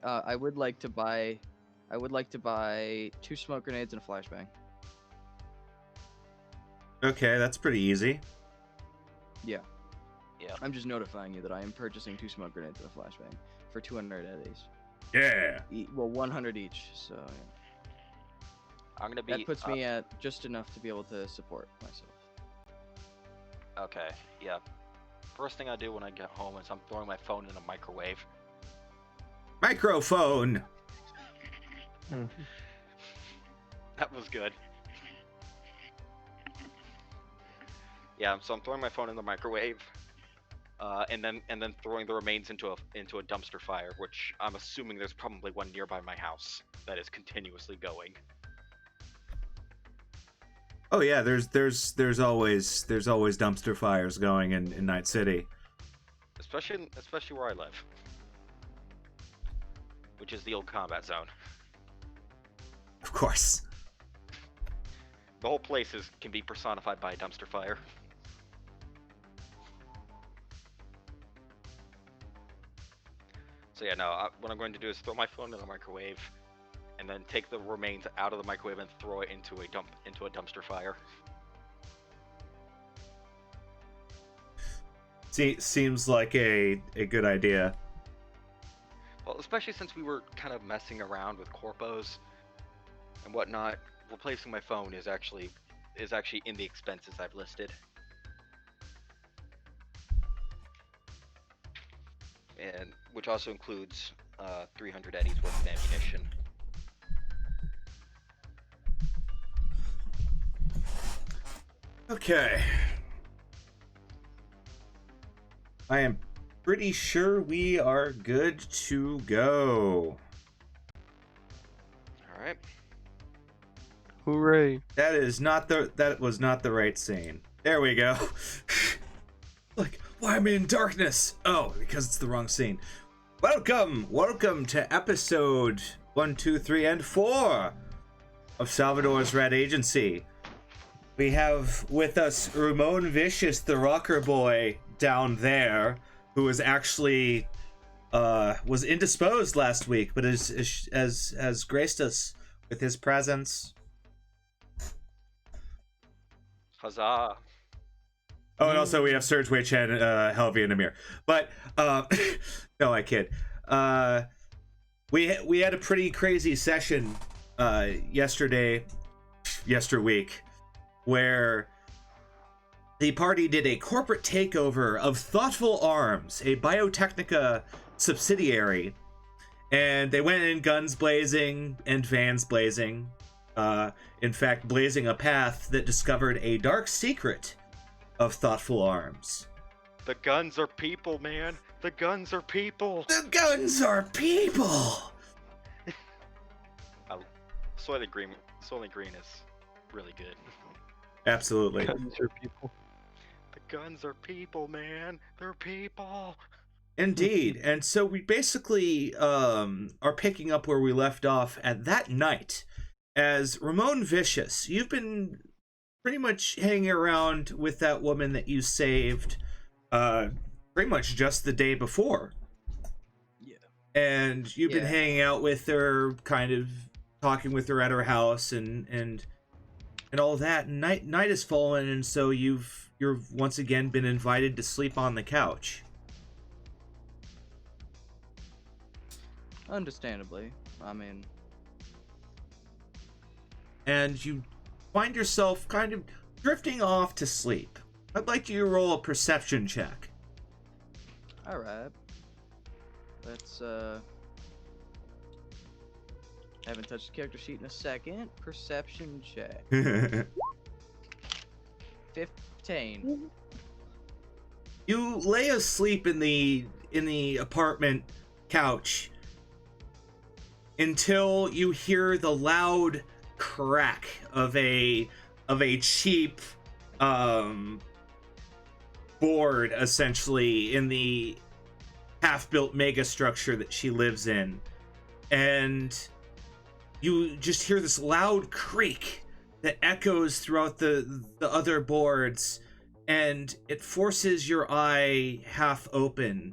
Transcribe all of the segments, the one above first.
I would like to buy. I would like to buy 2 smoke grenades and a flashbang. Okay, that's pretty easy. Yeah. Yeah. I'm just notifying you that I am purchasing 2 smoke grenades and a flashbang for 200 eddies. Yeah. Well, 100 each. So yeah. I'm gonna be. That puts me at just enough to be able to support myself. Okay. Yeah. First thing I do when I get home is I'm throwing my phone in a microwave. Microphone. That was good. Yeah, so I'm throwing my phone in the microwave, and then throwing the remains into a dumpster fire, which I'm assuming there's probably one nearby my house that is continuously going. Oh yeah, there's always dumpster fires going in Night City. Especially where I live, which is the old combat zone. Of course. The whole place can be personified by a dumpster fire. So yeah, no. What I'm going to do is throw my phone in the microwave, and then take the remains out of the microwave and throw it into a dumpster fire. See, seems like a good idea. Well, especially since we were kind of messing around with corpos and whatnot, replacing my phone is actually in the expenses I've listed. And which also includes 300 eddies worth of ammunition. Okay. I am pretty sure we are good to go. All right. Hooray! That was not the right scene. There we go. Like, why am I in darkness? Oh, because it's the wrong scene. Welcome to episode 1, 2, 3, and 4 of Salvador's Red Agency. We have with us Ramon Vicious, the rocker boy down there, who was actually was indisposed last week, but has graced us with his presence. Huzzah! Oh, and also we have Serge Witch and Helvi and Amir. But no, I kid. We had a pretty crazy session yesterweek, where the party did a corporate takeover of Thoughtful Arms, a Biotechnica subsidiary, and they went in guns blazing and vans blazing. In fact, blazing a path that discovered a dark secret of Thoughtful Arms. The guns are people, man. The guns are people. The guns are people. Soylent Green is really good. Absolutely. Guns are people. The guns are people, man. They're people. Indeed. And so we basically are picking up where we left off at that night. As Ramon Vicious, you've been pretty much hanging around with that woman that you saved pretty much just the day before. Yeah. And you've been hanging out with her, kind of talking with her at her house and all that. And night has fallen, and so you're once again been invited to sleep on the couch. Understandably. I mean, and you find yourself kind of drifting off to sleep. I'd like you to roll a perception check. alright. Let's, haven't touched the character sheet in a second. Perception check. 15. You lay asleep in the apartment couch until you hear the loud crack of a cheap board, essentially, in the half-built mega structure that she lives in, and you just hear this loud creak that echoes throughout the other boards, and it forces your eye half open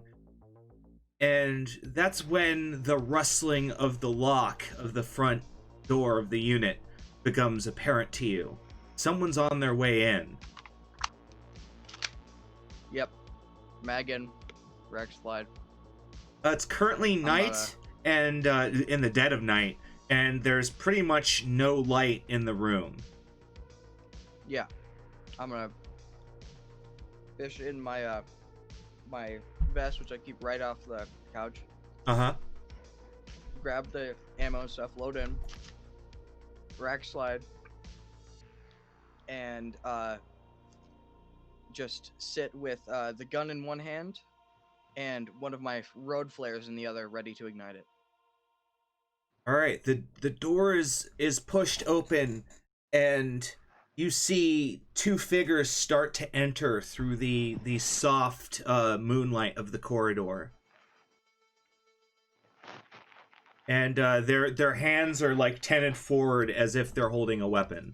and that's when the rustling of the lock of the front door of the unit becomes apparent to you. Someone's on their way in. Yep. Megan, Rex slide. It's currently night and in the dead of night, and there's pretty much no light in the room. Yeah. I'm gonna fish in my my vest, which I keep right off the couch. Uh-huh. Grab the ammo and stuff, load in, rack slide, and just sit with the gun in one hand and one of my road flares in the other, ready to ignite it. All right, the door is pushed open, and you see two figures start to enter through the soft moonlight of the corridor. And their hands are like tented forward as if they're holding a weapon.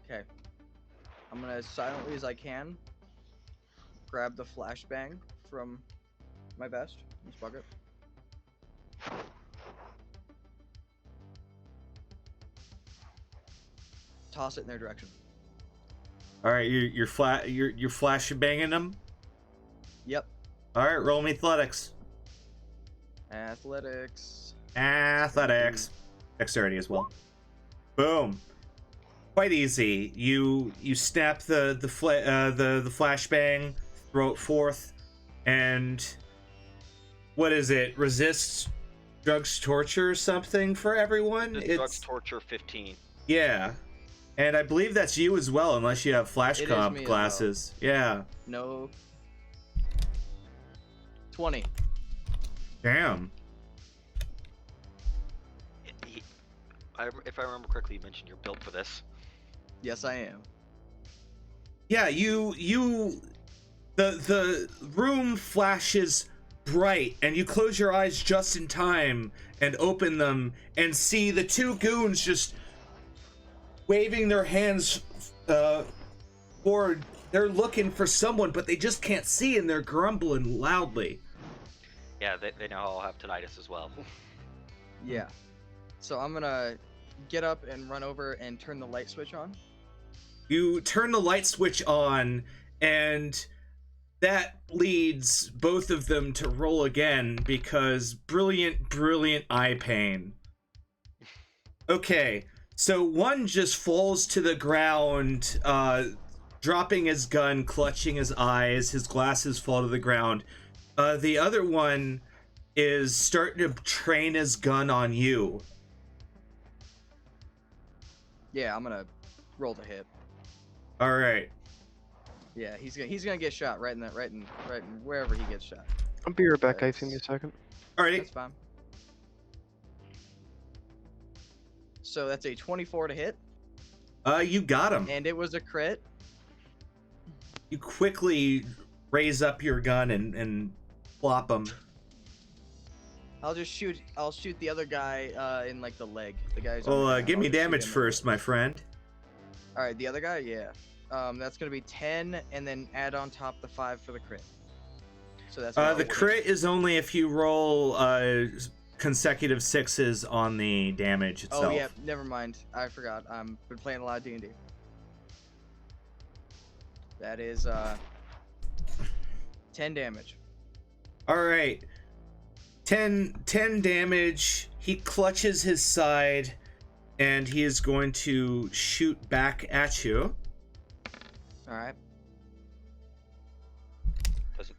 Okay. I'm gonna, as silently as I can, grab the flashbang from my vest. This bucket. Toss it in their direction. All right, you're flash banging them. Yep. All right, roll me athletics. Athletics. Dexterity as well. Boom. Quite easy. You snap the flashbang, throw it forth, and what is it? Resists drugs, torture, or something for everyone. It's drugs, torture, 15. Yeah, and I believe that's you as well, unless you have flash It is comp me as glasses. Yeah. No. 20. Damn. If I remember correctly, you mentioned you're built for this. Yes, I am. Yeah, the room flashes bright, and you close your eyes just in time and open them and see the two goons just waving their hands forward. They're looking for someone, but they just can't see, and they're grumbling loudly. Yeah, they now all have tinnitus as well. Yeah. So I'm gonna get up and run over and turn the light switch on. You turn the light switch on, and that leads both of them to roll again because brilliant eye pain. Okay, so one just falls to the ground, dropping his gun, clutching his eyes, his glasses fall to the ground. The other one is starting to train his gun on you. Yeah, I'm gonna roll to hit. All right. Yeah, he's gonna get shot right in wherever he gets shot. I'll be right back, guys. Give me a second. Alrighty. That's fine. So that's a 24 to hit, You got him. and it was a crit. You quickly raise up your gun and plop him. I'll shoot the other guy in like the leg. The guy's. Well, give me damage first, my friend. All right, the other guy, yeah. That's gonna be 10, and then add on top the 5 for the crit. So that's. The crit is only if you roll consecutive 6s on the damage itself. Oh yeah, never mind. I forgot. Been playing a lot of D&D. That is 10 damage. All right. 10 damage. He clutches his side, and he is going to shoot back at you. All right.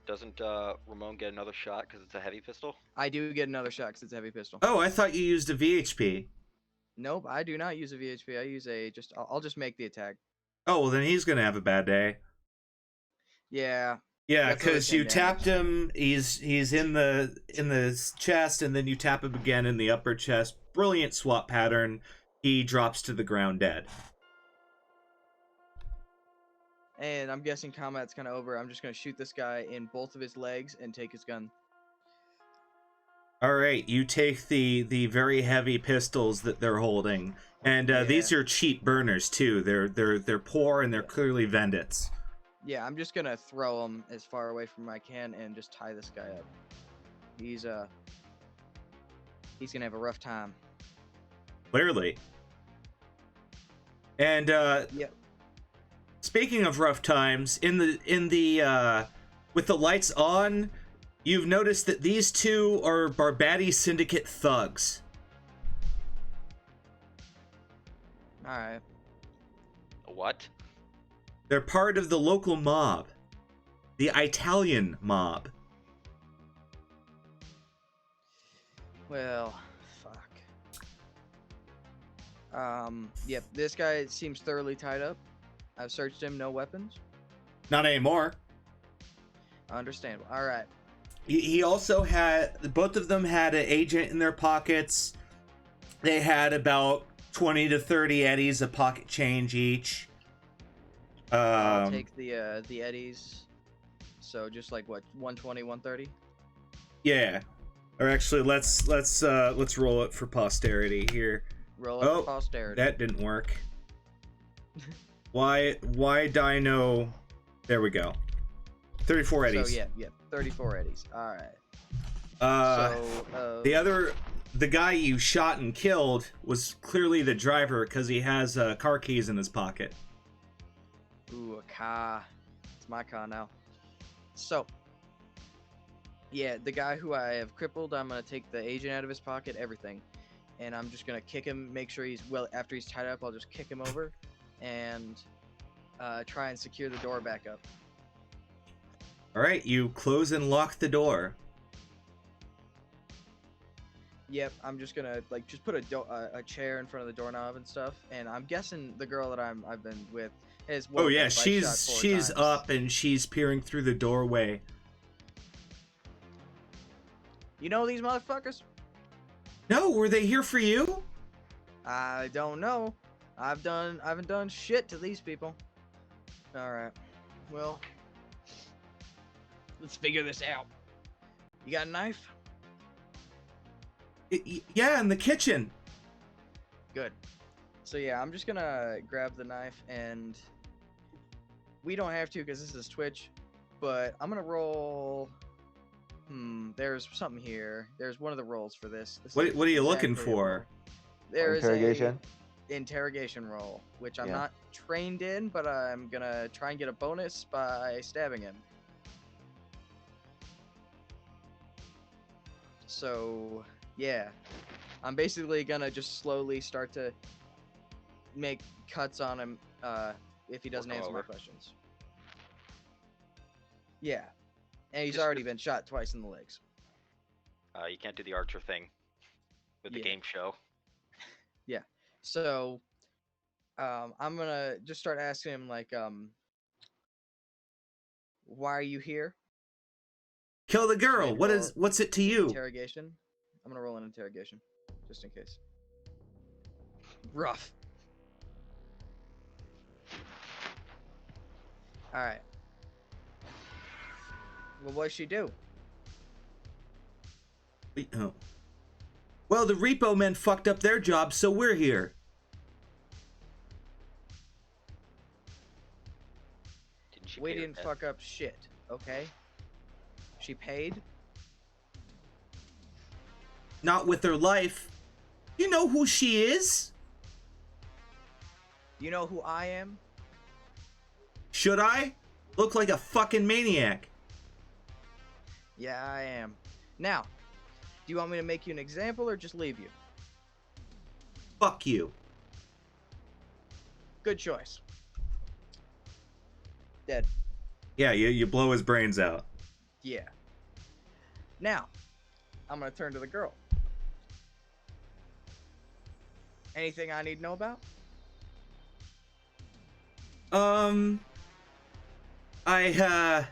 Doesn't Ramon get another shot because it's a heavy pistol? I do get another shot because it's a heavy pistol. Oh, I thought you used a VHP. Nope, I do not use a VHP. I use I'll just make the attack. Oh, well then he's gonna have a bad day. Yeah. Yeah, That's another because you 10 tapped him. He's in the chest, and then you tap him again in the upper chest. Brilliant swap pattern. He drops to the ground dead. And I'm guessing combat's kind of over. I'm just gonna shoot this guy in both of his legs and take his gun. All right, you take the very heavy pistols that they're holding, and these are cheap burners too. They're poor and they're clearly Vendits. Yeah, I'm just gonna throw him as far away from I can and just tie this guy up. He's gonna have a rough time. Clearly. And Yep. speaking of rough times, in the with the lights on, you've noticed that these two are Barbati Syndicate thugs. All right. What? They're part of the local mob, the Italian mob. Well, fuck. Yep. This guy seems thoroughly tied up. I've searched him. No weapons. Not anymore. Understandable. All right. He also had, both of them had an agent in their pockets. They had about 20 to 30 eddies of pocket change each. I'll take the eddies. So just like what, 120, 130? Yeah. Or actually, let's roll it for posterity here. Roll it for posterity. That didn't work. Why Dino? There we go. 34 eddies. So yeah, 34 eddies. All right. The guy you shot and killed was clearly the driver because he has car keys in his pocket. Ooh, a car. It's my car now. So, yeah, the guy who I have crippled, I'm gonna take the agent out of his pocket, everything, and I'm just gonna kick him. Make sure he's after he's tied up, I'll just kick him over, and try and secure the door back up. All right, you close and lock the door. Yep, I'm just gonna just put a chair in front of the doorknob and stuff, and I'm guessing the girl that I've been with is. Oh yeah, she's up and she's peering through the doorway. You know these motherfuckers? No, were they here for you? I don't know. I haven't done shit to these people. All right. Well, let's figure this out. You got a knife? Yeah, in the kitchen. Good. So yeah, I'm just gonna grab the knife, and we don't have to because this is Twitch, but I'm gonna roll. There's something here. There's one of the rolls for this. What are you looking for? There is Interrogation? a interrogation roll, which I'm not trained in, but I'm gonna try and get a bonus by stabbing him. So yeah, I'm basically gonna just slowly start to make cuts on him if he doesn't answer my questions. Yeah, and he's already been shot twice in the legs. You can't do the Archer thing with the game show. Yeah, so I'm gonna just start asking him why are you here? Kill the girl. What's it to you? Interrogation. I'm gonna roll an interrogation, just in case. Rough. All right. Well, what'd she do? Oh. Well, the repo men fucked up their job, so we're here. We didn't fuck up shit, okay? She paid? Not with her life. You know who she is? You know who I am? Should I? Look like a fucking maniac. Yeah, I am. Now, do you want me to make you an example or just leave you? Fuck you. Good choice. Dead. Yeah, you blow his brains out. Yeah. Now, I'm gonna turn to the girl. Anything I need to know about? I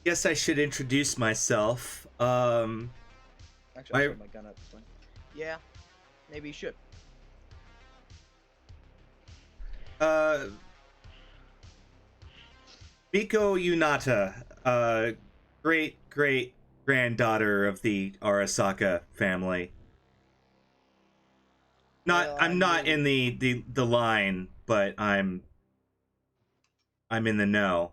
guess I should introduce myself. Actually, I'll put my gun up this way. Yeah, maybe you should. Miko Yunata, great granddaughter of the Arasaka family. I'm not in the line, but I'm I'm in the know.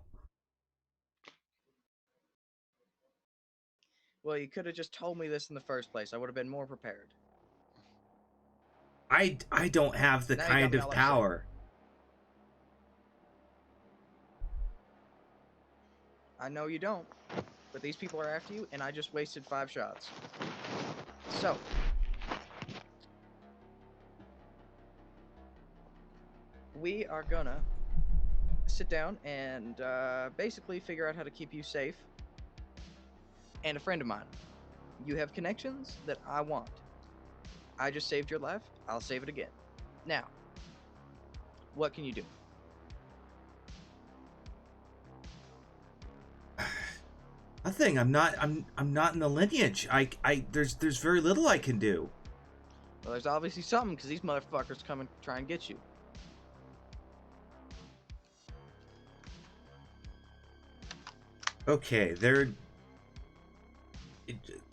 Well, you could have just told me this in the first place. I would have been more prepared. I don't have the Now you got kind me of all upset. power. I know you don't, but these people are after you, and I just wasted 5 shots. So, we are gonna sit down and basically figure out how to keep you safe. And a friend of mine, you have connections that I want. I just saved your life. I'll save it again. Now, what can you do? Nothing. I'm not in the lineage. There's very little I can do. Well, there's obviously something, because these motherfuckers come and try and get you. Okay,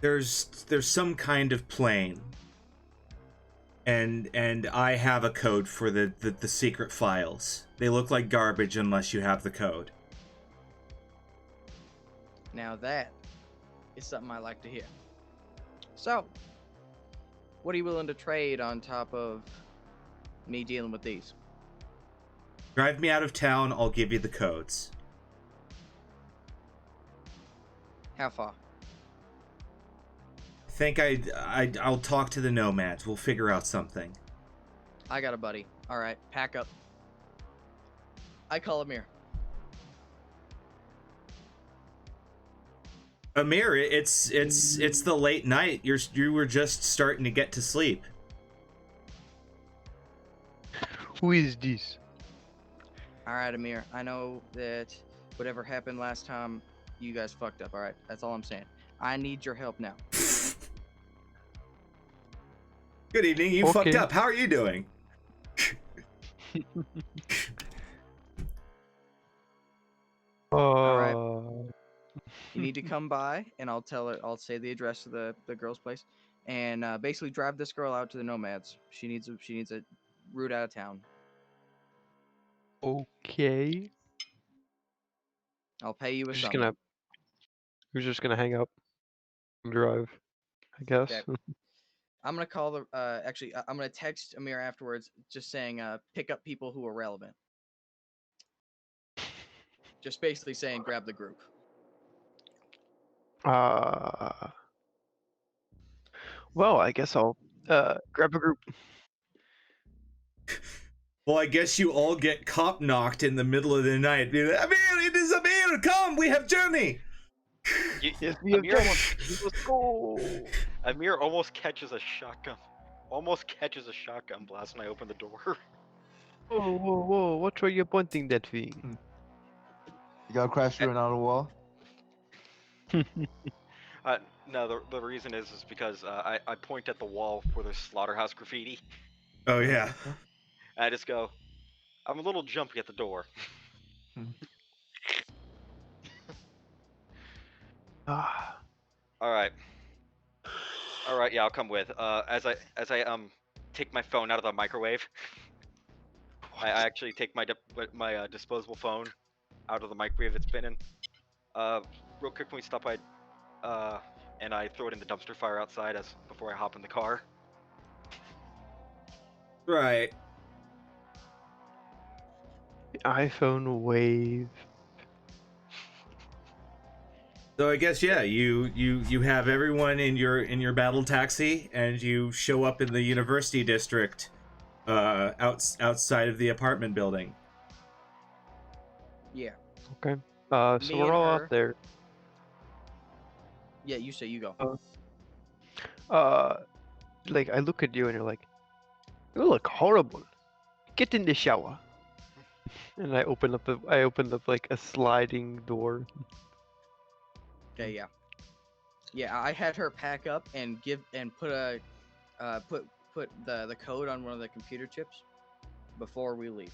there's some kind of plane. And I have a code for the secret files. They look like garbage unless you have the code. Now that is something I like to hear. So, what are you willing to trade on top of me dealing with these? Drive me out of town, I'll give you the codes. How far? I think I'll talk to the nomads. We'll figure out something. I got a buddy. All right, pack up. I call Amir. Amir, it's the late night. You were just starting to get to sleep. Who is this? All right, Amir. I know that whatever happened last time, you guys fucked up. All right, that's all I'm saying. I need your help now. Good evening. You fucked Okay. up. How are you doing? You need to come by, and I'll tell her. I'll say the address of the girl's place, and basically drive this girl out to the nomads. She needs a route out of town. Okay. I'll pay you a Who's just something. gonna hang up and drive, I guess. Okay. I'm gonna call the. Actually, I'm gonna text Amir afterwards, just saying, pick up people who are relevant. Just basically saying, grab the group. Well, I guess I'll grab a group. Well, I guess you all get cop knocked in the middle of the night. Be like, Amir, it is Amir. Come, we have journey. Yes, we have Amir, done. Let's go. Amir almost catches a shotgun. Almost catches a shotgun blast when I open the door. Whoa, whoa, whoa! What were you pointing that thing? You gotta crash through another wall. No, the reason is because I point at the wall where there's slaughterhouse graffiti. Oh yeah. I just go, I'm a little jumpy at the door. Ah, All right, yeah, I'll come with. As I take my phone out of the microwave, I actually take my disposable phone out of the microwave it's been in. Real quick, when we stop by, and I throw it in the dumpster fire outside before I hop in the car. Right. the iPhone wave. So I guess yeah, you have everyone in your battle taxi, and you show up in the university district, outside of the apartment building. Yeah. Okay. So Me we're and all her. out there. Yeah, you say you go. Like I look at you and you're like, you look horrible. Get in the shower. And I open up like a sliding door. Okay, yeah. Yeah, I had her pack up and put a put the code on one of the computer chips before we leave.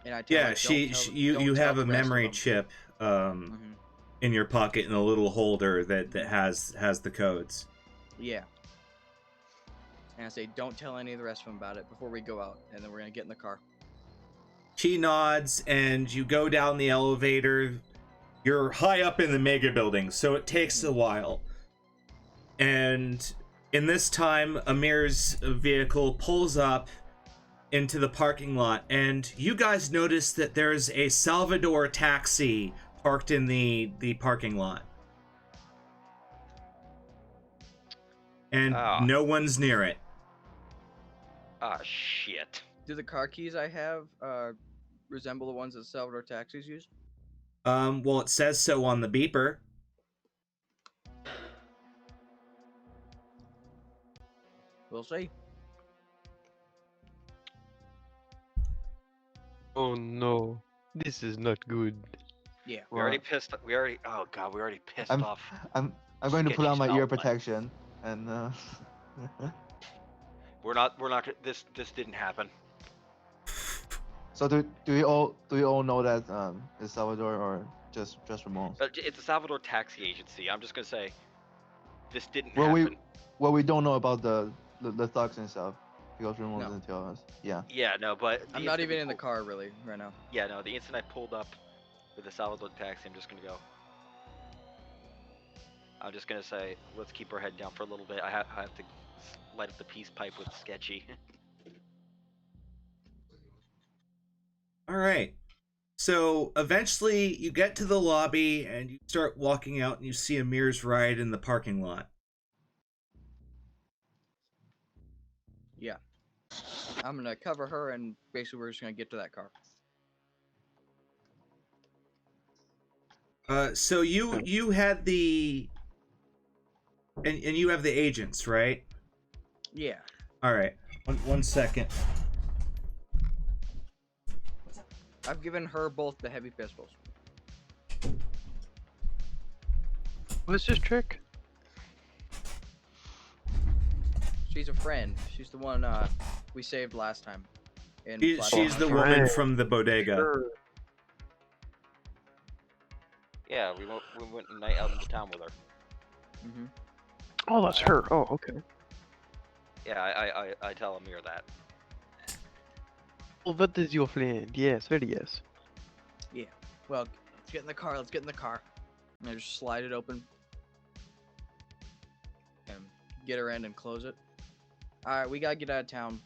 And I tell Yeah, her, you don't have tell a the rest of memory them. chip Mhm. in your pocket in a little holder that has the codes. Yeah. And I say, don't tell any of the rest of them about it before we go out, and then we're gonna get in the car. She nods, and you go down the elevator. You're high up in the mega building, so it takes a while. And in this time, Amir's vehicle pulls up into the parking lot, and you guys notice that there's a Salvador taxi parked in the parking lot. And no one's near it. Ah, shit. Do the car keys I have resemble the ones that Salvador taxis use? Well, it says so on the beeper. We'll see. Oh no, this is not good. Yeah. We already pissed. Oh god, we already pissed I'm off. I'm going to put Sketchy on my Sal ear plan. protection and We're not. This didn't happen. So do we all know that it's Salvador or just Ramon? It's a Salvador taxi agency. I'm just gonna say, this didn't Well, happen. we don't know about the thugs and stuff because Ramon No. doesn't tell us. Yeah. Yeah, no, but I'm not even in the car really right now. Yeah, no. The instant I pulled up with the Salvador taxi, I'm just gonna go. I'm just gonna say, let's keep our head down for a little bit. I have to light up the peace pipe with Sketchy. All right. So eventually you get to the lobby and you start walking out and you see Amir's ride in the parking lot. Yeah. I'm gonna cover her and basically we're just gonna get to that car. So you had the and you have the agents, right? Yeah. All right. One second. I've given her both the heavy pistols. What's this trick? She's a friend. She's the one we saved last time. She's the woman from the bodega. Sure. Yeah, we went a night out into town with her. Mm-hmm. Oh, that's her. Oh, okay. Yeah, I tell Amir that. Well, that is your friend. Yes, very yes. Yeah. Well, let's get in the car. Let's get in the car. And I just slide it open. And get her in and close it. Alright, we gotta get out of town.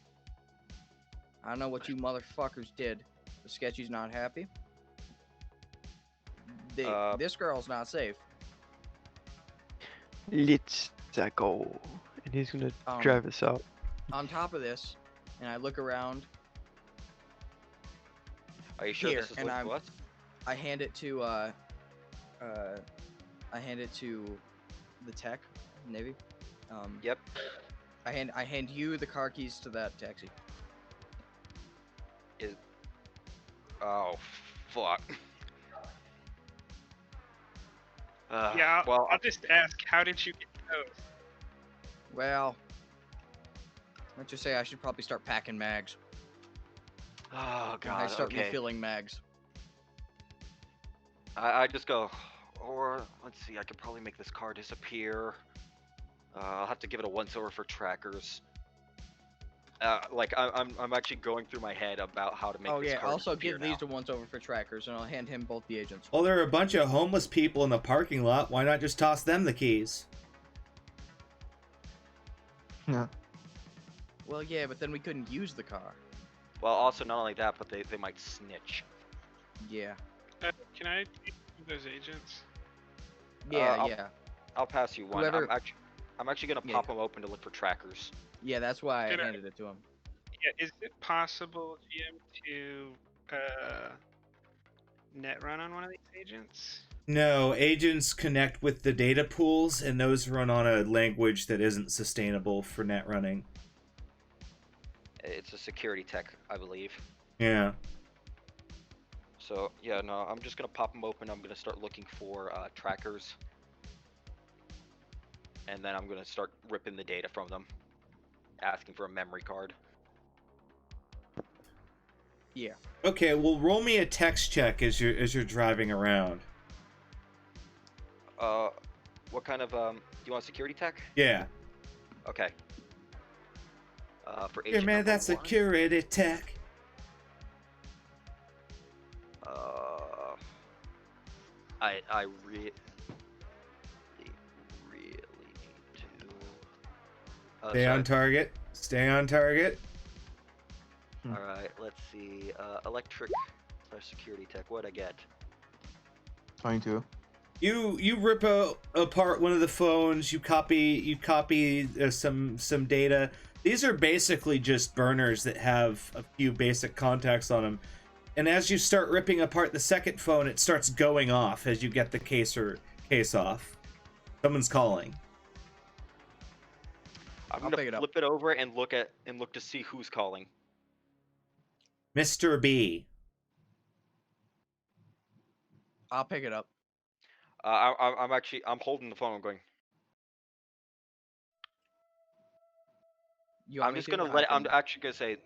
I don't know what you motherfuckers did. The Sketchy's not happy. This girl's not safe. Let's go. And he's gonna drive us out. On top of this, and I look around. Are you sure Here, this is and what to us? I hand it to the tech, Navy. Yep. I hand you the car keys to that taxi. Oh, fuck. Yeah, well, I'll just ask, how did you get those? Well, let's just say I should probably start packing mags. oh god. I start Okay. refilling mags. I just go, or let's see. I could probably make this car disappear. I'll have to give it a once-over for trackers. I'm actually going through my head about how to make this car Also disappear give these now. to once over for trackers, and I'll hand him both the agents. Well, there are a bunch of homeless people in the parking lot. Why not just toss them the keys? Yeah. Well, yeah, but then we couldn't use the car. Well, also not only that, but they might snitch. Yeah. Can I take those agents? Yeah, yeah. I'll pass you one. Whoever- I'm actually gonna pop them open to look for trackers. Yeah, that's why I Can I- handed it to him. Yeah, is it possible, GM, to net run on one of these agents? No, agents connect with the data pools, and those run on a language that isn't sustainable for net running. It's a security tech, I believe. Yeah. So yeah, no, I'm just gonna pop them open. I'm gonna start looking for trackers, and then I'm gonna start ripping the data from them, asking for a memory card. Yeah. Okay, well, roll me a text check as you're driving around. What kind of do you want security tech? Yeah. Okay. For Hey agent man, number that's one. security tech. I really need to. Stay on target. Stay on target. All right, let's see. Electric / security tech. What'd I get? 22. You rip apart one of the phones. You copy some data. These are basically just burners that have a few basic contacts on them. And as you start ripping apart the second phone, it starts going off as you get the case off. Someone's calling. I'm I'll gonna pick it up. flip it over and look to see who's calling. Mr. B. I'll pick it up. I'm holding the phone. I'm going. You want I'm me just to? gonna I let it. I'm can actually gonna say.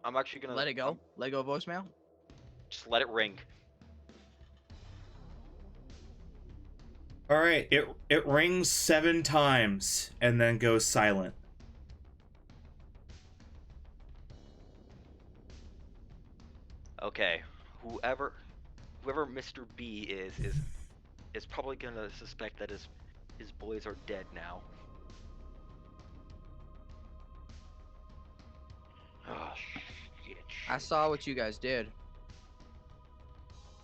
I'm actually gonna let it go. Let go of voicemail. Just let it ring. All right, it rings 7 times and then goes silent. Okay, whoever Mr. B is probably gonna suspect that his boys are dead now. Oh shit. I saw what you guys did.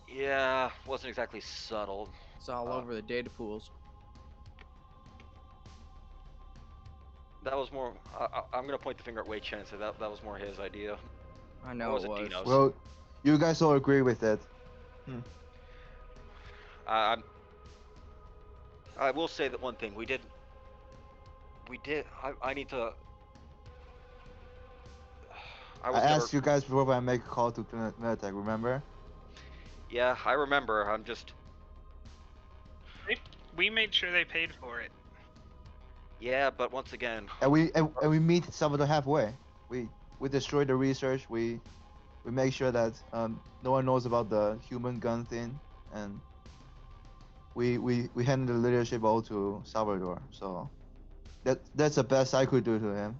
Yeah, wasn't exactly subtle. It's all over the data pools. That was more. I'm gonna point the finger at Wei Chen and say that was more his idea. I Or know was it it was. Dino's? Well, you guys all agree with it. I will say that one thing we did. I need to. I was never. asked you guys before I make a call to Genetech, remember? Yeah, I remember. I'm just. We made sure they paid for it. Yeah, but once again. And we meet Salvador halfway. We destroy the research. We make sure that no one knows about the human gun thing, and we hand the leadership all to Salvador. So that's the best I could do to him.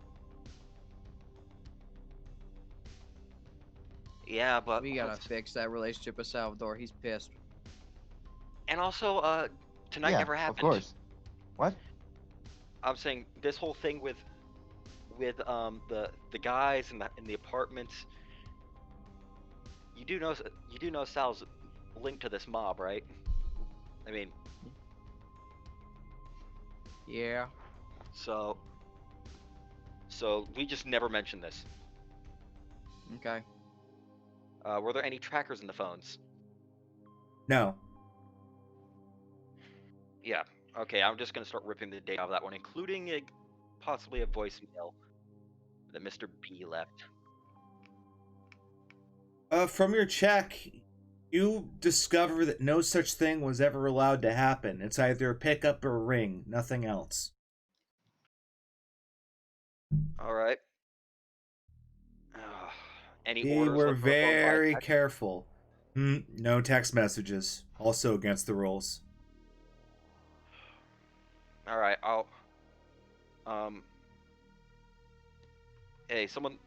Yeah, but We gotta fix that relationship with Salvador. He's pissed. And also, tonight Yeah, never happened. of course. What? I'm saying this whole thing with the guys in the apartments. You do know Sal's linked to this mob, right? I mean, Yeah. so we just never mentioned this. Okay. Were there any trackers in the phones? No. Yeah. Okay, I'm just gonna start ripping the data out of that one, including possibly a voicemail that Mr. B left. From your check, you discover that no such thing was ever allowed to happen. It's either a pickup or a ring, nothing else. All right. Any We orders were left on the phone by very text? careful. No text messages. Also against the rules. All right, I'll. Hey, someone.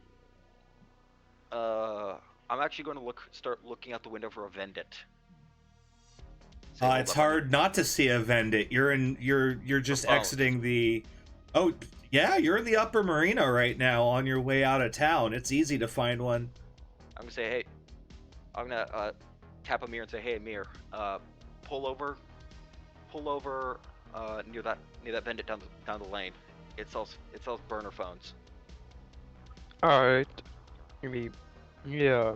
I'm actually going to start looking out the window for a Vendit. Say, hold It's up, I need- hard not to see a Vendit. You're just phones. exiting the. Oh yeah, you're in the upper marina right now on your way out of town. It's easy to find one. I'm gonna say, hey. I'm gonna tap Amir and say, hey, Amir, pull over near that Vendit down the lane. It sells burner phones. Alright. I mean, yeah.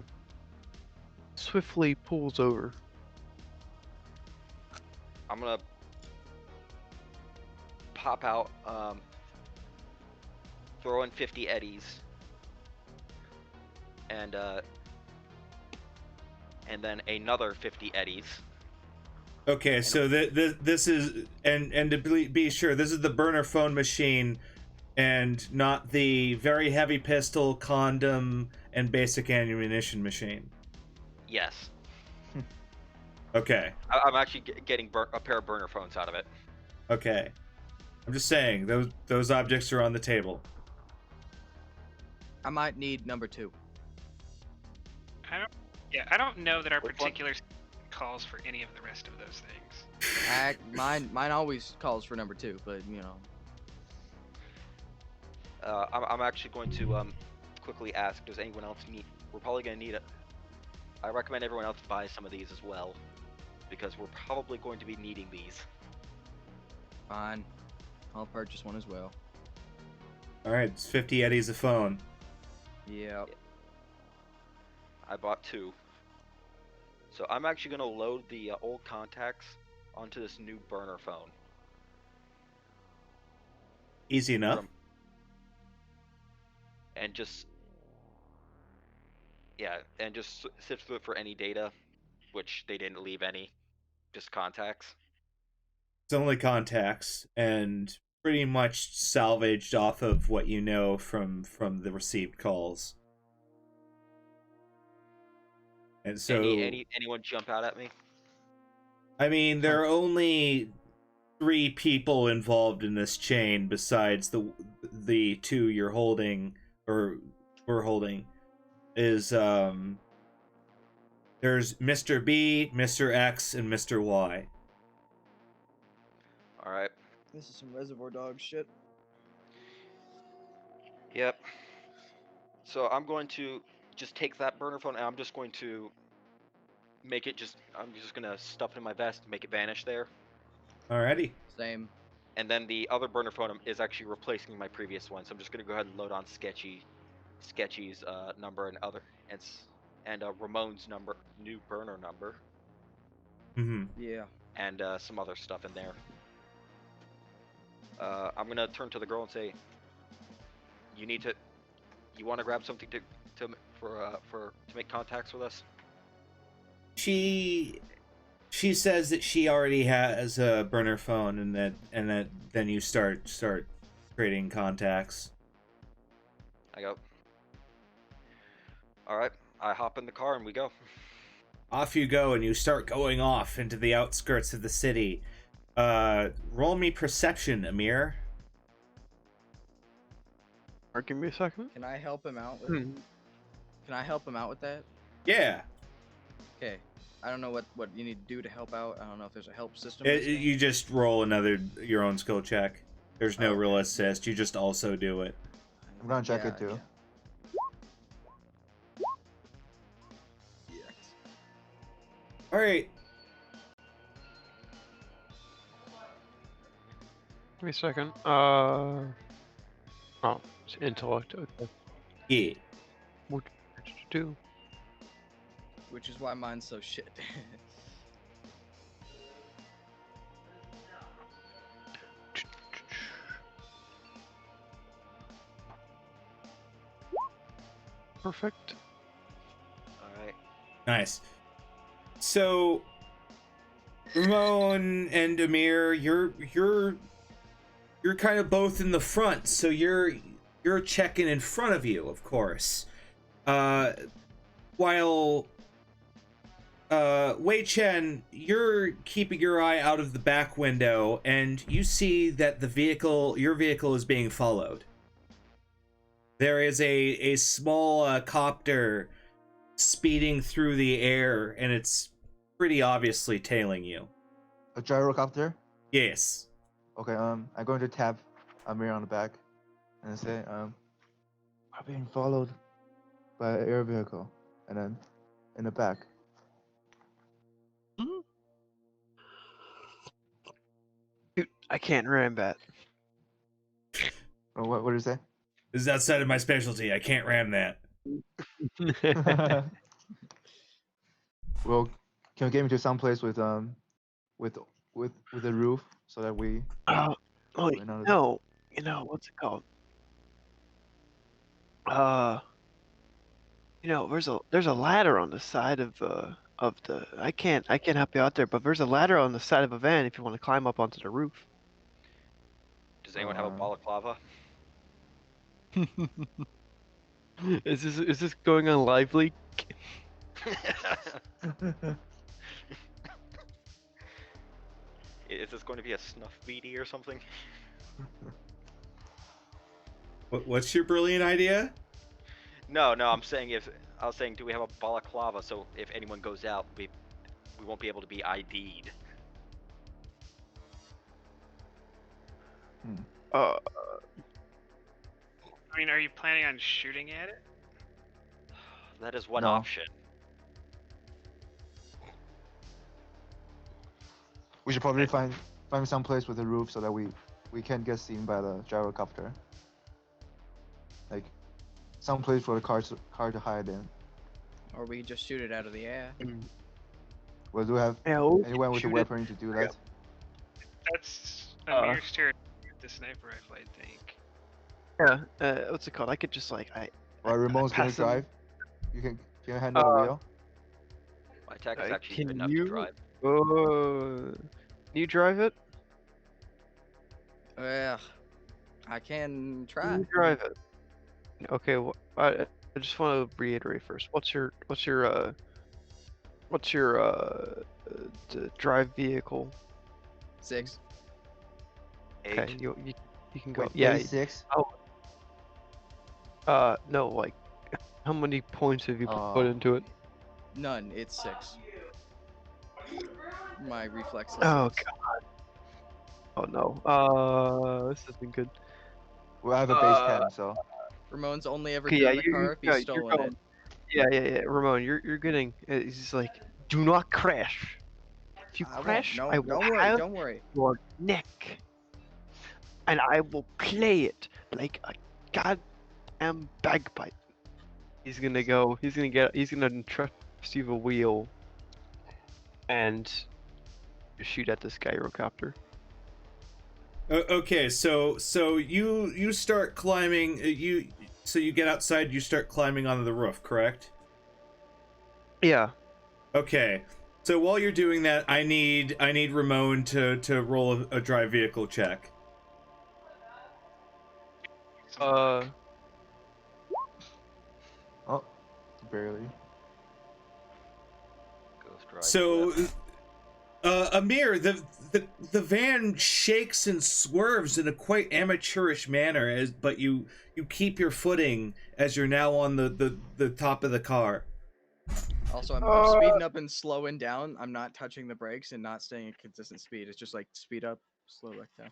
Swiftly pulls over. I'm gonna pop out, throw in 50 eddies, and then another 50 eddies. Okay, so this is and to be sure, this is the burner phone machine, and not the very heavy pistol, condom, and basic ammunition machine. Yes, Okay, I'm actually getting a pair of burner phones out of it. okay. I'm just saying those objects are on the table. I might need number 2. I don't know that our Which one? particular calls for any of the rest of those things. Mine always calls for number 2, but you know. I'm actually going to quickly ask, does anyone else need... We're probably going to need it. I recommend everyone else buy some of these as well, because we're probably going to be needing these. Fine. I'll purchase one as well. Alright, it's 50 eddies a phone. Yep. I bought 2. So I'm actually going to load the old contacts onto this new burner phone. Easy enough. And just... Yeah, and just sift through it for any data, which they didn't leave any. Just contacts. It's only contacts, and pretty much salvaged off of what you know from the received calls. And so, anyone jump out at me? I mean, there are only 3 people involved in this chain besides the 2 you're holding, or we're holding. Is there's Mr. B, Mr. X, and Mr. Y. All right. This is some Reservoir Dogs shit. Yep. So I'm going to just take that burner phone and I'm just going to make it I'm just going to stuff it in my vest, make it vanish there. Alrighty. Same. And then the other burner phone is actually replacing my previous one. So I'm just going to go ahead and load on Sketchy's number and Ramon's number, new burner number. Mm-hmm. Yeah. And some other stuff in there. I'm gonna turn to the girl and say, you want to grab something to make contacts with us? She says that she already has a burner phone, and that then you start creating contacts. I go, all right. I hop in the car and we go. Off you go, and you start going off into the outskirts of the city. Roll me perception, Amir. Give me a second. Can I help him out? Can I help him out with that? Yeah. Okay. I don't know what you need to do to help out. I don't know if there's a help system. in this game. You just roll your own skill check. There's no Okay. real assist. You just also do it. I'm gonna check it too. Yeah. All right. Give me a second. Oh, it's intellect. Okay. Yeah. What did you do? Which is why mine's so shit. Perfect. All right. Nice. So, Ramon and Amir, you're kind of both in the front, so you're checking in front of you, of course. While Wei Chen, you're keeping your eye out of the back window, and you see that your vehicle is being followed. There is a small copter speeding through the air, and it's pretty obviously tailing you. A gyrocopter? Yes. Okay, I'm going to tap Amir on the back and say, we're being followed by an air vehicle. And then in the back. Dude, I can't ram that. Oh, what did you say? This is outside of my specialty. I can't ram that. Well, can you get me to some place with a roof so that we? Oh, Another- what's it called? There's a ladder on the side of the. I can't help you out there, but there's a ladder on the side of a van if you want to climb up onto the roof. Does anyone have a balaclava? Is this going on live leak? Is this going to be a snuff beady or something? What's your brilliant idea? No. I was saying, do we have a balaclava so if anyone goes out, we we won't be able to be ID'd. Uh, I mean, are you planning on shooting at it? That is one No. option. We should probably find some place with a roof so that we can't get seen by the gyrocopter. Like, some place for the car to hide in. Or we just shoot it out of the air. Well, do we have yeah, we anyone can with a shoot it. weapon to do that? That's Uh. Amir's turn with the sniper rifle, I think. Yeah, what's it called? I could just like Or Ramon's gonna pass them- drive. You can handle the wheel. My attack is actually can good enough you- to drive. Can you drive it? Ugh. I can Can try. you drive it? Okay, I just want to reiterate first. What's your drive vehicle? 6. 8. Okay, you can go. Wait, Yeah. A6. No, like, how many points have you put Oh. into it? None. It's 6. My reflex is Oh 6. god. Oh no. This isn't good. Well, I have a base 10, so Ramon's only ever Okay, driven yeah, a car if yeah, he's you're stolen going. it. Yeah. Ramon, you're getting. He's just like, do not crash. If you I won't. crash, No, I will don't worry. have Don't worry. your neck, and I will play it like a goddamn bagpipe. He's gonna go. He's gonna entrust you the wheel, and shoot at this gyrocopter. Okay, so you start climbing. You get outside. You start climbing onto the roof, correct? Yeah. Okay. So while you're doing that, I need Ramon to roll a drive vehicle check. oh, barely. Ghost Ride So, Whip. Amir, the van shakes and swerves in a quite amateurish manner, but you keep your footing as you're now on the top of the car. Also, I'm speeding up and slowing down. I'm not touching the brakes and not staying at consistent speed. It's just like speed up, slow back down.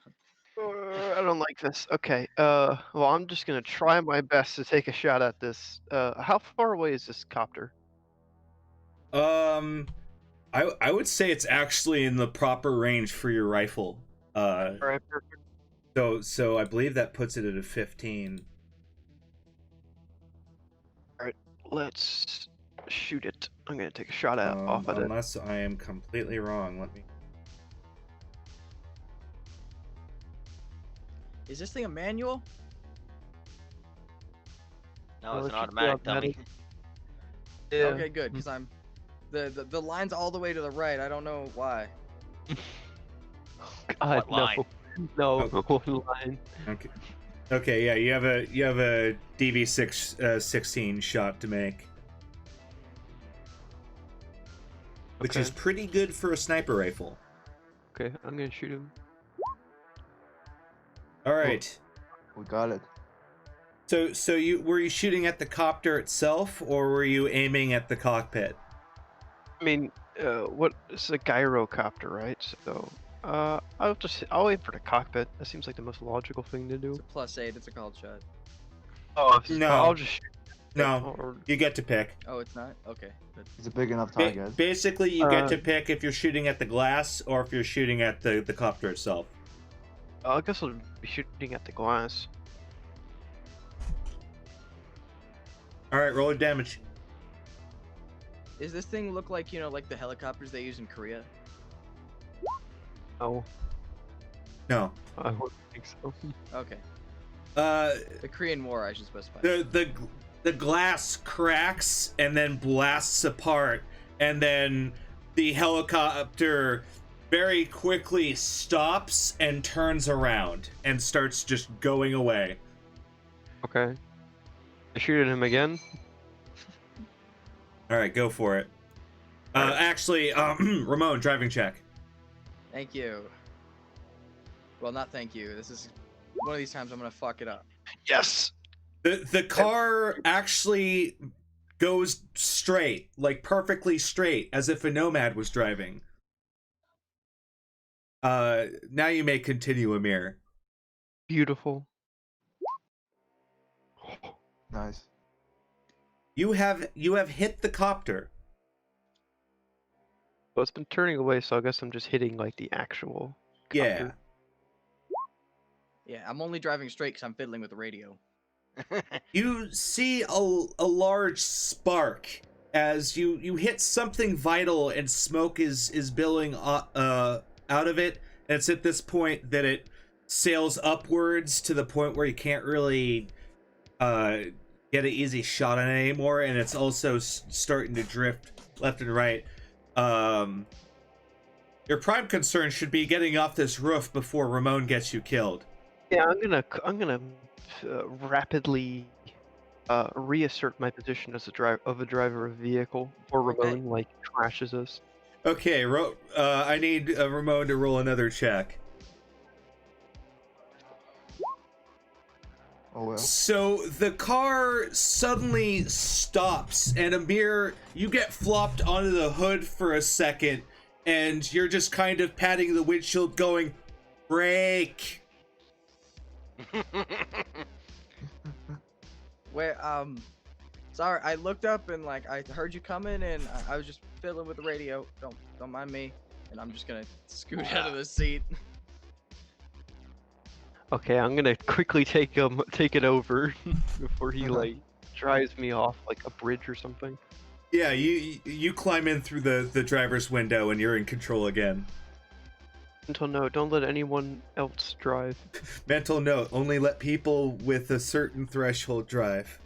I don't like this. Okay. Well, I'm just gonna try my best to take a shot at this. How far away is this copter? I would say it's actually in the proper range for your rifle. All right, perfect. So I believe that puts it at a 15. Let's shoot it. I'm gonna take a shot off at it. Unless I am completely wrong. Let me. Is this thing a manual? No, Well, it's it an should be automatic dummy. automatic. Yeah. Okay, good, because I'm the line's all the way to the right. I don't know why. God, What line? no, Oh. one line. Okay, yeah, you have a DV6 16 shot to make, which is Okay. pretty good for a sniper rifle. Okay, I'm gonna shoot him. All right. We got it. So were you shooting at the copter itself, or were you aiming at the cockpit? I mean, what? It's a gyrocopter, right? So, I'll aim for the cockpit. That seems like the most logical thing to do. It's a +8. It's a called shot. Oh, No. I'll just shoot. No, Or, you get to pick. Oh, it's not. Okay, good. It's a big enough target. Basically, you get Uh, to pick if you're shooting at the glass or if you're shooting at the copter itself. I guess I'll be shooting at the glass. All right, roll your damage. Does this thing look like like the helicopters they use in Korea? No, No. I wouldn't think so. Okay, Uh, the Korean War, I should specify. the glass cracks and then blasts apart, and then the helicopter very quickly stops and turns around and starts just going away. Okay. I shoot at him again. All right, go for it. Actually, Ramon, driving check. Thank you. Well, not thank you. This is one of these times I'm gonna fuck it up. Yes. The car actually goes straight, like perfectly straight, as if a nomad was driving. Now you may continue, Amir. Beautiful. Nice. You have hit the copter. Well, it's been turning away, so I guess I'm just hitting like the actual. Yeah. copter. Yeah, I'm only driving straight because I'm fiddling with the radio. You see a large spark as you hit something vital, and smoke is billowing out of it. And it's at this point that it sails upwards to the point where you can't really get an easy shot on it anymore, and it's also starting to drift left and right. Your prime concern should be getting off this roof before Ramon gets you killed. Yeah, I'm gonna rapidly reassert my position as a driver of a vehicle, or Ramon like crashes us. Okay, I need Ramon to roll another check. Oh well. So the car suddenly stops, and Amir, you get flopped onto the hood for a second, and you're just kind of patting the windshield going, brake. Where sorry, I looked up and like I heard you coming, and I was just fiddling with the radio. Don't mind me, and I'm just gonna scoot out of the seat. Okay, I'm gonna quickly take it over before he like drives me off like a bridge or something. Yeah, you climb in through the driver's window, and you're in control again. Mental note: don't let anyone else drive. Mental note: only let people with a certain threshold drive.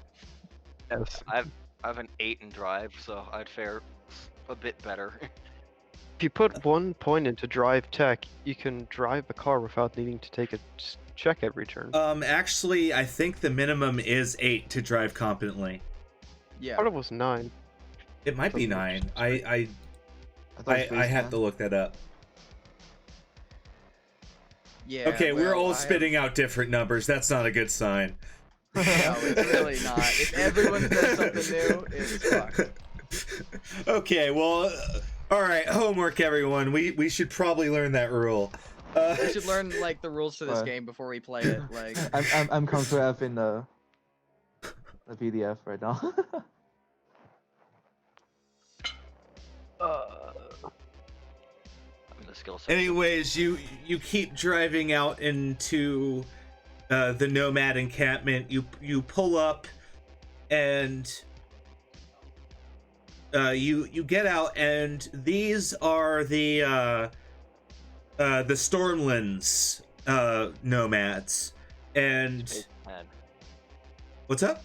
Yes. I have an 8 in drive, so I'd fare a bit better. If you put 1 point into drive tech, you can drive a car without needing to take a check every turn. Actually, I think the minimum is 8 to drive competently. Yeah. I thought it was 9. It might be 9. I thought it was I had based to look that up. Yeah. Okay, we're well, all spitting out different numbers. That's not a good sign. No, it's really not. If everyone says something new, it's fucked. Okay, well, all right, homework, everyone. We should probably learn that rule. We should learn like the rules to this What? game before we play it. Like, I'm Control F in the PDF right now. The skill set. Anyways, you keep driving out into the nomad encampment. You pull up, and you get out, and these are the Stormlands nomads. And It's 10. what's up?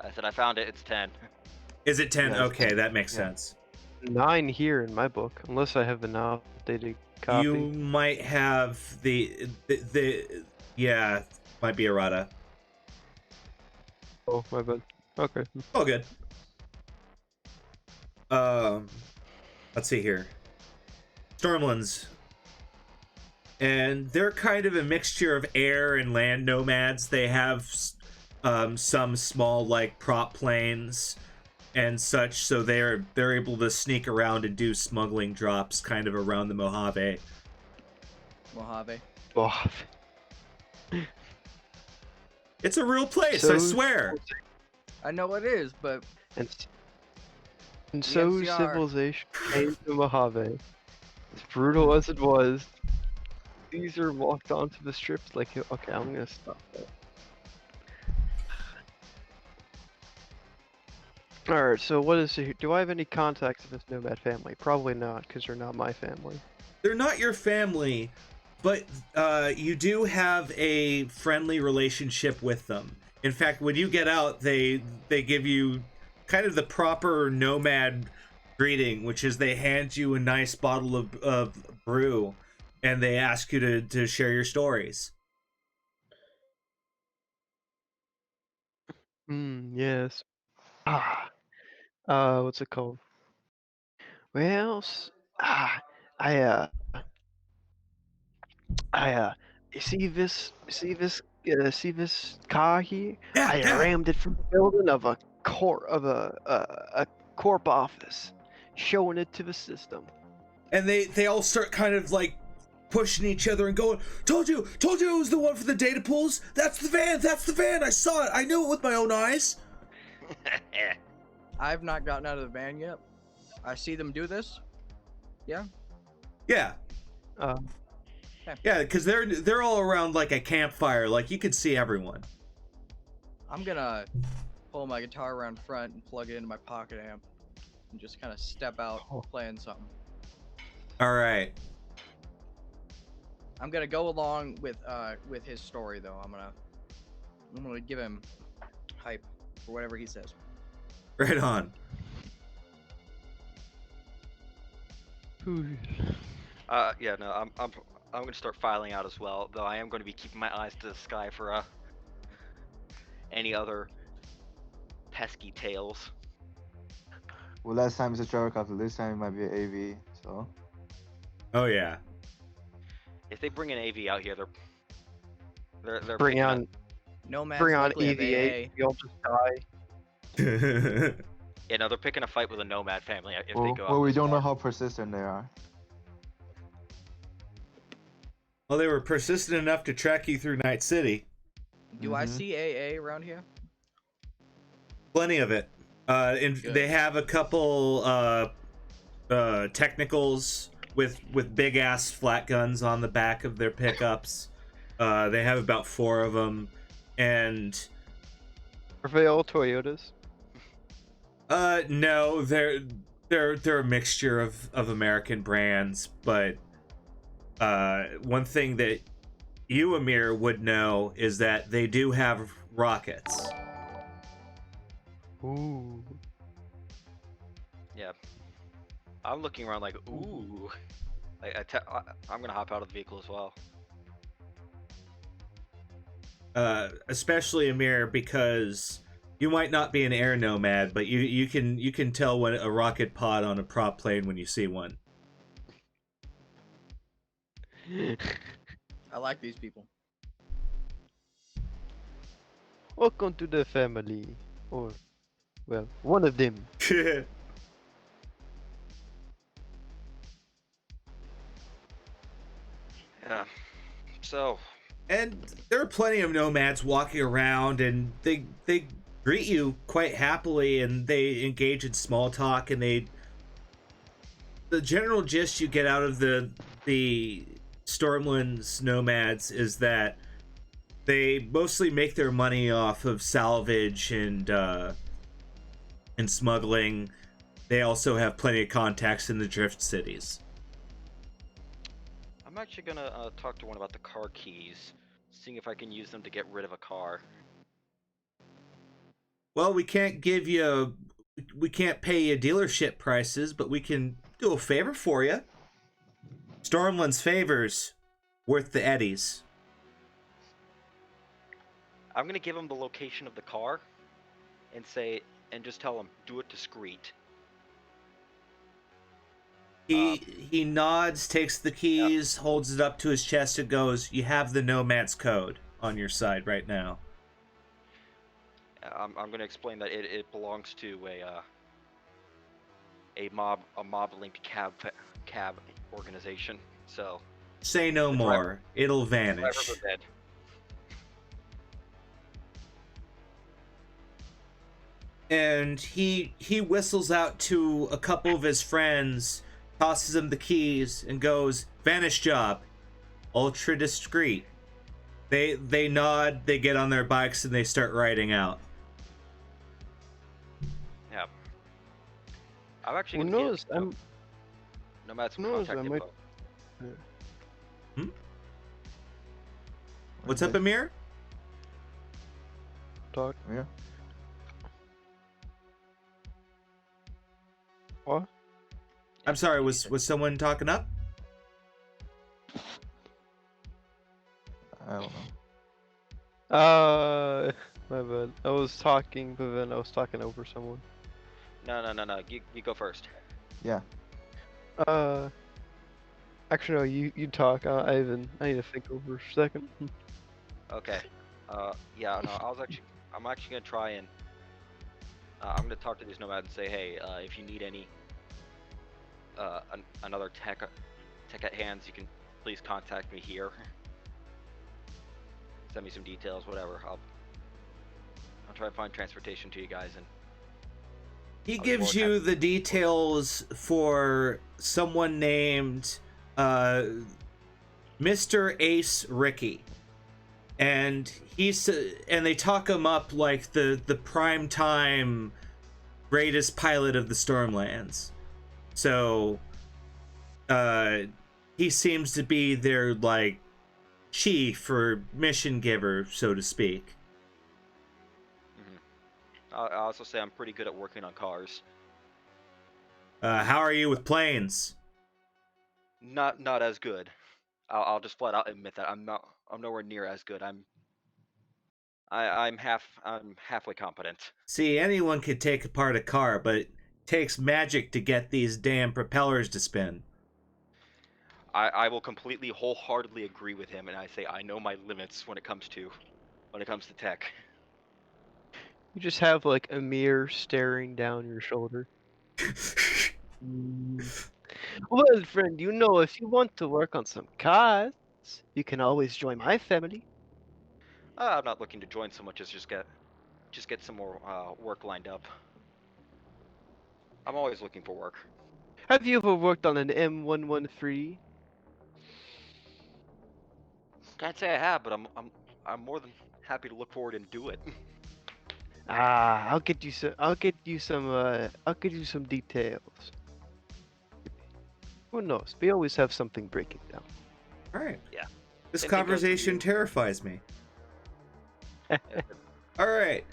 I said I found it. It's 10. Is it 10? Yeah, it's Okay, 10. that makes Yeah. sense. 9 here in my book, unless I have an outdated copy. You might have the yeah, might be errata. Oh, my bad. Okay. Oh, good. Let's see here. Stormlands. And they're kind of a mixture of air and land nomads. They have some small like prop planes and such, so they're able to sneak around and do smuggling drops kind of around the Mojave. Mojave. Oh, It's a real place, I So- swear. I know it is, but and so NCR. civilization came to Mojave. As brutal as it was, Caesar walked onto the strips like, okay, I'm gonna stop that. Alright, so what is it? Do I have any contacts in this nomad family? Probably not, because they're not my family. They're not your family, but you do have a friendly relationship with them. In fact, when you get out, they give you kind of the proper nomad greeting, which is they hand you a nice bottle of brew, and they ask you to share your stories. Yes. What's it called? Well, I you see this car here? Yeah, I yeah. rammed it from the building of a a corp office, showing it to the system. And they all start kind of like pushing each other and going, told you it was the one for the data pools. That's the van. I saw it. I knew it with my own eyes. I've not gotten out of the van yet. I see them do this. Yeah. Yeah. Yeah, because they're all around like a campfire. Like you could see everyone. I'm gonna pull my guitar around front and plug it into my pocket amp and just kind of step out playing something. All right. I'm gonna go along with his story though. I'm gonna give him hype for whatever he says. Right on. Yeah, no, I'm gonna start filing out as well. Though I am going to be keeping my eyes to the sky for any other pesky tales. Well, last time it's a Charcopter, this time it might be an AV. So. Oh yeah. If they bring an AV out here, they're Bring picking up- on Nomads bring on likely have EVA. AA. You'll just die. Yeah, no, they're picking a fight with a nomad family if they Well, go out. well, we this don't know far. how persistent they are. Well, they were persistent enough to track you through Night City. Do I Mhm. see AA around here? Plenty of it. And Good. they have a couple technicals with big ass flat guns on the back of their pickups. They have about 4 of them, and Are they all Toyotas? no, they're a mixture of American brands, but one thing that you, Amir, would know is that they do have rockets. Ooh. Yeah. I'm looking around like, ooh. I'm gonna hop out of the vehicle as well. Especially Amir, because you might not be an air nomad, but you can tell when a rocket pod on a prop plane when you see one. I like these people. Welcome to the family. Or, well, one of them. Yeah. So, And there are plenty of nomads walking around, and they greet you quite happily, and they engage in small talk, and the general gist you get out of the Stormlands nomads is that they mostly make their money off of salvage and smuggling. They also have plenty of contacts in the drift cities. I'm actually gonna talk to one about the car keys, seeing if I can use them to get rid of a car. Well, we can't pay you dealership prices, but we can do a favor for you. Stormland's favors worth the eddies. I'm gonna give him the location of the car, and just tell him, do it discreet. He nods, takes the keys, holds it up to his chest, and goes, "You have the Nomad's code on your side right now." I'm gonna explain that it belongs to a mob-linked cab organization. So Say no The more. driver- It'll drivers vanish. are dead. And he whistles out to a couple of his friends, tosses them the keys, and goes, "Vanish job. Ultra discreet." They nod, they get on their bikes, and they start riding out. Yeah. I'm actually Who gonna knows? give Nomad's who knows, contact I might- info. What's up, Amir? Talk. Yeah. What? I'm sorry, was someone talking up? I don't know. My bad. I was talking, but then I was talking over someone. No. You go first. Yeah. Actually, no. You talk. I need to think over a second. Okay. Yeah. No. I'm actually gonna try and I'm gonna talk to these nomads and say, hey, if you need any another tech at hands, you can please contact me here. Send me some details, whatever. I'll try to find transportation to you guys. And He I'll be gives more than you the details for someone named Mr. Ace Ricky, and they talk him up like the prime time greatest pilot of the Stormlands. So he seems to be their like chief or mission giver, so to speak. I also say I'm pretty good at working on cars. How are you with planes? Not as good. I'll just flat out admit that I'm nowhere near as good. I'm halfway competent. See, anyone could take apart a car, but it takes magic to get these damn propellers to spin. I will completely wholeheartedly agree with him, and I say I know my limits when it comes to tech. You just have like a mirror staring down your shoulder. Well, friend, you know, if you want to work on some cars, you can always join my family. I'm not looking to join so much as just get some more work lined up. I'm always looking for work. Have you ever worked on an M113? Can't say I have, but I'm more than happy to look forward and do it. I'll get you some. I'll get you some details. Who knows? We always have something breaking down. All right. Yeah. This Same thing goes for conversation you. terrifies me. All right.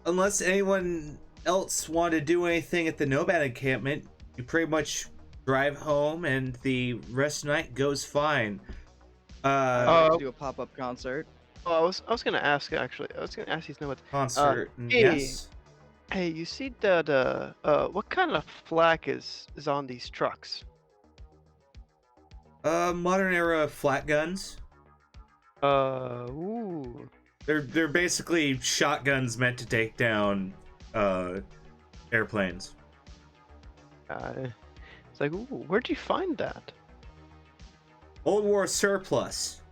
Unless anyone else want to do anything at the Nomad encampment, you pretty much drive home, and the rest of the night goes fine. I'd like to do a pop-up concert. Oh, I was gonna ask actually. I was gonna ask these nomads. Concert. hey. Yes. Hey, you see that? What kind of flak is on these trucks? Modern era flat guns. Ooh. They're basically shotguns meant to take down airplanes. It's like, ooh, where'd you find that? Old War surplus.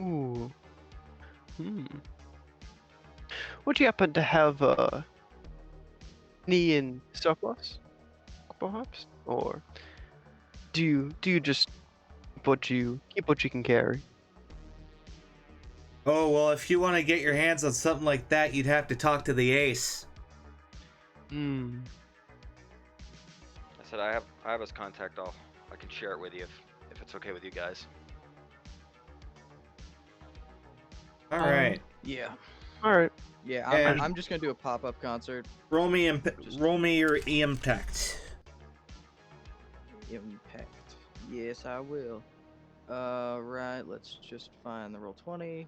Ooh. Would you happen to have any in surplus, perhaps, or do you just keep what you can carry? Oh, well, if you want to get your hands on something like that, you'd have to talk to the ace. I said I have his contact. I can share it with you if it's okay with you guys. All right. Yeah. All right. Yeah, And- I'm just gonna do a pop-up concert. Roll me your impact. Impact. Yes, I will. Right. Let's just find the roll 20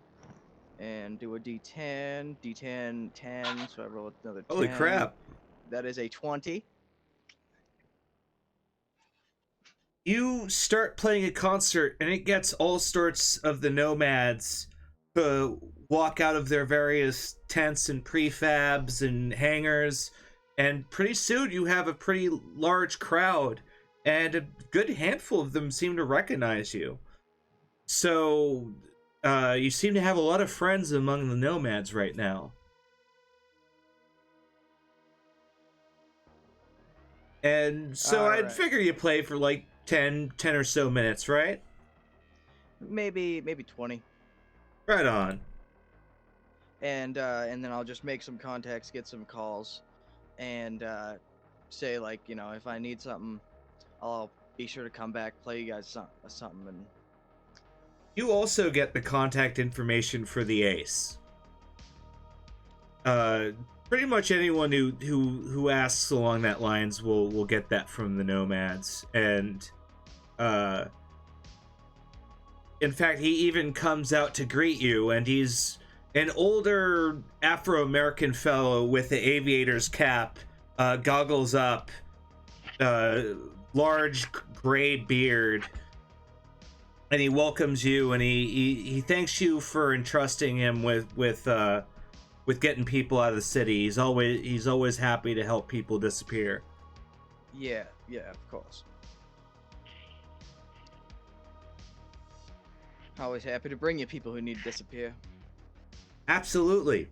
and do a D10. D10 10. So I roll another 10. Holy crap! That is a 20. You start playing a concert, and it gets all sorts of the nomads to walk out of their various tents and prefabs and hangars, and pretty soon you have a pretty large crowd, and a good handful of them seem to recognize you. So you seem to have a lot of friends among the nomads right now. And so I'd Alright. figure you play for like 10 or so minutes, right? Maybe 20. Right on. And then I'll just make some contacts, get some calls, and say, like, you know, if I need something, I'll be sure to come back, play you guys something. And You also get the contact information for the ace. Pretty much anyone who asks along that lines will get that from the nomads. And in fact, he even comes out to greet you, and he's an older Afro-American fellow with the aviator's cap, goggles up, large gray beard, and he welcomes you, and he thanks you for entrusting him with with getting people out of the city. He's always happy to help people disappear. Yeah, of course. Always happy to bring you people who need to disappear. Absolutely.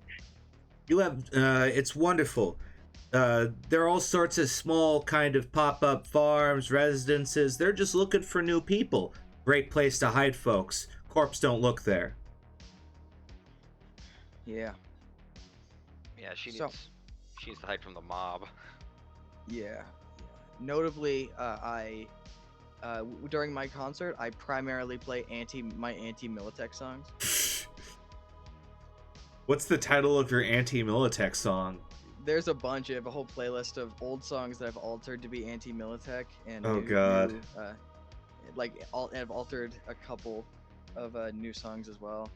You have it's wonderful. There are all sorts of small kind of pop-up farms, residences. They're just looking for new people. Great place to hide folks. Corpse don't look there. Yeah. Yeah, she So- needs to hide from the mob. Yeah. Notably, during my concert, I primarily play anti-Militech songs. What's the title of your anti-Militech song? There's a bunch. I have a whole playlist of old songs that I've altered to be anti-Militech, and Oh, God. I've altered a couple of new songs as well.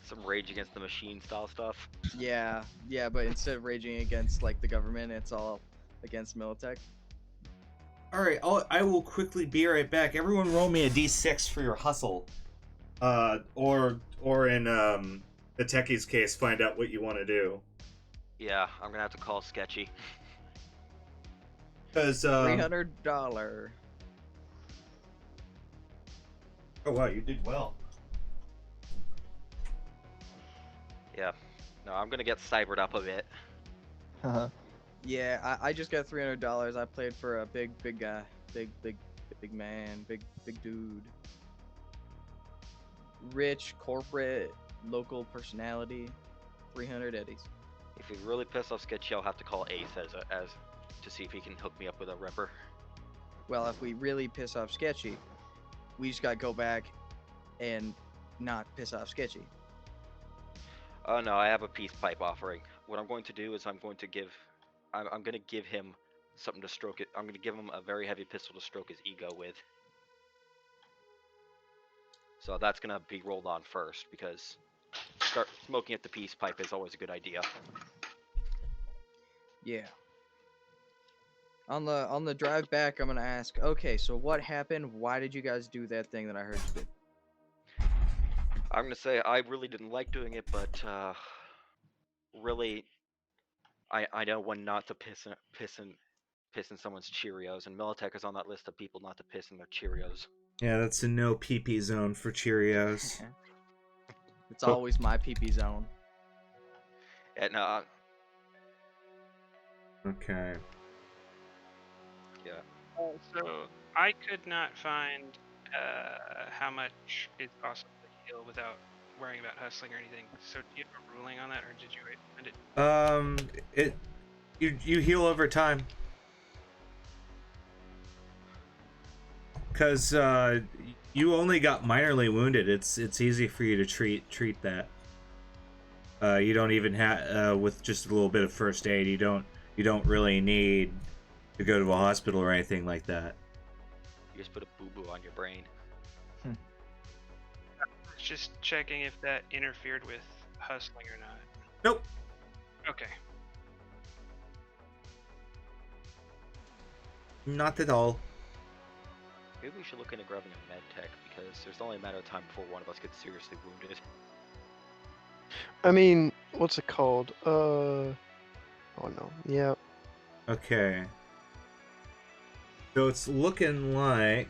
Some Rage Against the Machine style stuff. Yeah, but instead of raging against like the government, it's all against Militech. All right, I will quickly be right back. Everyone, roll me a d6 for your hustle, or in the techie's case, find out what you want to do. Yeah, I'm gonna have to call Sketchy. Because $300. oh wow, you did well. Yeah. No, I'm gonna get cybered up a bit. Yeah, I just got $300. I played for a big guy, big man, big dude, rich corporate local personality, 300 eddies. If we really piss off Sketchy, I'll have to call Ace as to see if he can hook me up with a ripper. Well, if we really piss off Sketchy, we just gotta go back and not piss off Sketchy. Oh no, I have a peace pipe offering. What I'm going to do is I'm going to give him something to stroke it. I'm going to give him a very heavy pistol to stroke his ego with. So that's going to be rolled on first, because start smoking at the peace pipe is always a good idea. Yeah. On the drive back, I'm gonna ask. Okay, so what happened? Why did you guys do that thing that I heard you did? I'm going to say I really didn't like doing it, but really, I know when not to piss in someone's Cheerios, and Militech is on that list of people not to piss in their Cheerios. Yeah, that's a no pee-pee zone for Cheerios. It's always my pee-pee zone. And Okay. yeah. So I could not find how much it costs to heal without worrying about hustling or anything. So do you have a ruling on that, or did you recommend it? You heal over time. Cause you only got minorly wounded. It's easy for you to treat that. You don't even have with just a little bit of first aid. You don't really need to go to a hospital or anything like that. You just put a boo-boo on your brain. Just checking if that interfered with hustling or not. Nope. Okay. Not at all. Maybe we should look into grabbing a med tech, because there's only a matter of time before one of us gets seriously wounded. I mean, what's it called? Oh no. Yeah. Okay. So it's looking like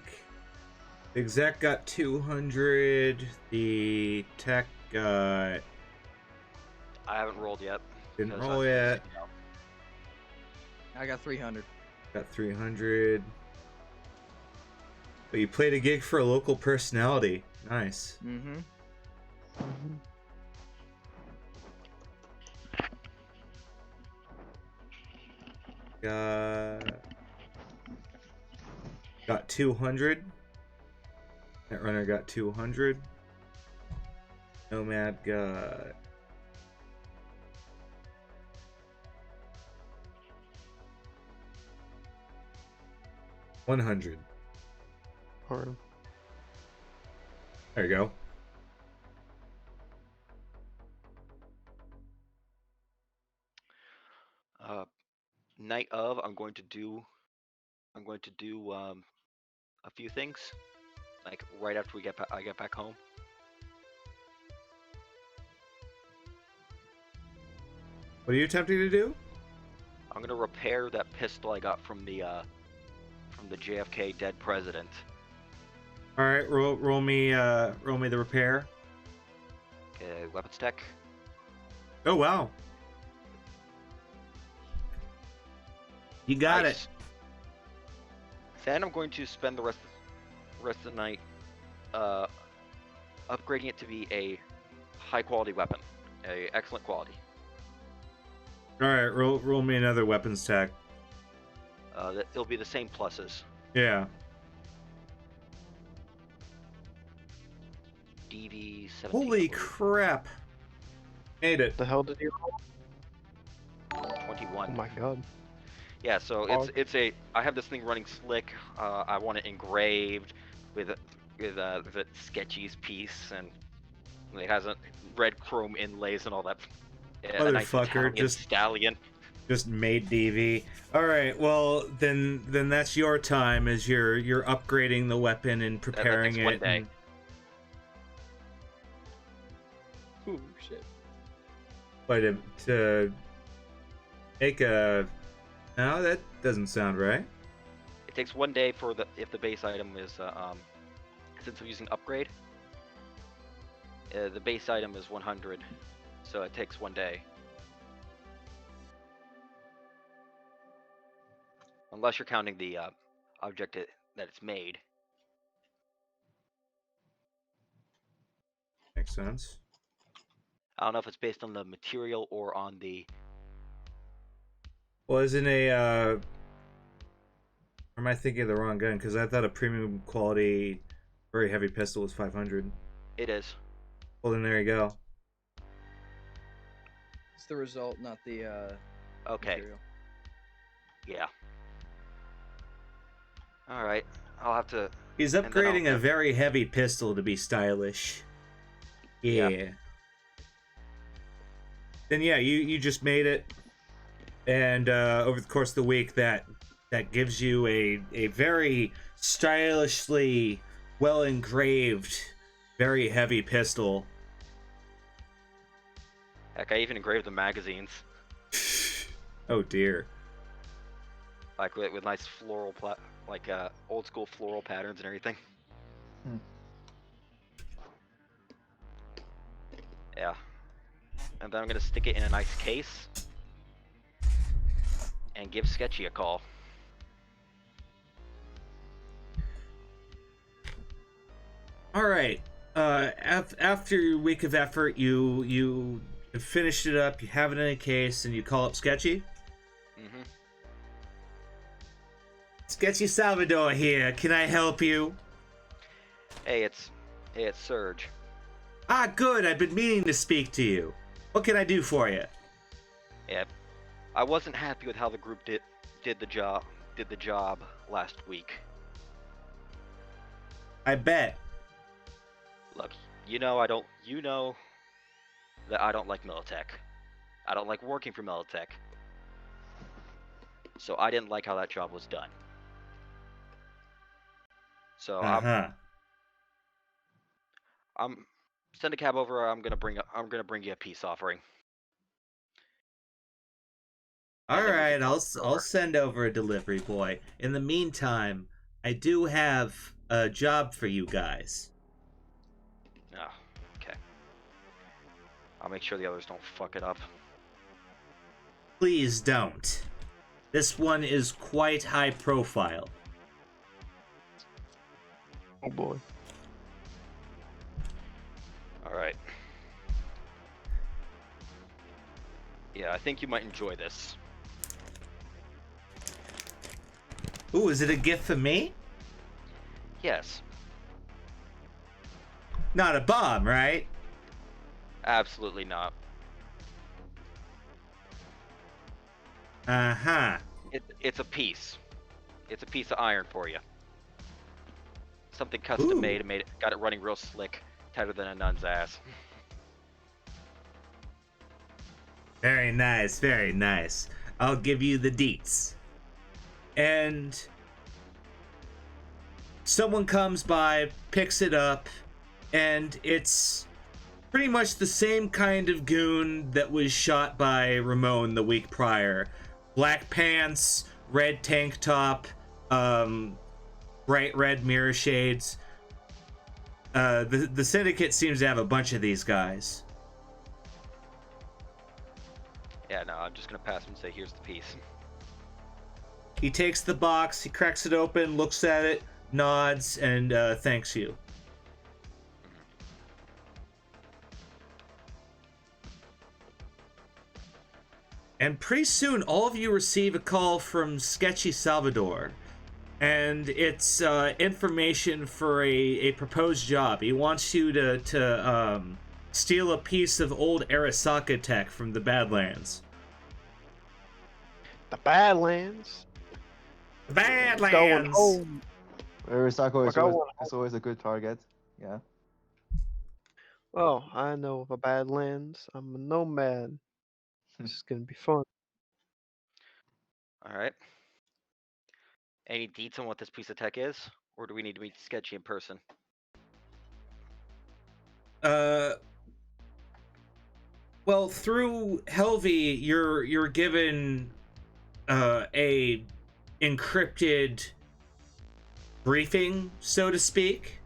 the exec got 200. The tech got I haven't rolled yet. didn't because roll I'm- yet. I got 300. Got 300. But you played a gig for a local personality. Nice. Mm-hmm. Got 200. That runner got 200. Nomad got 100. Or There you go. Night of, I'm going to do a few things, like right after I get back home. What are you attempting to do? I'm gonna repair that pistol I got from the JFK dead president. All right, roll me the repair. Okay, weapons tech. Oh wow, you got Nice. it. Then I'm going to spend the rest of the night upgrading it to be a high quality weapon, a excellent quality. All right, roll me another weapons tech. It'll be the same pluses. Yeah. DV 17. Holy crap! Made it. The hell did you roll? 21. Oh my god. Yeah, so I have this thing running slick. I want it engraved with the Sketchy's piece, and it has a red chrome inlays and all that. A nice Motherfucker, Italian stallion. Just made DV. All right, well then that's your time as you're upgrading the weapon and preparing takes 1 it. day. and- Ooh, shit. But to make a no, that doesn't sound right. It takes 1 day for if the base item is since I'm using upgrade. The base item is 100, so it takes 1 day. Unless you're counting the object that it's made. Makes sense. I don't know if it's based on the material or on the. Well, isn't or am I thinking of the wrong gun? Because I thought a premium quality, very heavy pistol was 500. It is. Well, then there you go. It's the result, not the Okay. material. Yeah. All right. I'll have to. He's then I'll upgrading a have- very heavy pistol to be stylish. Yeah. Yep. Then yeah, you just made it, and over the course of the week, that gives you a very stylishly well engraved, very heavy pistol. Heck, I even engraved the magazines, Oh dear. like with nice floral old school floral patterns and everything. Hmm. Yeah. And then I'm gonna stick it in a nice case and give Sketchy a call. All right. After your week of effort, you finished it up. You have it in a case, and you call up Sketchy. Mm-hmm. Sketchy Salvador here. Can I help you? Hey, it's Serge. Ah, good. I've been meaning to speak to you. What can I do for you? Yeah, I wasn't happy with how the group did the job last week. I bet. Look, you know that I don't like Militech. I don't like working for Militech. So I didn't like how that job was done. So I'm send a cab over. I'm gonna bring you a peace offering. All And then we right, can I'll talk more. send over a delivery boy. In the meantime, I do have a job for you guys. Oh, okay. I'll make sure the others don't fuck it up. Please don't. This one is quite high profile. Oh boy. All right. Yeah, I think you might enjoy this. Ooh, is it a gift for me? Yes, Not a bomb, right? absolutely not. Uh-huh. It's a piece. It's a piece of iron for you. Something custom made and got it running real slick, tighter than a nun's ass. Very nice, very nice. I'll give you the deets. And someone comes by, picks it up, and it's pretty much the same kind of goon that was shot by Ramon the week prior. Black pants, red tank top, bright red mirror shades. The syndicate seems to have a bunch of these guys. Yeah, no, I'm just gonna pass him and say, here's the piece. He takes the box, he cracks it open, looks at it, nods, and thanks you. And pretty soon, all of you receive a call from Sketchy Salvador. And it's information for a proposed job. He wants you to steal a piece of old Arasaka tech from the Badlands. The Badlands. The Going Badlands! home. Arasaka is We're always, going is always a good target. Yeah. Well, I know of a Badlands. I'm a nomad. This is gonna be fun. All right. Any deets on what this piece of tech is, or do we need to meet Sketchy in person? Well, through Helvey, you're given a encrypted briefing, so to speak.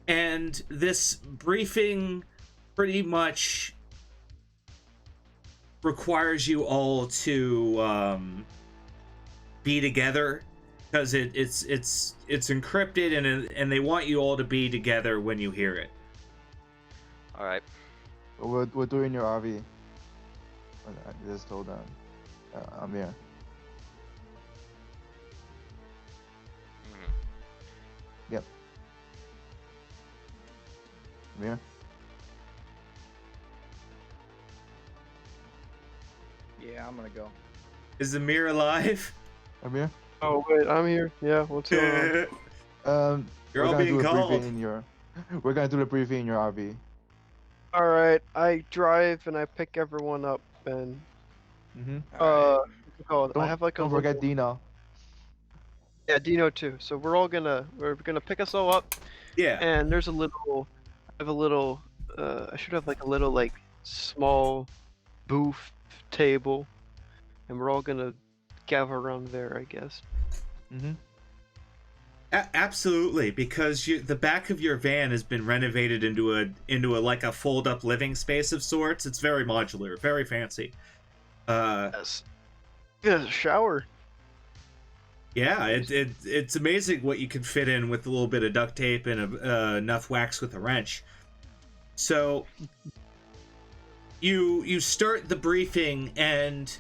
And this briefing pretty much requires you all to be together, because it's encrypted, and they want you all to be together when you hear it. All right. We're doing your RV. Just hold on. I'm here. Mhm. Yep. I'm here. Yeah, I'm gonna go. Is Amir alive? I'm here. Oh wait, I'm here. Yeah, what's going on? You're We're all gonna being do a called. briefing in your. We're gonna do the briefing in your RV. All right, I drive and I pick everyone up, and Mm-hmm. what's it called? I Don't have like a don't forget little... Dino. Yeah, Dino too. So we're gonna pick us all up, Yeah. and there's a little, I have a little, I should have like a little like small booth table, and we're all gonna gather around there, I guess. Mm-hmm. Absolutely, because the back of your van has been renovated into a like a fold-up living space of sorts. It's very modular, very fancy. Yes. There's a shower. Yeah, it's amazing what you can fit in with a little bit of duct tape and enough wax with a wrench. So you start the briefing, and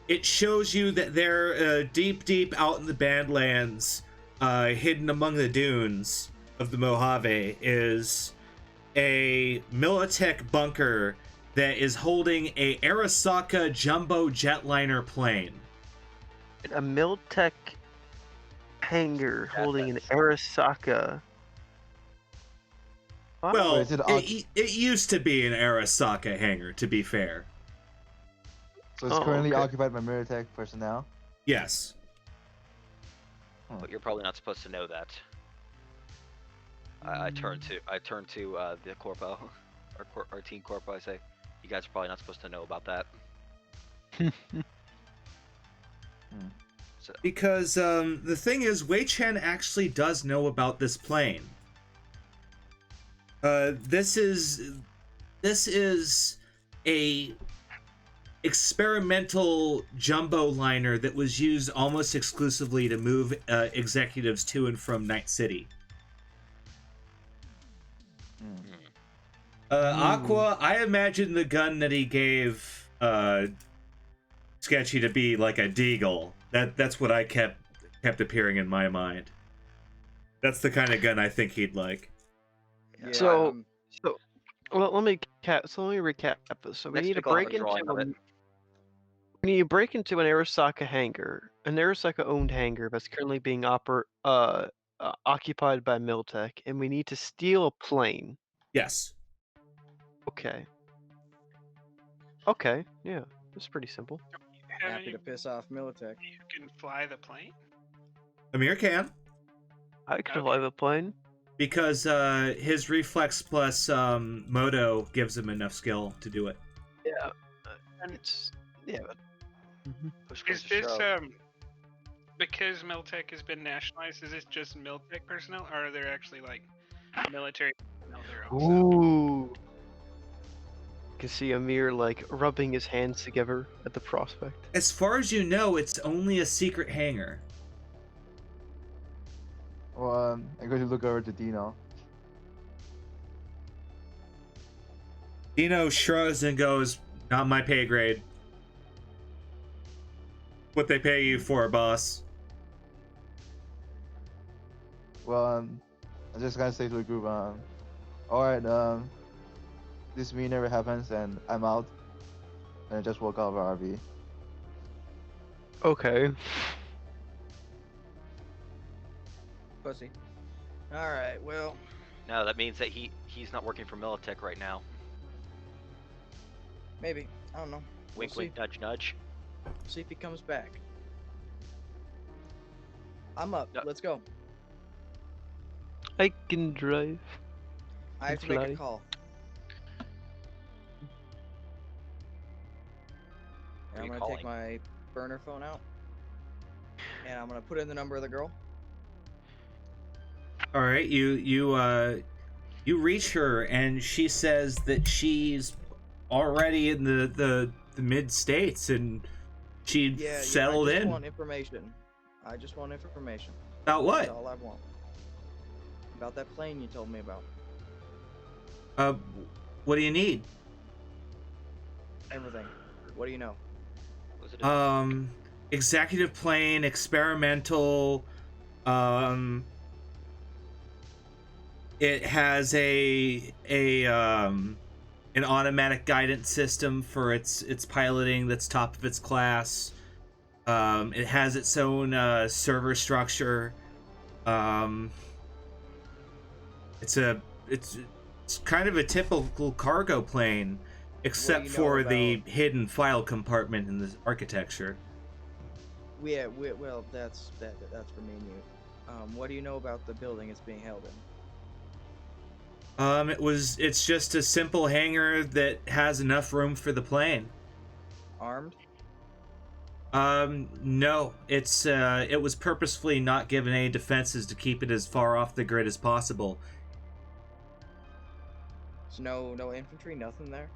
it shows you that they're deep out in the Badlands, hidden among the dunes of the Mojave, is a Militech bunker that is holding a Arasaka jumbo jetliner plane. A Miltech hangar Yeah, holding an that's- Arasaka. What? Well, Wait, is it it used to be an Arasaka hangar, to be fair. So it's Oh, currently okay. occupied by Militech personnel. Yes. But you're probably not supposed to know that. I turn to the corpo, our team corpo. I say, you guys are probably not supposed to know about that. So, Because the thing is, Wei Chen actually does know about this plane. This is a experimental jumbo liner that was used almost exclusively to move executives to and from Night City. Aqua, I imagine the gun that he gave Sketchy to be like a deagle. That's what I kept appearing in my mind. That's the kind of gun I think he'd like. Yeah, So- Well, let me recap this. So we next need to week I'll have break a drawing of it. we need to break into an Arasaka hangar, an Arasaka-owned hangar that's currently being occupied by Miltech, and we need to steal a plane. Yes. Okay. Okay. Yeah, it's pretty simple. Have happy to anybody piss off Militech. who can fly the plane? Amir can. I could Okay. fly the plane. Because his reflex plus moto gives him enough skill to do it. Yeah, and yeah. Push comes Is to this shove. because Miltech has been nationalized? Is this just Miltech personnel, or are there actually like military personnel there also? Ooh. You can see Amir like rubbing his hands together at the prospect. As far as you know, it's only a secret hangar. Well, I'm going to look over to Dino. Dino shrugs and goes, "Not my pay grade. What they pay you for, boss." Well, I'm just gonna say to the group, all right, this meeting never happens, and I'm out. And I just walk out of our RV. Okay. Pussy. All right. Well, No, that means that he's not working for Militech right now. maybe. I don't know. Wink, We'll wink, nudge, nudge. see if he comes back. I'm up. No. Let's go. I can drive. I have to Fly. make a call. And Who are I'm you gonna calling? take my burner phone out, and I'm gonna put in the number of the girl. All right, you reach her, and she says that she's already in the mid states, and she Yeah, settled I just in. want information. I just want information. About That's what? all I want. About that plane you told me about. What do you need? Everything. What do you know? Was it Executive plane, experimental. It has an automatic guidance system for its piloting that's top of its class. It has its own server structure. It's kind of a typical cargo plane, except you know for the about- hidden file compartment in the architecture. Yeah, well, that's for me and you. What do you know about the building it's being held in? It's just a simple hangar that has enough room for the plane. Armed? No, it was purposefully not given any defenses to keep it as far off the grid as possible. So no infantry, nothing there.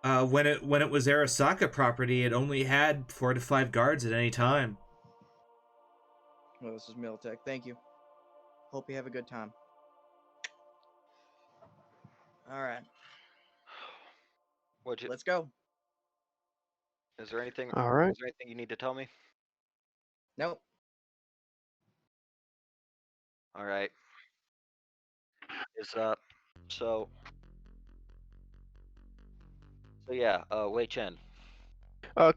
When it was Arasaka property, it only had 4 to 5 guards at any time. Well, this is Miltech. Thank you. Hope you have a good time. All right, What'd you, let's go. is there anything? All right. Is there anything you need to tell me? Nope. All right. Is so yeah. Wei Chen.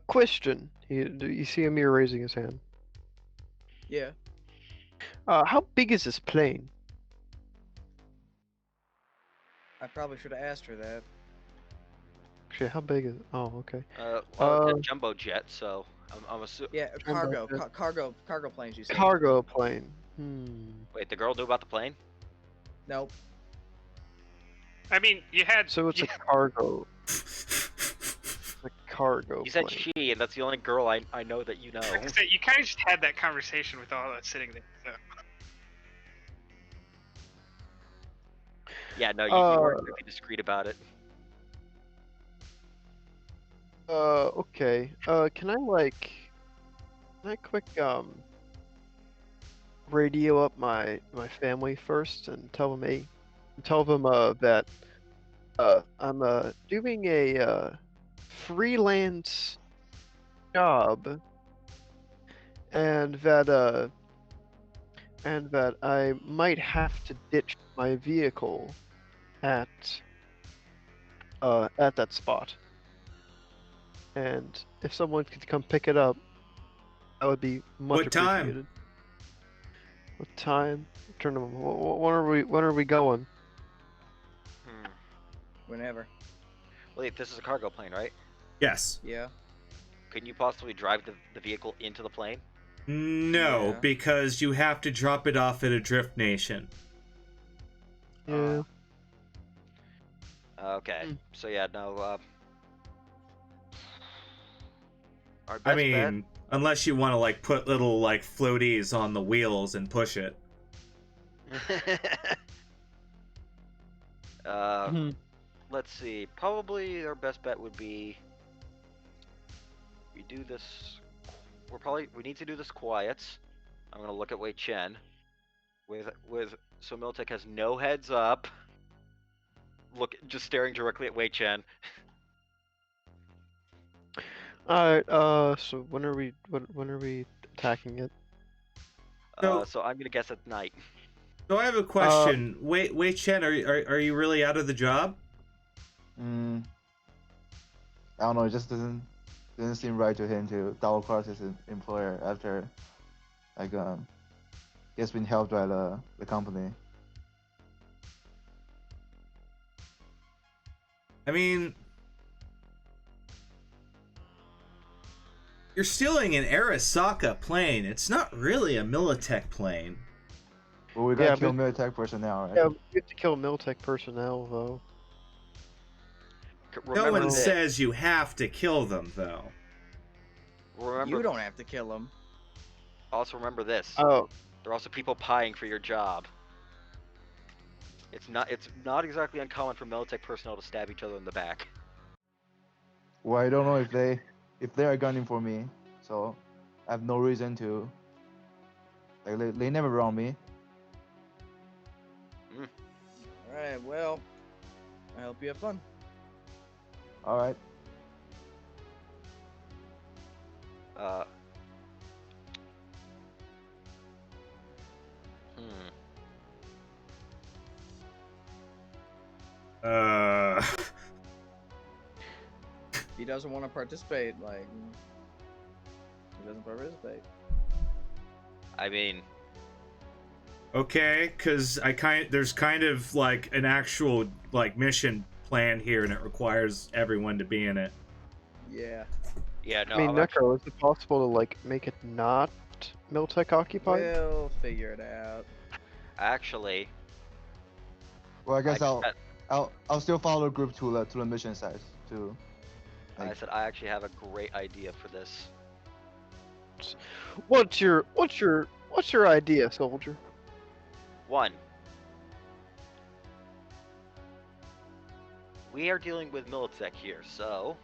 Question. Do you see Amir raising his hand? Yeah. How big is this plane? I probably should have asked her that. Actually, how big is it? Oh, okay. Well, it's a jumbo jet, so I'm assuming. Yeah, cargo, cargo planes. You said. Cargo plane. Wait, the girl knew about the plane? Nope. I mean, you had. So it's a cargo. A cargo You said plane. she, and that's the only girl I know that you know. Like I said, you kind of just had that conversation with all of us sitting there. So. Yeah, no, you weren't really discreet about it. Okay. Can I quick radio up my family first and tell them that I'm doing a freelance job and that I might have to ditch my vehicle at that spot. And if someone could come pick it up, that would be much What time? appreciated. What time? Turn them. When are we going? Whenever. Wait, this is a cargo plane, right? Yes. Yeah. Can you possibly drive the vehicle into the plane? No, Yeah. because you have to drop it off at a drift nation. Yeah. Okay. Hmm. So yeah, no. Our best I mean, unless you want to like put little like floaties on the wheels and push it. bet. Hmm. Let's see. Probably our best bet would be we do this. We need to do this quiet. I'm gonna look at Wei Chen. So Miltech has no heads up. Just staring directly at Wei Chen. Alright, so when are we attacking it? So I'm gonna guess at night. So I have a question. Wei Chen, are you really out of the job? I don't know. It just didn't seem right to him to double cross his employer after like he has been helped by the company. I mean, you're stealing an Arasaka plane. It's not really a Militech plane. Well, we gotta Yeah, kill but- militech personnel, right? Yeah, we have to kill Miltech personnel though. No Remember one this. says you have to kill them, though. Remember. You don't have to kill him. Also remember this. Oh, There are also people pieing for your job. It's not exactly uncommon for Militech personnel to stab each other in the back. Well, I don't know if they are gunning for me, so I have no reason to. Like they never wrong me. All right. Well, I hope you have fun. All right. Hmm. He doesn't want to participate. Like, he doesn't participate. I mean, Okay, because there's kind of like an actual like mission plan here, and it requires everyone to be in it. Yeah. yeah, no. I mean, I'm actually- Necro, is it possible to like make it not Miltech occupied? We'll figure it out. Actually, Well, I guess I I'll just I'll still follow the group to the mission site to. I said I actually have a great idea for this. What's your idea, soldier? One. We are dealing with Militech here, so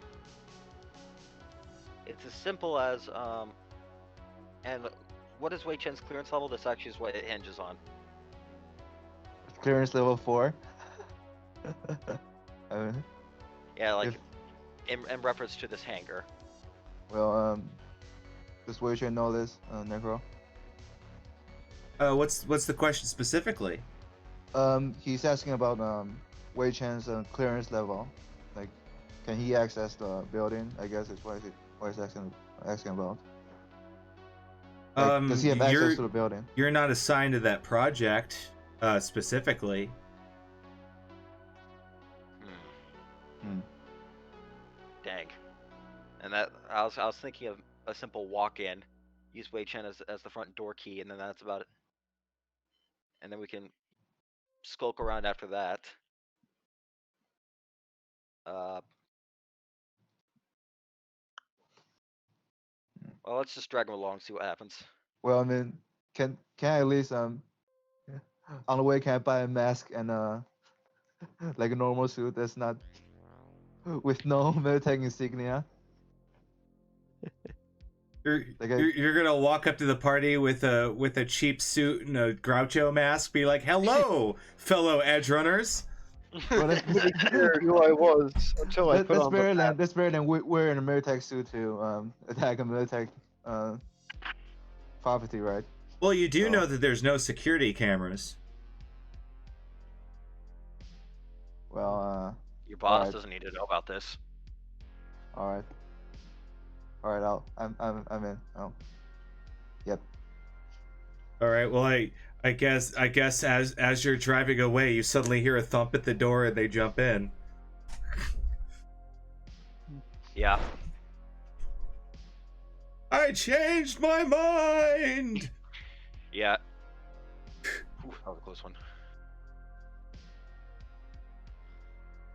it's as simple as and what is Wei Chen's clearance level? This actually is what it hinges on. Clearance level 4. Yeah, like If- in reference to this hangar. Well, does Wei Chen know this, Necro? What's the question specifically? He's asking about Wei Chen's clearance level. Like, can he access the building? I guess is what he's asking about. Like, does he have access to the building? You're not assigned to that project specifically. Dang. And that I was thinking of a simple walk-in, use Wei Chen as the front door key, and then that's about it. And then we can skulk around after that. Well, let's just drag him along, see what happens. Well, I mean, can I at least on the way can I buy a mask and like a normal suit that's not with no military insignia? Like You're gonna walk up to the party with a cheap suit and a Groucho mask, be like, "Hello, fellow edge runners." Well, that's, Really care who I was until I put that's on better the than wearing a military suit to attack a military property, right? Well, you do Oh. know that there's no security cameras. Well, Your boss Alright. doesn't need to know about this. all right. I'm in. Oh, yep. All right. Well, I guess as you're driving away, you suddenly hear a thump at the door and they jump in. Yeah. I changed my mind. Yeah. Ooh, that was a close one.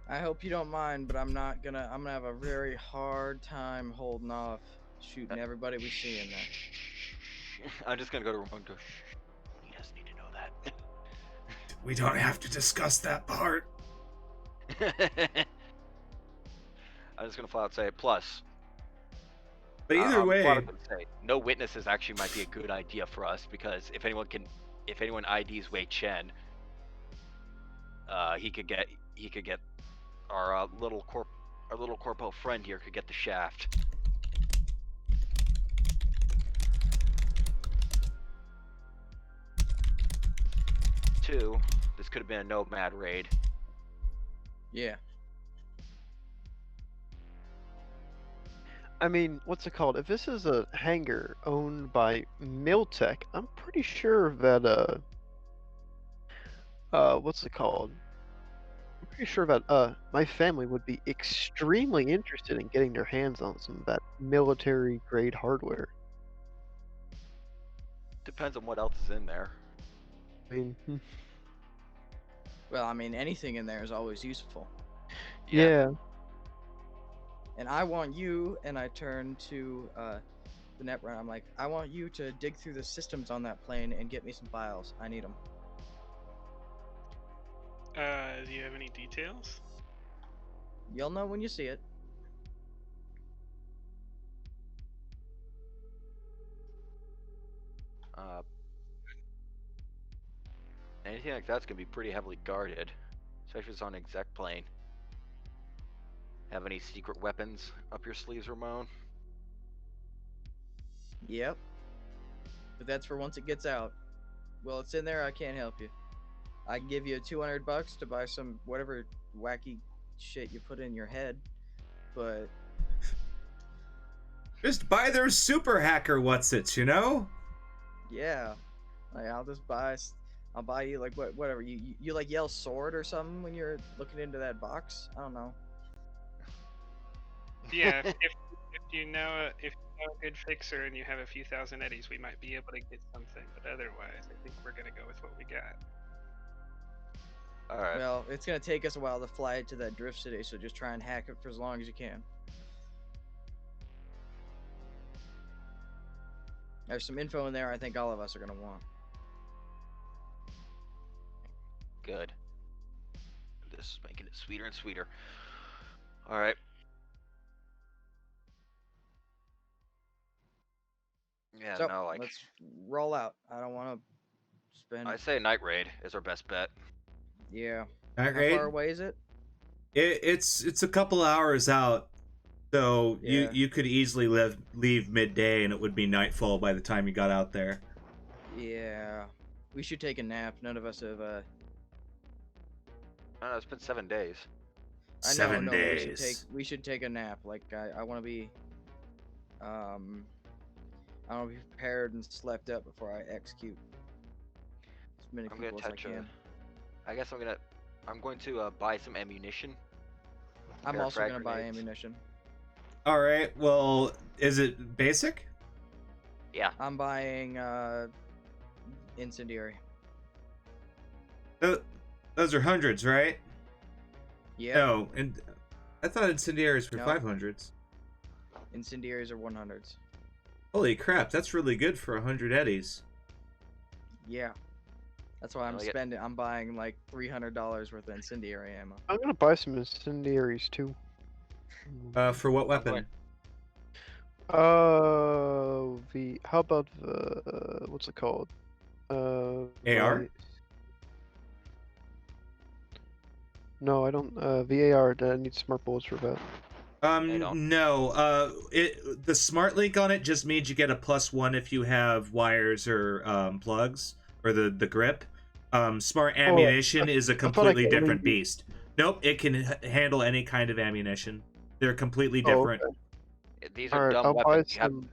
I hope you don't mind, but I'm gonna have a very hard time holding off shooting everybody we see in there. I'm just gonna go to Ramon and go, shh. He doesn't need to know that. We don't have to discuss that part. I'm just gonna flat out say plus. But either I'm way, flat out gonna say no witnesses actually might be a good idea for us, because if anyone IDs Wei Chen, he could get our little corpo friend here could get the shaft. Two, this could have been a nomad raid. Yeah. I mean, what's it called? If this is a hangar owned by Miltech, I'm pretty sure that what's it called? I'm pretty sure that my family would be extremely interested in getting their hands on some of that military grade hardware. Depends on what else is in there. I mean, Well, I mean, anything in there is always useful. yeah. And I want you, and I turn to the net runner. I'm like, I want you to dig through the systems on that plane and get me some files. I need them. Do you have any details? You'll know when you see it. Anything like that's gonna be pretty heavily guarded, especially if it's on exec plane. Have any secret weapons up your sleeves, Ramon? Yep. But that's for once it gets out. Well, it's in there. I can't help you. I can give you $200 to buy some whatever wacky shit you put in your head, but just buy their super hacker whatsits, you know? yeah, like I'll buy you like whatever you like yell sword or something when you're looking into that box. I don't know. Yeah, if you know a good fixer and you have a few thousand eddies, we might be able to get something. But otherwise, I think we're gonna go with what we got. All right. Well, it's gonna take us a while to fly it to that drift city, so just try and hack it for as long as you can. There's some info in there I think all of us are gonna want. Good. This is making it sweeter and sweeter. All right. Yeah, So no, like let's roll out. I don't want to spend. I say night raid is our best bet. Yeah. Night How raid? far away is it? It's a couple hours out, so Yeah. you could easily leave midday and it would be nightfall by the time you got out there. Yeah. We should take a nap. None of us have. I don't know, it's been 7 days. I know. 7 No, days. we should take a nap. Like I want to be. I want to be prepared and slept up before I execute as many I'm people gonna as I touch can. I'm going to buy some ammunition. I'm Pair of also frag gonna buy grenades. ammunition. All right. Well, is it basic? Yeah. I'm buying incendiary. Those are hundreds, right? Yeah. No, and I thought incendiaries were No. 500s. Incendiaries are 100s. Holy crap, that's really good for 100 eddies. Yeah. That's why I'm Like it. spending. I'm buying like $300 worth of incendiary ammo. I'm gonna buy some incendiaries too. For what weapon? How about the what's it called? AR? No, I don't. The AR. I need smart bullets for that. No. The smart link on it just means you get a +1 if you have wires or plugs or the grip. Smart ammunition is a completely different beast. Nope, it can handle any kind of ammunition. They're completely different. Okay. These are Alright, dumb I'll buy weapons. You have- some.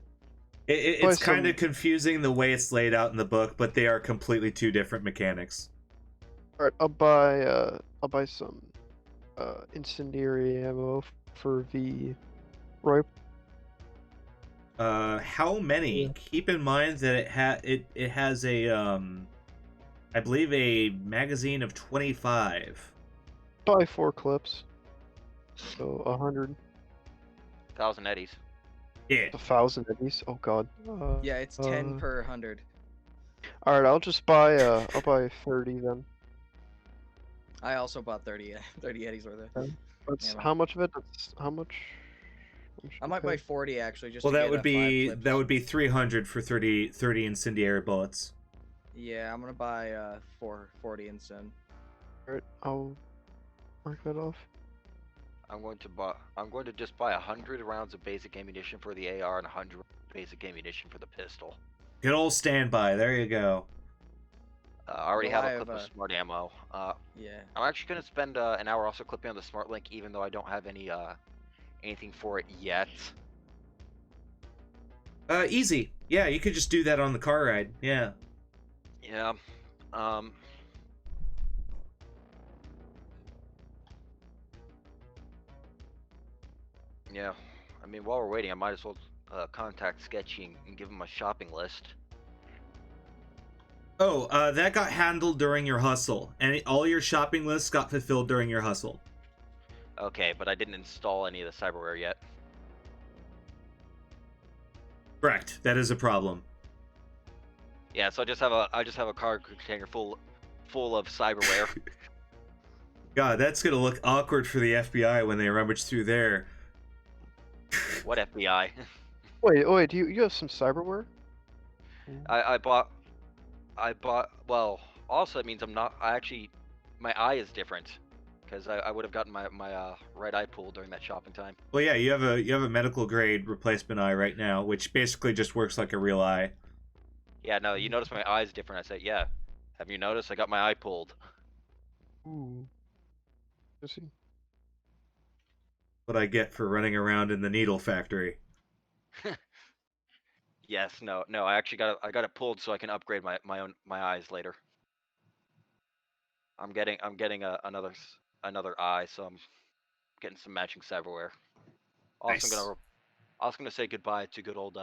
It's buy kind of some- confusing the way it's laid out in the book, but they are completely two different mechanics. Alright, I'll buy some incendiary ammo for the rifle. How many? Keep in mind that it has a I believe a magazine of 25. Buy 4 clips. So 100. 1,000 eddies. Yeah. 1,000 of these. Oh god. Yeah, it's 10 per 100. All right, I'll just buy. I'll buy 30 then. I also bought 30 eddies worth of. That's Yeah, how much of it? That's how much? I might buy 40 actually. Just Well, to that get, would be 5 clips. 300 for 30 incendiary bullets. Yeah, I'm gonna buy 40 instead. Alright, I'll mark that off. I'm going to just buy 100 rounds of basic ammunition for the AR and 100 basic ammunition for the pistol. Good old standby. There you go. I already Well, have a clip of smart ammo. Yeah. I'm actually going to spend an hour also clipping on the smart link, even though I don't have anything for it yet. Easy. Yeah, you could just do that on the car ride. Yeah. Yeah. Yeah. I mean, while we're waiting, I might as well contact Sketchy and give him a shopping list. Oh, that got handled during your hustle, and all your shopping lists got fulfilled during your hustle. Okay, but I didn't install any of the cyberware yet. Correct. That is a problem. Yeah, so I just have a cargo container full of cyberware. God, that's gonna look awkward for the FBI when they rummage through there. What FBI? Wait, do you have some cyberware? I bought. Well, also it means my eye is different, because I would have gotten my right eye pulled during that shopping time. Well, yeah, you have a medical grade replacement eye right now, which basically just works like a real eye. Yeah, no, you notice my eye's different. I said, yeah. Have you noticed? I got my eye pulled. Ooh. Let's see. What I get for running around in the needle factory. Yes, no. I actually got it pulled so I can upgrade my eyes later. I'm getting another eye, so I'm getting some matching cyberware. Also, Nice. I'm gonna say goodbye to good old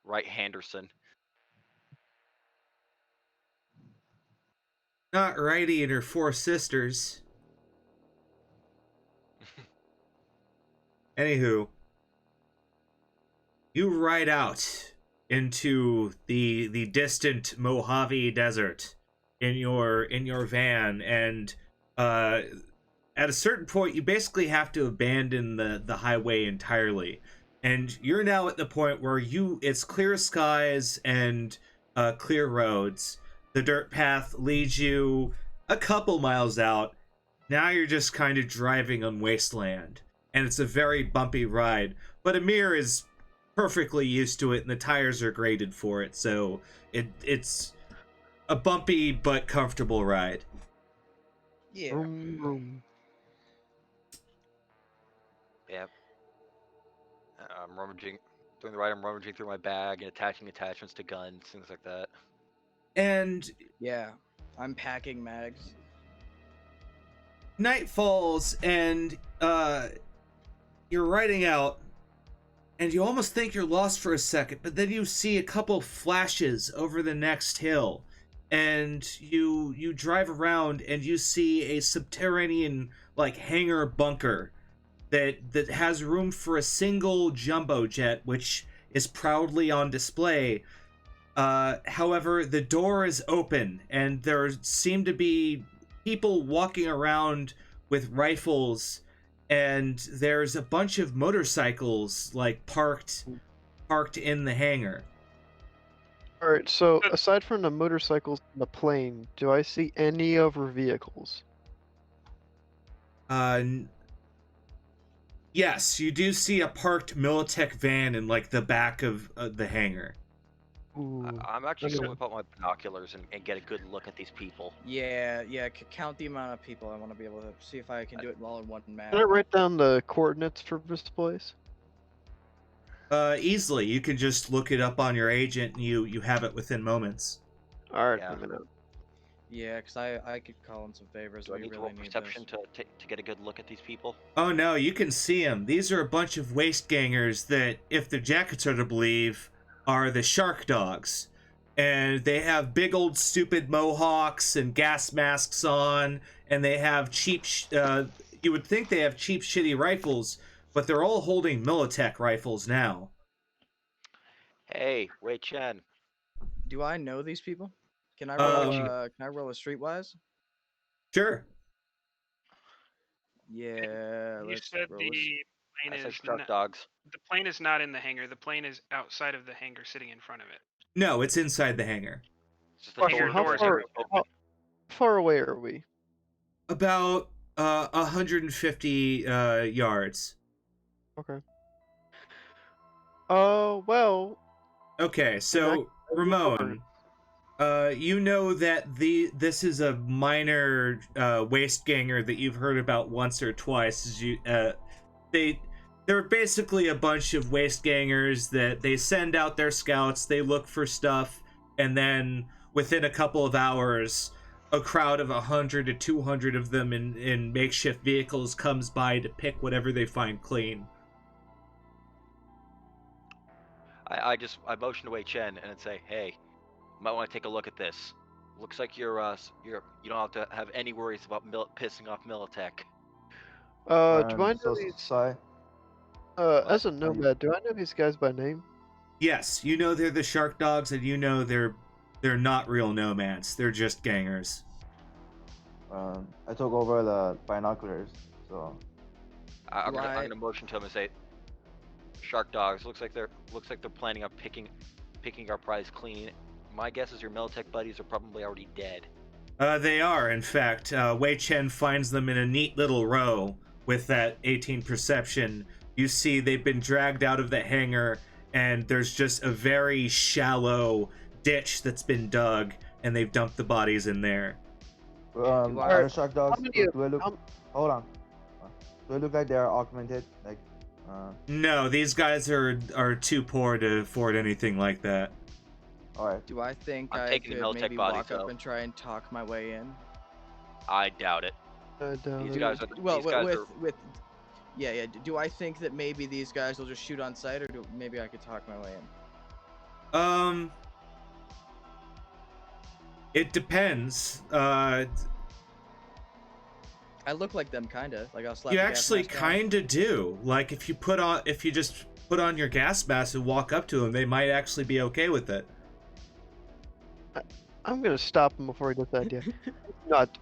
Wright Henderson. Not Righty and her 4 sisters. Anywho, you ride out into the distant Mojave Desert in your van, and at a certain point, you basically have to abandon the highway entirely, and you're now at the point where it's clear skies and clear roads. The dirt path leads you a couple miles out. Now you're just kind of driving on wasteland, and it's a very bumpy ride. But Amir is perfectly used to it, and the tires are graded for it, so it's a bumpy but comfortable ride. Yeah. Vroom. Yeah. I'm rummaging during the ride. I'm rummaging through my bag and attaching attachments to guns, things like that. And Yeah. I'm packing mags. night falls, and you're riding out, and you almost think you're lost for a second, but then you see a couple flashes over the next hill, and you drive around, and you see a subterranean hangar bunker that has room for a single jumbo jet, which is proudly on display. However, the door is open, and there seem to be people walking around with rifles, and there's a bunch of motorcycles parked in the hangar. Alright, so aside from the motorcycles and the plane, do I see any other vehicles? Yes, you do see a parked Militech van in the back of the hangar. Ooh. I'm actually Okay. going to whip out my binoculars and get a good look at these people. Yeah. Count the amount of people. I want to be able to see if I can do it all in one map. Can I write down the coordinates for this place? Easily. You can just look it up on your agent, and you have it within moments. Alright, Yeah. I'm gonna. Yeah, because I could call in some favors. Do I We need to really roll need perception this. to get a good look at these people? Oh no, you can see them. These are a bunch of waste gangers that, if the jackets are to believe, are the shark dogs. And they have big old stupid mohawks and gas masks on, and they have cheap, you would think they have cheap, shitty rifles, but they're all holding Militech rifles now. Hey, Wei Chen. Do I know these people? Can I Why roll? don't you- Can I roll a streetwise? Sure. Yeah, You let's said roll. the I plane said is shark not, dogs. the plane is not in the hangar. The plane is outside of the hangar, sitting in front of it. No, it's inside the hangar. It's just the Question, door, how the far- hangar is open. How far away are we? About 150 yards. Okay. Oh well. Okay, so Ramon, you know that this is a minor waste ganger that you've heard about once or twice. They're basically a bunch of waste gangers that they send out their scouts, they look for stuff, and then within a couple of hours, a crowd of 100 to 200 of them in makeshift vehicles comes by to pick whatever they find clean. I motion to Wei Chen and say, hey, you might want to take a look at this. Looks like you don't have to have any worries about pissing off Militech. Do I know So these? sorry. As a nomad, do I know these guys by name? Yes, you know they're the shark dogs, and you know they're not real nomads. They're just gangers. I took over the binoculars, so I'm Do I- gonna motion to him and say, shark dogs. Looks like they're planning on picking our prize clean. My guess is your Militech buddies are probably already dead. They are, in fact. Wei Chen finds them in a neat little row with that 18 perception. You see they've been dragged out of the hangar, and there's just a very shallow ditch that's been dug, and they've dumped the bodies in there. are the shark dogs? many Do of- I look? how- Hold on. Do I look like they are augmented? Like, No, these guys are too poor to afford anything like that. all right. Do I think I'm I taking the could Militech maybe bodies, walk up though. and try and talk my way in? I doubt it. These guys are Yeah. Do I think that maybe these guys will just shoot on sight, or maybe I could talk my way in? It depends. I look like them, kinda. Like I'll slap. You the gas actually mask on. kinda do. Like if you just put on your gas mask and walk up to them, they might actually be okay with it. I'm gonna stop him before he does that idea.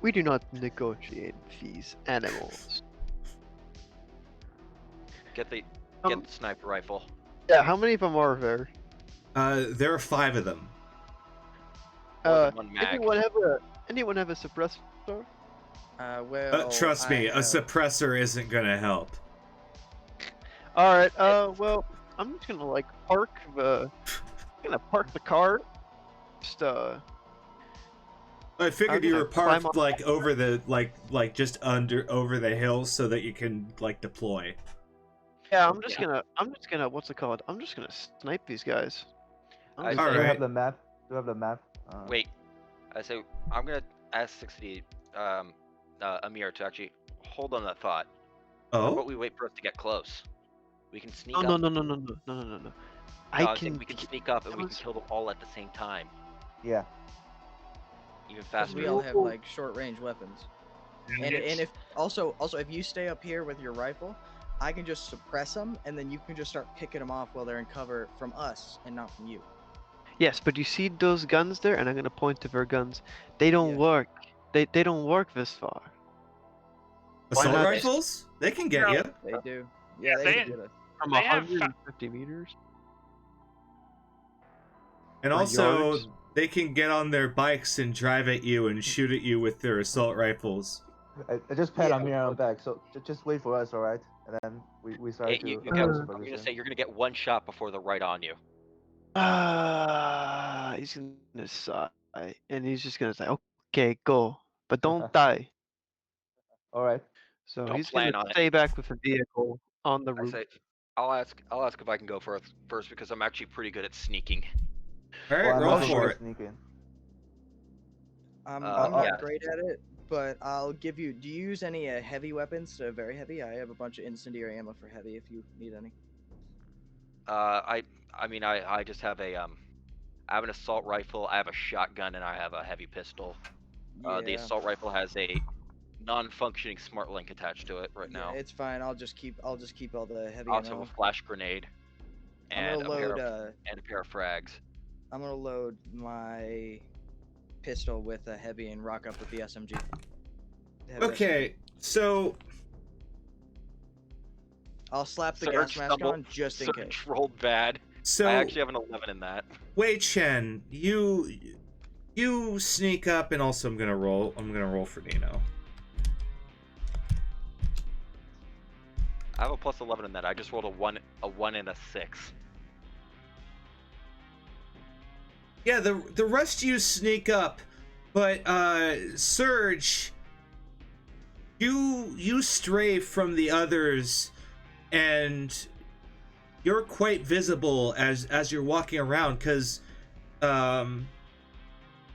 We do not negotiate with these animals. Get the sniper rifle. Yeah, how many of them are there? There are 5 of them. More than one mag. Anyone have a suppressor? Well. Trust me, I a have- suppressor isn't gonna help. All right. Well, I'm just gonna park the car. Just I figured I'm you gonna were climb parked on- like over the like just over the hill so that you can like deploy. Yeah, I'm just gonna what's it called? I'm just gonna snipe these guys. I'm I just Do All you right. have the map? Do you have the map? Wait, I say I'm gonna ask 60, Amir to actually hold on that thought. How about Oh, we wait for us to get close? We can sneak No, up. no. I I'm can. saying we can sneak up and we can Thomas- kill them all at the same time, Yeah. even 'cause faster. we all have like short range weapons. And it's- if also if you stay up here with your rifle, I can just suppress them, and then you can just start picking them off while they're in cover from us and not from you. Yes, but you see those guns there, and I'm gonna point to their guns. They don't Yeah. work. They don't work this far. assault not- rifles? They can get No. you. They do. Yeah, Yeah, they- they get us. From They have 150 meters. And Or also, yards. they can get on their bikes and drive at you and shoot at you with their assault rifles. I just pat Yeah, Amir on the back. So just wait for us, all right? And then we start Hey, to. you look get, at I'm the gonna position. say you're gonna get one shot before they're right on you. He's gonna sigh, and he's just gonna say, "Okay, go, but don't die." All right. So Don't he's plan gonna on it. stay back with the vehicle on the I roof. say I'll ask if I can go first because I'm actually pretty good at sneaking. All right, Well, I'm roll also for gonna it. sneak in. I'm yeah. not great at it, but I'll give you. Do you use any heavy weapons? Very heavy. I have a bunch of incendiary ammo for heavy. If you need any. I just have I have an assault rifle, I have a shotgun, and I have a heavy pistol. The Yeah. assault rifle has a non-functioning smart link attached to it right Yeah, now. it's fine. I'll just keep all the heavy I also have ammo. a flash grenade I'm and gonna load. a pair of frags. I'm gonna load my pistol with a heavy and rock up with the SMG. Okay, so I'll slap the Surge gas mask stumbled- on just in case. Surge rolled bad. so I actually have an 11 in that. Wei Chen, you sneak up, and also I'm gonna roll for Nino. I have a plus 11 in that. I just rolled a 1 and a 6. Yeah, the rest of you sneak up, but Surge, you stray from the others, and you're quite visible as you're walking around, because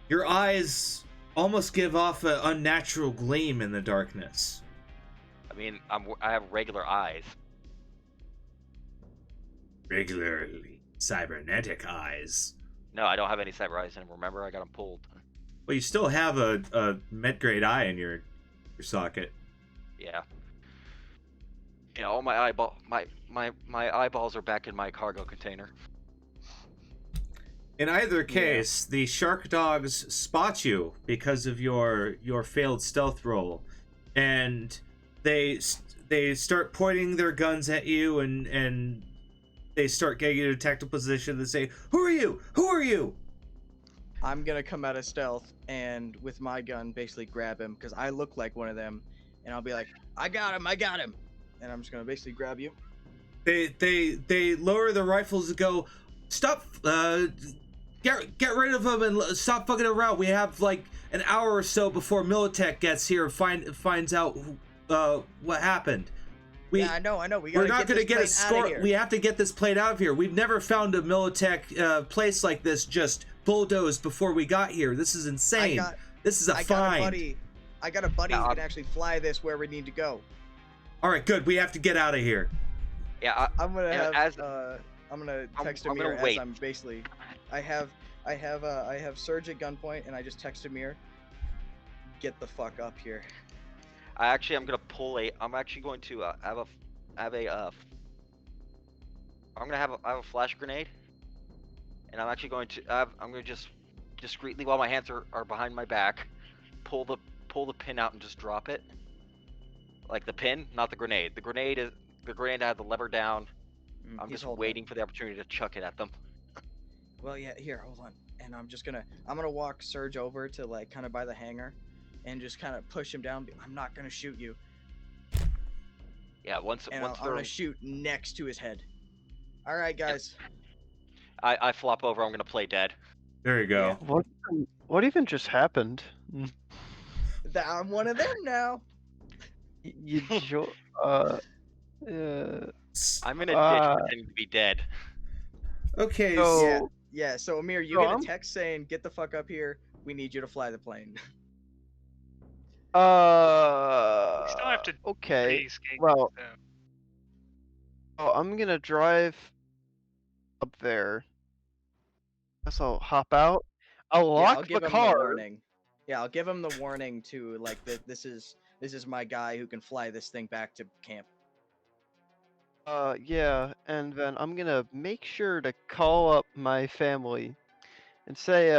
your eyes almost give off an unnatural gleam in the darkness. I mean, I have regular eyes. Regularly cybernetic eyes. No, I don't have any cyber eyes anymore. Remember, I got them pulled. Well, you still have a med-grade eye in your socket. Yeah. Yeah, all my eyeballs are back in my cargo container. In either case, the shark dogs spot you because of your failed stealth roll, and they start pointing their guns at you, and they start getting into a tactical position and say, "Who are you? Who are you?" I'm gonna come out of stealth and with my gun basically grab him because I look like one of them, and I'll be like, I got him, and I'm just gonna basically grab you. They lower their rifles and go, "Stop! Get rid of him and stop fucking around. We have like an hour or so before Militech gets here and finds out what happened." Yeah, I know. We're not going to get a score. We have to get this plane out of here. We've never found a Militech place like this just bulldozed before we got here. This is insane. This is a find. I got a buddy who can actually fly this where we need to go. All right, good. We have to get out of here. Yeah, I'm gonna text Amir wait. as I'm basically. I have Surge at gunpoint, and I just text Amir. Get the fuck up here. I'm actually going to I have a flash grenade, and I'm actually going to I'm going to just discreetly, while my hands are behind my back, pull the pin out and just drop it. Like the pin, not the grenade. The grenade I have the lever down. I'm just waiting for the opportunity to chuck it at them. Well, yeah, here, hold on. And I'm gonna walk Surge over to like kind of by the hangar and just kind of push him down. I'm not gonna shoot you. Yeah, I'm gonna shoot next to his head. All right, guys. I flop over. I'm gonna play dead. There you go. Yeah. What even just happened? I'm one of them now. I'm in a ditch pretending to be dead. Okay. So, yeah. So Amir, you get a text saying, "Get the fuck up here. We need you to fly the plane." We still have to. Okay. escape, Well, so. I'm gonna drive up there. Guess I'll hop out. I'll lock the car. Yeah, I'll give him the warning to like this is my guy who can fly this thing back to camp. Yeah, and then I'm gonna make sure to call up my family and say,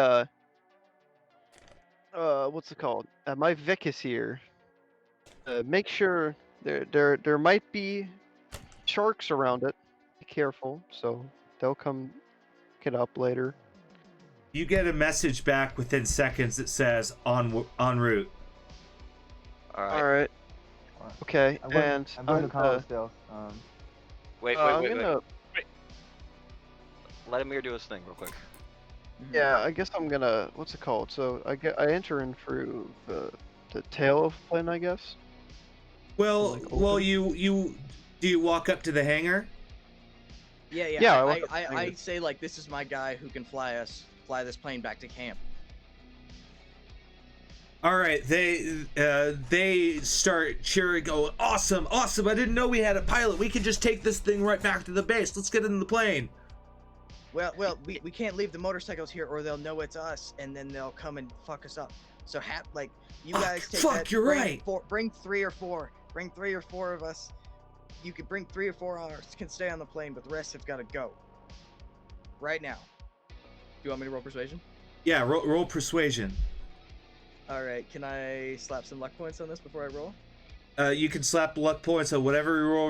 what's it called? My Vic is here. Make sure there might be sharks around it. Be careful, so they'll come pick it up later. You get a message back within seconds that says en route. All right. Okay, I'm going to call still. Wait. Gonna... Let Amir do his thing real quick. Yeah, I guess I'm gonna. What's it called? So I enter in through the tail of the plane, I guess. Well, you do you walk up to the hangar? Yeah. I say like this is my guy who can fly this plane back to camp. All right, they start cheering, going, "Awesome, awesome! I didn't know we had a pilot. We can just take this thing right back to the base. Let's get in the plane." Well, we can't leave the motorcycles here, or they'll know it's us, and then they'll come and fuck us up. So you guys take fuck, that. you're right. Bring 3 or 4. Bring 3 or 4 of us. You could bring 3 or 4 hours. Can stay on the plane, but the rest have got to go. Right now. Do you want me to roll persuasion? Yeah, roll persuasion. All right. Can I slap some luck points on this before I roll? You can slap luck points on whatever you roll.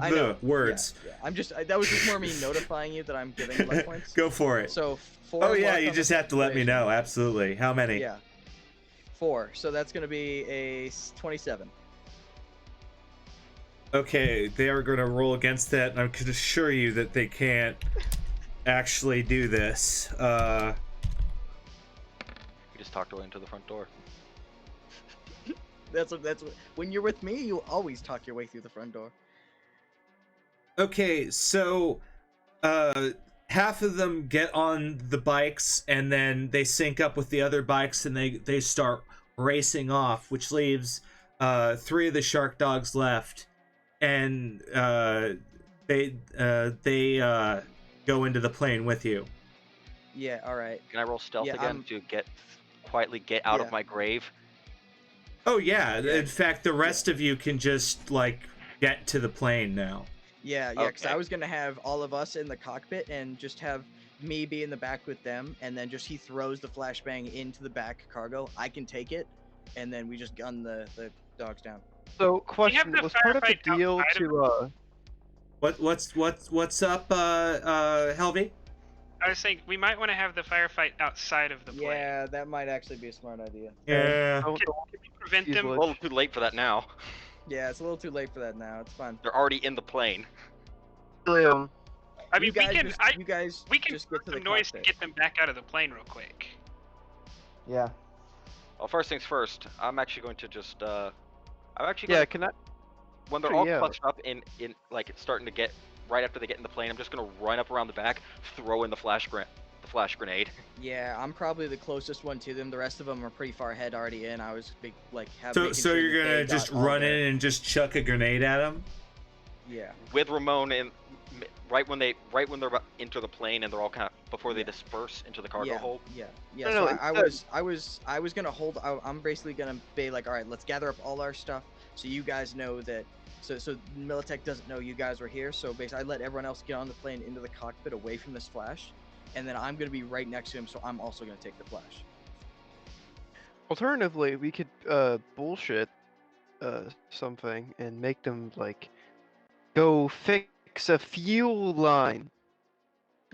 The words. Yeah. That was just more me notifying you that I'm giving luck points. Go for it. So 4. Oh yeah, you just have to let me know. Absolutely. How many? Yeah. 4. So that's gonna be a 27. Okay, they are going to roll against that, and I can assure you that they can't actually do this. You just talked away into the front door. That's what. When you're with me, you always talk your way through the front door. Okay, so half of them get on the bikes, and then they sync up with the other bikes, and they start racing off, which leaves 3 of the shark dogs left, and they go into the plane with you. Yeah. All right. Can I roll stealth Yeah, again to quietly get out of my grave? Oh yeah. In fact, the rest of you can just get to the plane now. Yeah. Because Okay. I was gonna have all of us in the cockpit and just have me be in the back with them, and then he throws the flashbang into the back cargo. I can take it, and then we just gun the dogs down. So, question: the was part of the firefight deal outside to What's up, Helvy? I was saying we might want to have the firefight outside of the plane. Yeah, that might actually be a smart idea. Yeah. don't- Can we prevent them? A little too late for that now. Yeah, it's a little too late for that now. It's fine. They're already in the plane. don't- I mean, you guys we can just get make to the some noise cockpit. to get them back out of the plane real quick. Yeah. Well, first things first. I'm actually going to just. I'm actually. Yeah, Gonna, can I? when they're sure, all yeah. clutched up in it's starting to get right after they get in the plane, I'm just gonna run up around the back, throw in the flash grenade. Yeah, I'm probably the closest one to them. The rest of them are pretty far ahead already in. I was making So sure you're that gonna they just got all run their- in and just chuck a grenade at them? Yeah. With Ramon and right when they're about to enter the plane and they're all kind of before they disperse into the cargo hold. Yeah. No, So no, I was gonna hold. I'm basically gonna be like, all right, let's gather up all our stuff, so you guys know that. So Militech doesn't know you guys were here. So basically, I let everyone else get on the plane into the cockpit away from this flash, and then I'm gonna be right next to him. So I'm also gonna take the flash. Alternatively, we could bullshit something and make them go fix a fuel line,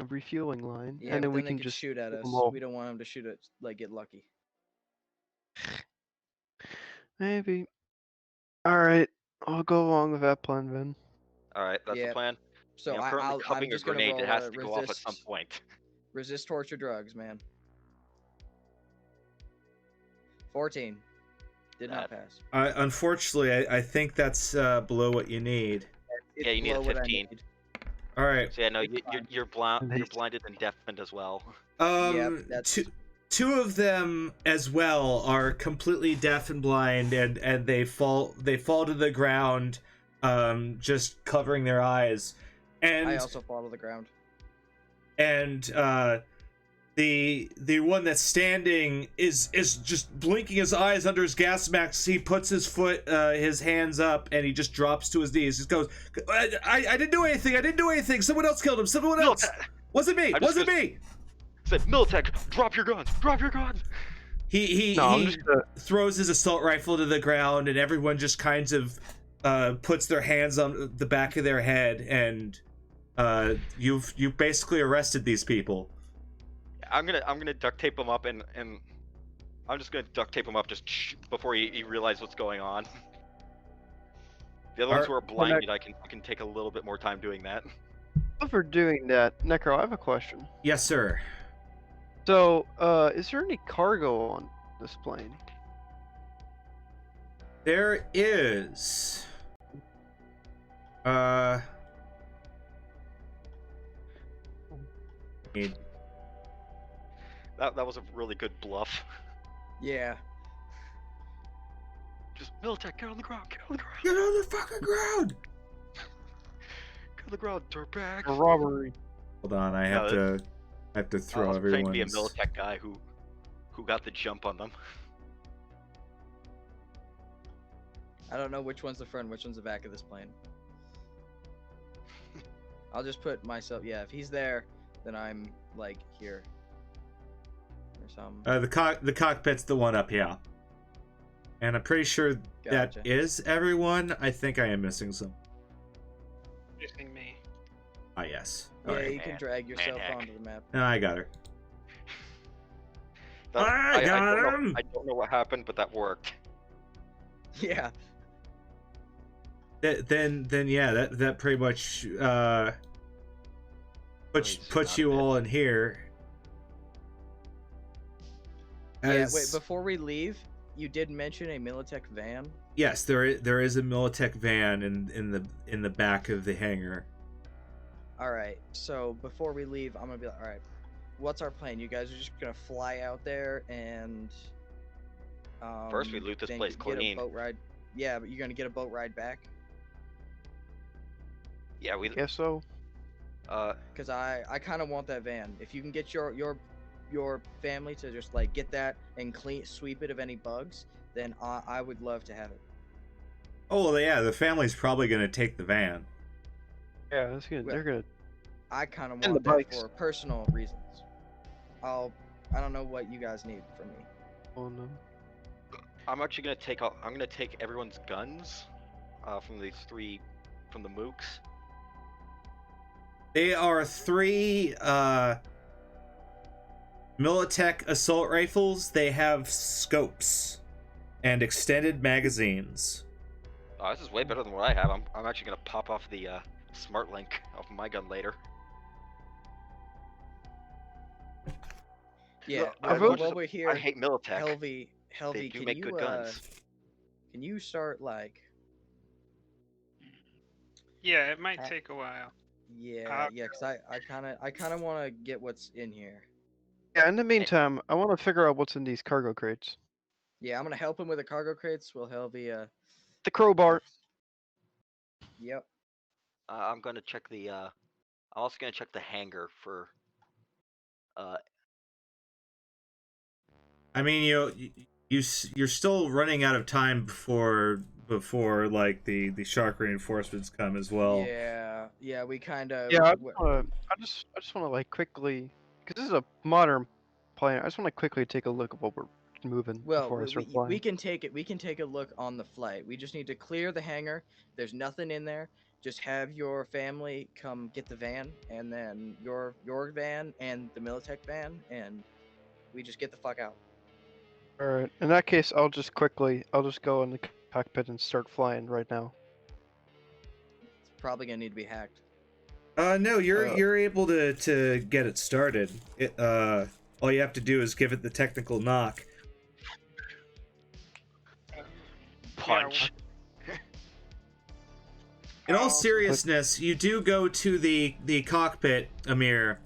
a refueling line, Yeah, and but then we they can could just shoot at kill us. them all. We don't want them to shoot at get lucky. Maybe. All right, I'll go along with that plan then. All right, that's Yeah. the plan. So I'm currently I'm covering a just gonna grenade roll that has a to go off at some point. Resist torture drugs, man. 14. Did not pass. Unfortunately, I think that's below what you need. It's Yeah, you need a below what I 15. need. All right. So yeah, no, fine. you're blind. You're Nice. blinded and deafened as well. that's- Two of them as well are completely deaf and blind, and they fall to the ground, just covering their eyes. And I also fall to the ground. and the one that's standing is just blinking his eyes under his gas mask. He puts his hands up, and he just drops to his knees. He just goes, I didn't do anything. Someone else killed him. Someone else. Wasn't me. Wasn't me. Said Militech, drop your guns. Drop your guns. He I'm just gonna. throws his assault rifle to the ground, and everyone just kind of puts their hands on the back of their head, and you've basically arrested these people. I'm gonna duct tape him up and I'm just gonna duct tape him up just before he realizes what's going on. The other ones who are blinded, I can take a little bit more time doing that. For doing that, Necro, I have a question. Yes, sir. So, is there any cargo on this plane? There is. That was a really good bluff. Yeah. Militech, get on the ground, get on the ground, Get on the fucking ground! get on the ground, dirtbags. A robbery. Hold on, I have to throw I was pretending to everyone's. be a Militech guy who got the jump on them. I don't know which one's the front, which one's the back of this plane. I'll just put myself. Yeah, if he's there, then I'm like here. Or something. The cockpit's the one up here. And I'm pretty sure that Gotcha. is everyone. I think I am missing some. Missing me. Ah, yes. Yeah, Alright. you can drag yourself hack. onto the map. No, I got her. I got him! don't know what happened, but that worked. Yeah. Then yeah, that pretty much puts you all in here. Yeah. Wait. Before we leave, you did mention a Militech van. Yes, there is a Militech van in the back of the hangar. All right. So before we leave, I'm gonna be like, all right, what's our plan? You guys are just gonna fly out there and First, we loot this then place get clean. a boat ride. Yeah, but you're gonna get a boat ride back. Yeah, we. Guess so. Cause I kind of want that van. If you can get your family to just like get that and sweep it of any bugs, then I would love to have it. Oh well, yeah, the family's probably gonna take the van. Yeah, that's good. They're good. I kind of And want the that bikes. for personal reasons. I don't know what you guys need from me. Oh no. I'm actually gonna take. I'm gonna take everyone's guns, from these three, from the mooks. They are 3 Militech assault rifles. They have scopes and extended magazines. Oh, this is way better than what I have. I'm actually gonna pop off the smart link off my gun later. Yeah. Look, I While, vote- while we're here, I hate Militech. Helvy, They do can make you good guns. can you start like? Yeah, it might Uh, take a while. Yeah, yeah, cause I kind of want to get what's in here. Yeah. In the meantime, I want to figure out what's in these cargo crates. Yeah, I'm gonna help him with the cargo crates. Will Helvy, The crowbar. yep. I'm gonna check the. I'm also gonna check the hangar for. I mean, you're still running out of time before like the shark reinforcements come as well. Yeah, we kind of. Yeah, I just want to like quickly, because this is a modern plane. I just want to quickly take a look at what we're moving Well, before I start we flying. can take it. We can take a look on the flight. We just need to clear the hangar. There's nothing in there. Just have your family come get the van, and then your van and the Militech van, and we just get the fuck out. All right. In that case, I'll just go in the cockpit and start flying right now. It's probably gonna need to be hacked. No, you're able to get it started. All you have to do is give it the technical knock. Punch. In all seriousness, you do go to the cockpit, Amir,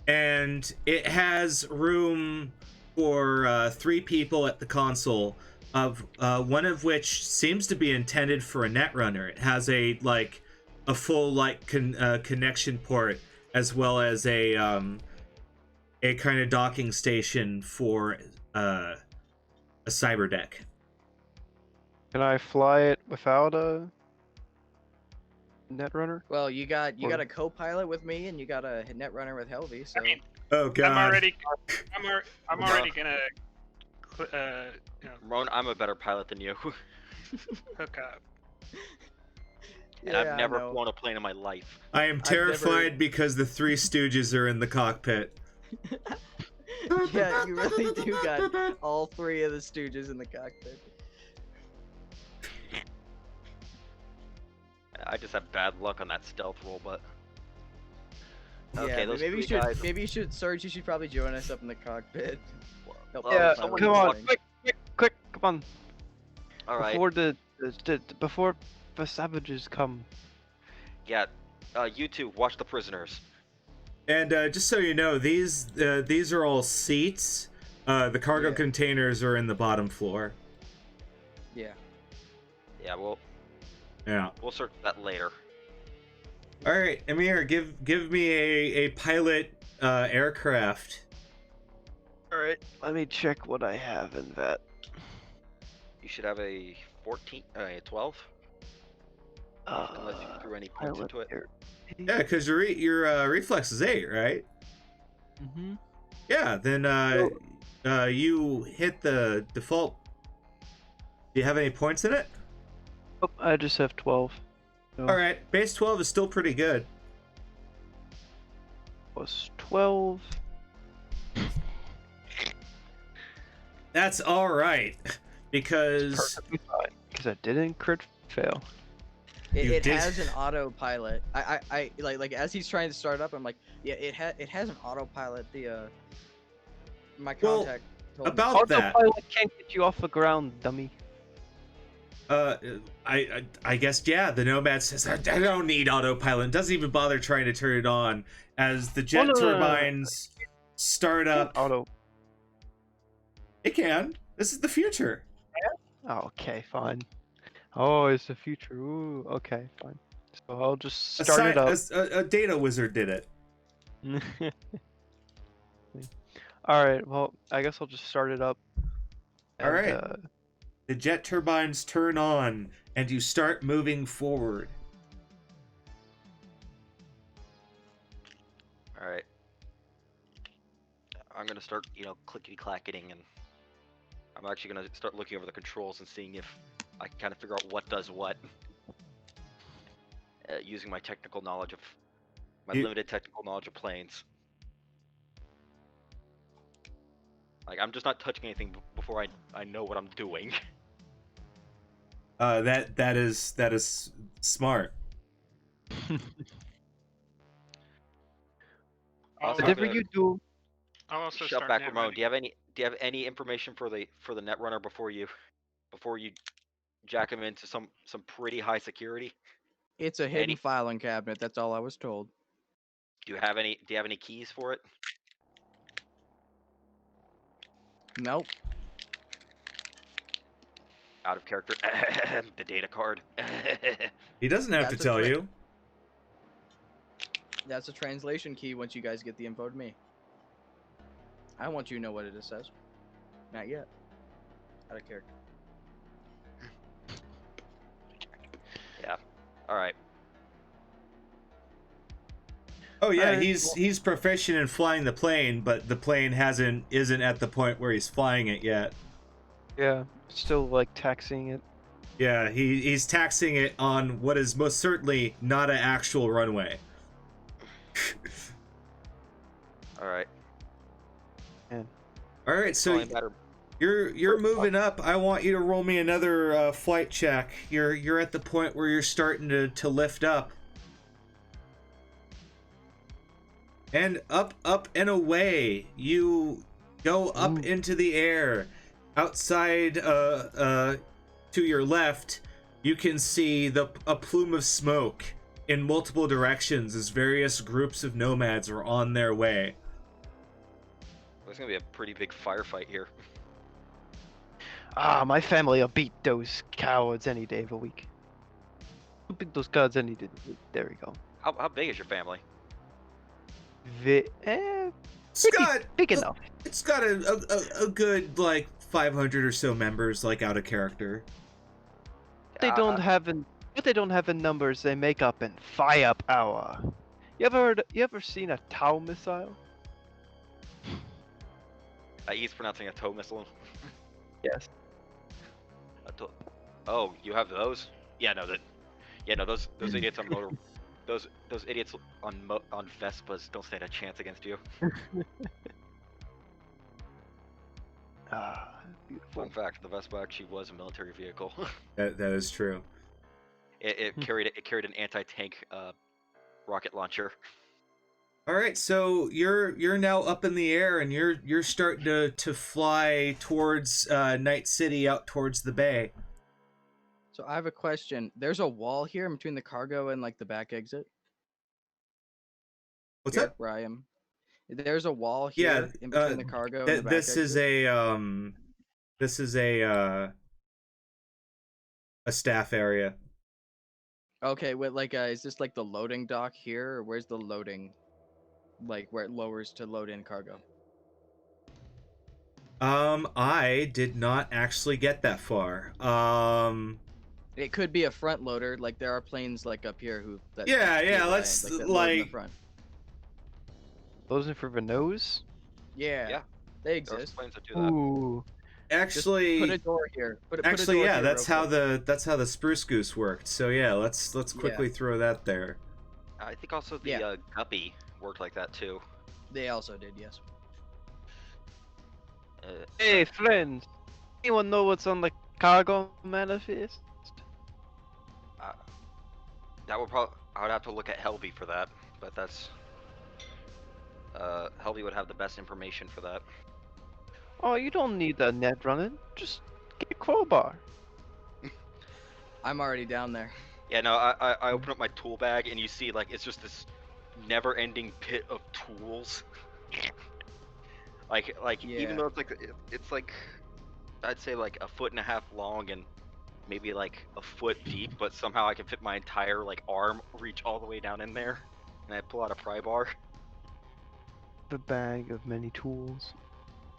and it has room for 3 people at the console, of one of which seems to be intended for a netrunner. It has a full connection port, as well as a kind of docking station for a cyber deck. Can I fly it without a netrunner? Well, you got a co-pilot with me, and you got a netrunner with Helvy. So I mean, Oh god. I'm already gonna, you know, Ron, I'm a better pilot than you. hook up. And Yeah, I've I never know. flown a plane in my life. I am terrified because the 3 Stooges are in the cockpit. Yeah, you really do got all 3 of the Stooges in the cockpit. I just have bad luck on that stealth roll, but. Okay, Yeah, those maybe three guys. Serge, you should probably join us up in the cockpit. Help Well, us Yeah, find come what on, we're doing. quick, come on. All right. Before the savages come. Yeah. You two, watch the prisoners. And just so you know, these are all seats. The cargo Yeah. containers are in the bottom floor. Yeah. Yeah, Yeah. we'll search that later. All right, Amir, give me a pilot aircraft. All right, let me check what I have in that. You should have a 14, a 12. Unless you threw any points Pilot into it. Yeah, because your reflex is 8, right? Mm-hmm. Yeah, then you hit the default. Do you have any points in it? Oh, I just have 12. So All right, base 12 is still pretty good. plus 12. That's all right, because Perfectly fine. Because I didn't crit fail. It did- has an autopilot. I like as he's trying to start up, I'm like, yeah, it has an autopilot. My Well, contact told me. about that, Autopilot can't get you off the ground, dummy. I guess, yeah, the Nomad says, I don't need autopilot. Doesn't even bother trying to turn it on as the jet no. turbines start up. Auto. It can. This is the future. Oh, okay, fine. Oh, it's the future. Ooh, okay, fine. So I'll just start it up. A data wizard did it. Alright, well, I guess I'll just start it up. All right. The jet turbines turn on, and you start moving forward. All right. I'm gonna start, clickety clacketing, and I'm actually gonna start looking over the controls and seeing if I can kind of figure out what does what, using my technical knowledge of limited technical knowledge of planes. Like, I'm just not touching anything before I know what I'm doing. That is smart. Also, Whatever you do. I'll also Shout start back, net Ramon. running. Do you have any information for the Netrunner before you jack him into some pretty high security? It's a hidden filing cabinet. That's all I was told. Do you have any keys for it? Nope. Out of character. The data card. He doesn't have to That's a tell trick. you. That's a translation key once you guys get the info to me. I want you to know what it says. Not yet. Out of character. Yeah. All right. Oh yeah, Alright, he's proficient in flying the plane, but the plane isn't at the point where he's flying it yet. Yeah, still like taxing it. Yeah, he's taxing it on what is most certainly not an actual runway. All right. All right, so you're moving up. I want you to roll me another flight check. You're at the point where you're starting to lift up. And up and away. You go up into the air. Outside to your left, you can see a plume of smoke in multiple directions as various groups of nomads are on their way. There's gonna be a pretty big firefight here. Ah, my family will beat those cowards any day of the week. We'll beat those cowards any day of the week. There we go. How big is your family? It's got Big enough. It's got a good like 500 or so members, like out of character. They don't have in what they don't have in numbers. They make up in firepower. You ever seen a Tau missile? He's pronouncing a tow missile. Yes. Oh, you have those? Yeah, no, those idiots on motor, those idiots on Vespas don't stand a chance against you. Ah, beautiful. Fun fact: the Vespa actually was a military vehicle. That is true. It carried an anti-tank rocket launcher. All right, so you're now up in the air and you're starting to fly towards Night City, out towards the bay. So I have a question. There's a wall here in between the cargo and like the back exit. What's Here, that? where I am. There's a wall Yeah, here in between the cargo and the back this exit. is a a staff area. Okay, wait, like, is this like the loading dock here, or where's the loading, like where it lowers to load in cargo? I did not actually get that far. It could be a front loader, like there are planes like up here who that Yeah, fly, let's like that load in the like front. Those are for the nose? Yeah, Yeah. they There's exist. planes that do that. Ooh. Just actually put a door here. Put a actually door yeah, here that's real how quick. the spruce goose worked. So yeah, let's quickly throw that there. I think also the Yeah. guppy worked like that too. They also did, yes. Hey, friends. Anyone know what's on the cargo manifest? That would probably I would have to look at Helvey for that, but that's Helvey would have the best information for that. Oh, you don't need the net running. Just get a crowbar. I'm already down there. Yeah, no, I open up my tool bag and you see like it's just this never-ending pit of tools. like Yeah. even though it's like I'd say like 1.5 feet long and maybe like a foot deep, but somehow I can fit my entire like arm reach all the way down in there, and I pull out a pry bar. The bag of many tools.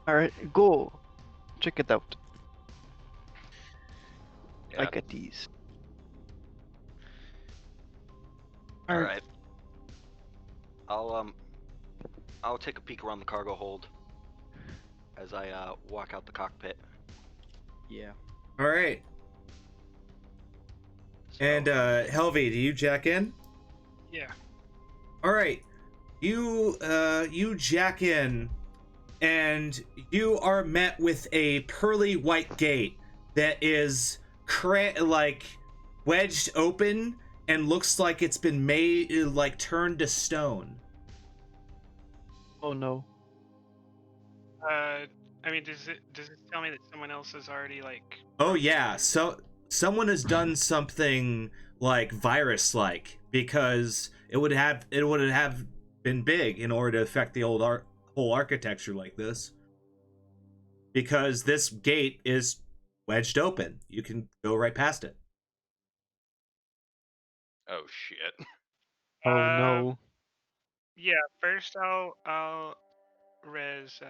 Alright, go. Check it out. I Yeah. got these. All right. I'll take a peek around the cargo hold as I walk out the cockpit. Yeah. All right. So, And Helvey, do you jack in? Yeah. All right. You jack in, and you are met with a pearly white gate that is like wedged open and looks like it's been made like turned to stone. Oh no. I mean, does it tell me that someone else is already like? Oh yeah, so someone has done something like virus-like, because it would have been big in order to affect the whole architecture like this. Because this gate is wedged open, you can go right past it. oh shit. Oh no. Yeah. First, I'll res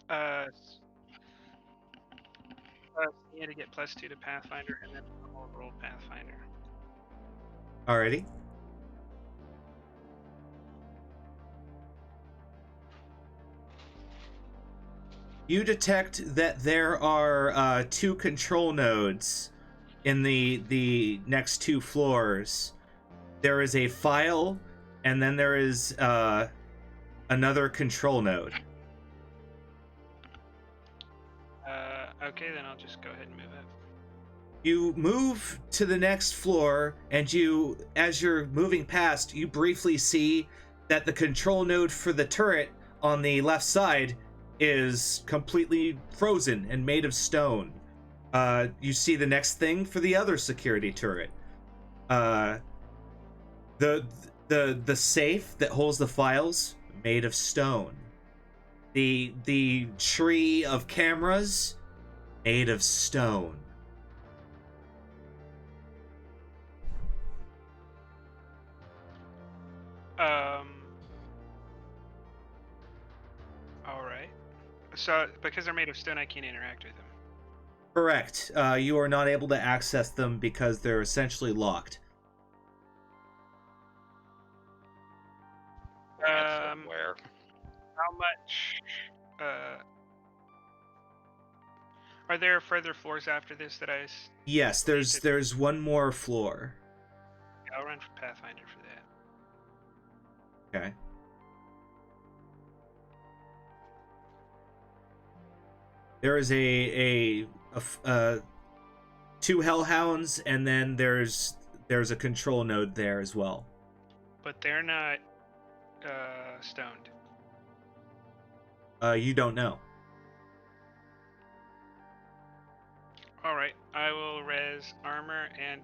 uh you had to get +2 to Pathfinder, and then I'll roll Pathfinder. Alrighty. You detect that there are 2 control nodes in the next 2 floors. There is a file, and then there is another control node. Okay, then I'll just go ahead and move up. You move to the next floor, and as you're moving past, you briefly see that the control node for the turret on the left side is completely frozen and made of stone. You see the next thing for the other security turret. The safe that holds the files, made of stone. The tree of cameras, made of stone. All right. So because they're made of stone, I can't interact with them. Correct. You are not able to access them because they're essentially locked. Somewhere. How much? Are there further floors after this that Yes, there's one more floor. I'll run for Pathfinder for that. Okay. There is a 2 hellhounds, and then there's a control node there as well. But they're not stoned. You don't know. All right, I will res armor and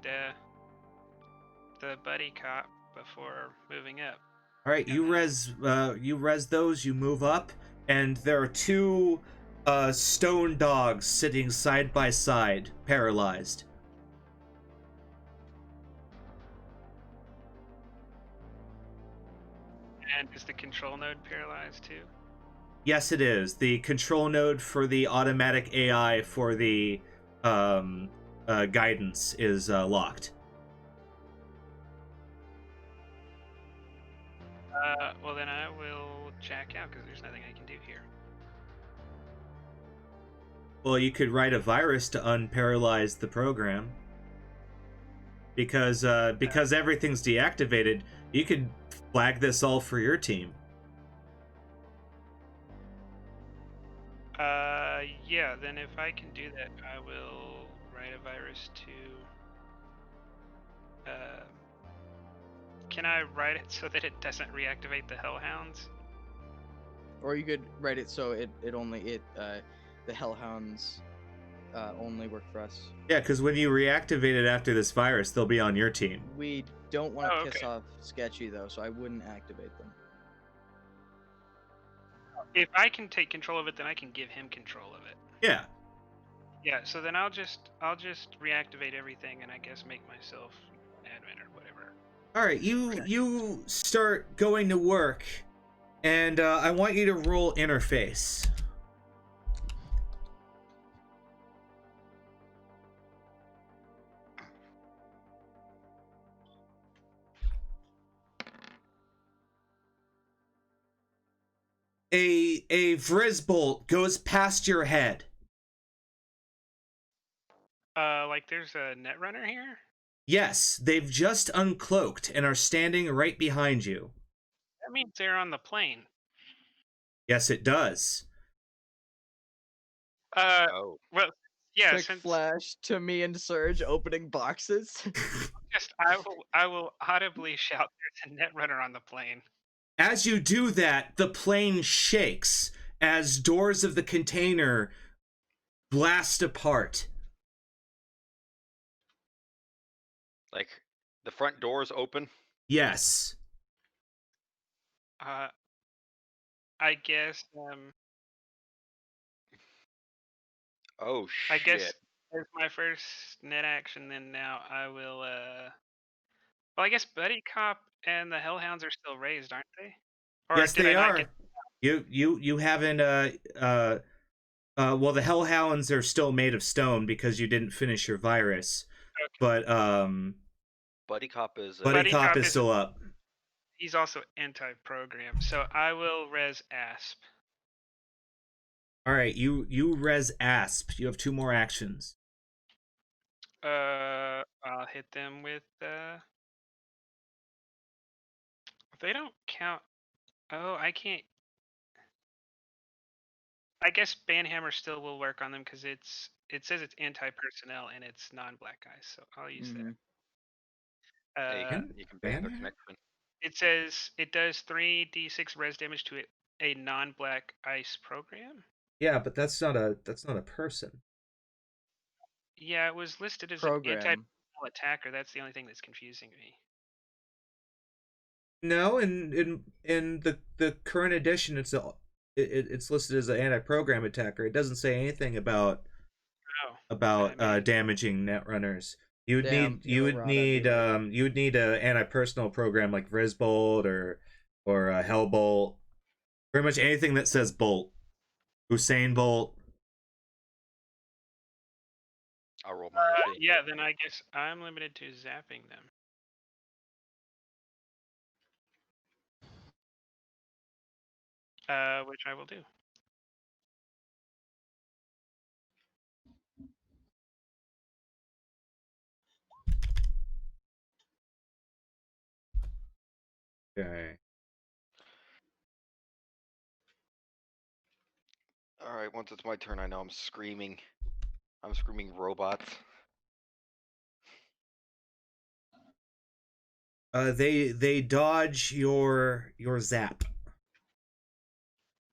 the buddy cop before moving up. All right, you res those. You move up, and there are two stone dogs sitting side by side, paralyzed. And is the control node paralyzed too? Yes, it is. The control node for the automatic AI for the guidance is locked. Well then I will check out because there's nothing I can do here. Well, you could write a virus to unparalyze the program. Because everything's deactivated, you could flag this all for your team. Yeah, then if I can do that, I will write a virus to... can I write it so that it doesn't reactivate the Hellhounds? Or you could write it so the Hellhounds only work for us. Yeah, because when you reactivate it after this virus, they'll be on your team. We don't want to piss okay. off Sketchy though, so I wouldn't activate them. If I can take control of it, then I can give him control of it. Yeah. Yeah, so then I'll just reactivate everything and I guess make myself an admin or whatever. All right, you start going to work, and I want you to roll interface. A Vrizbolt goes past your head. Like there's a netrunner here? Yes, they've just uncloaked and are standing right behind you. That means they're on the plane. Yes, it does. Oh. Well, yeah, Quick since flash to me and Surge opening boxes. I will audibly shout there's a netrunner on the plane. As you do that, the plane shakes as doors of the container blast apart. Like, the front doors open? Yes. I guess, Oh, shit. I guess as my first net action, then now I will, well, I guess Buddy Cop and the Hellhounds are still raised, aren't they? Or Yes, did they I not are. get... You haven't well, the Hellhounds are still made of stone because you didn't finish your virus. Okay. But Buddy Cop is Buddy Cop is still up. He's also anti-program, so I will res Asp. All right, you res Asp. You have 2 more actions. I'll hit them with, they don't count. Oh, I can't. I guess Banhammer still will work on them because it says it's anti-personnel and it's non-black guys, so I'll use that. Yeah, you can ban their connection. It says it does 3d6 res damage to a non-black ice program. Yeah, but that's not a person. Yeah, it was listed as Program. an anti-personnel attacker. That's the only thing that's confusing me. No, in the current edition, it's listed as an anti-program attacker. It doesn't say anything about damaging netrunners. You would need an anti-personal program like Vrizbolt or Hellbolt. Pretty much anything that says Bolt. Hussein Bolt. I'll roll my yeah, then I guess I'm limited to zapping them. Which I will do. Okay. Alright, once it's my turn, I know I'm screaming. I'm screaming robots. They dodge your zap.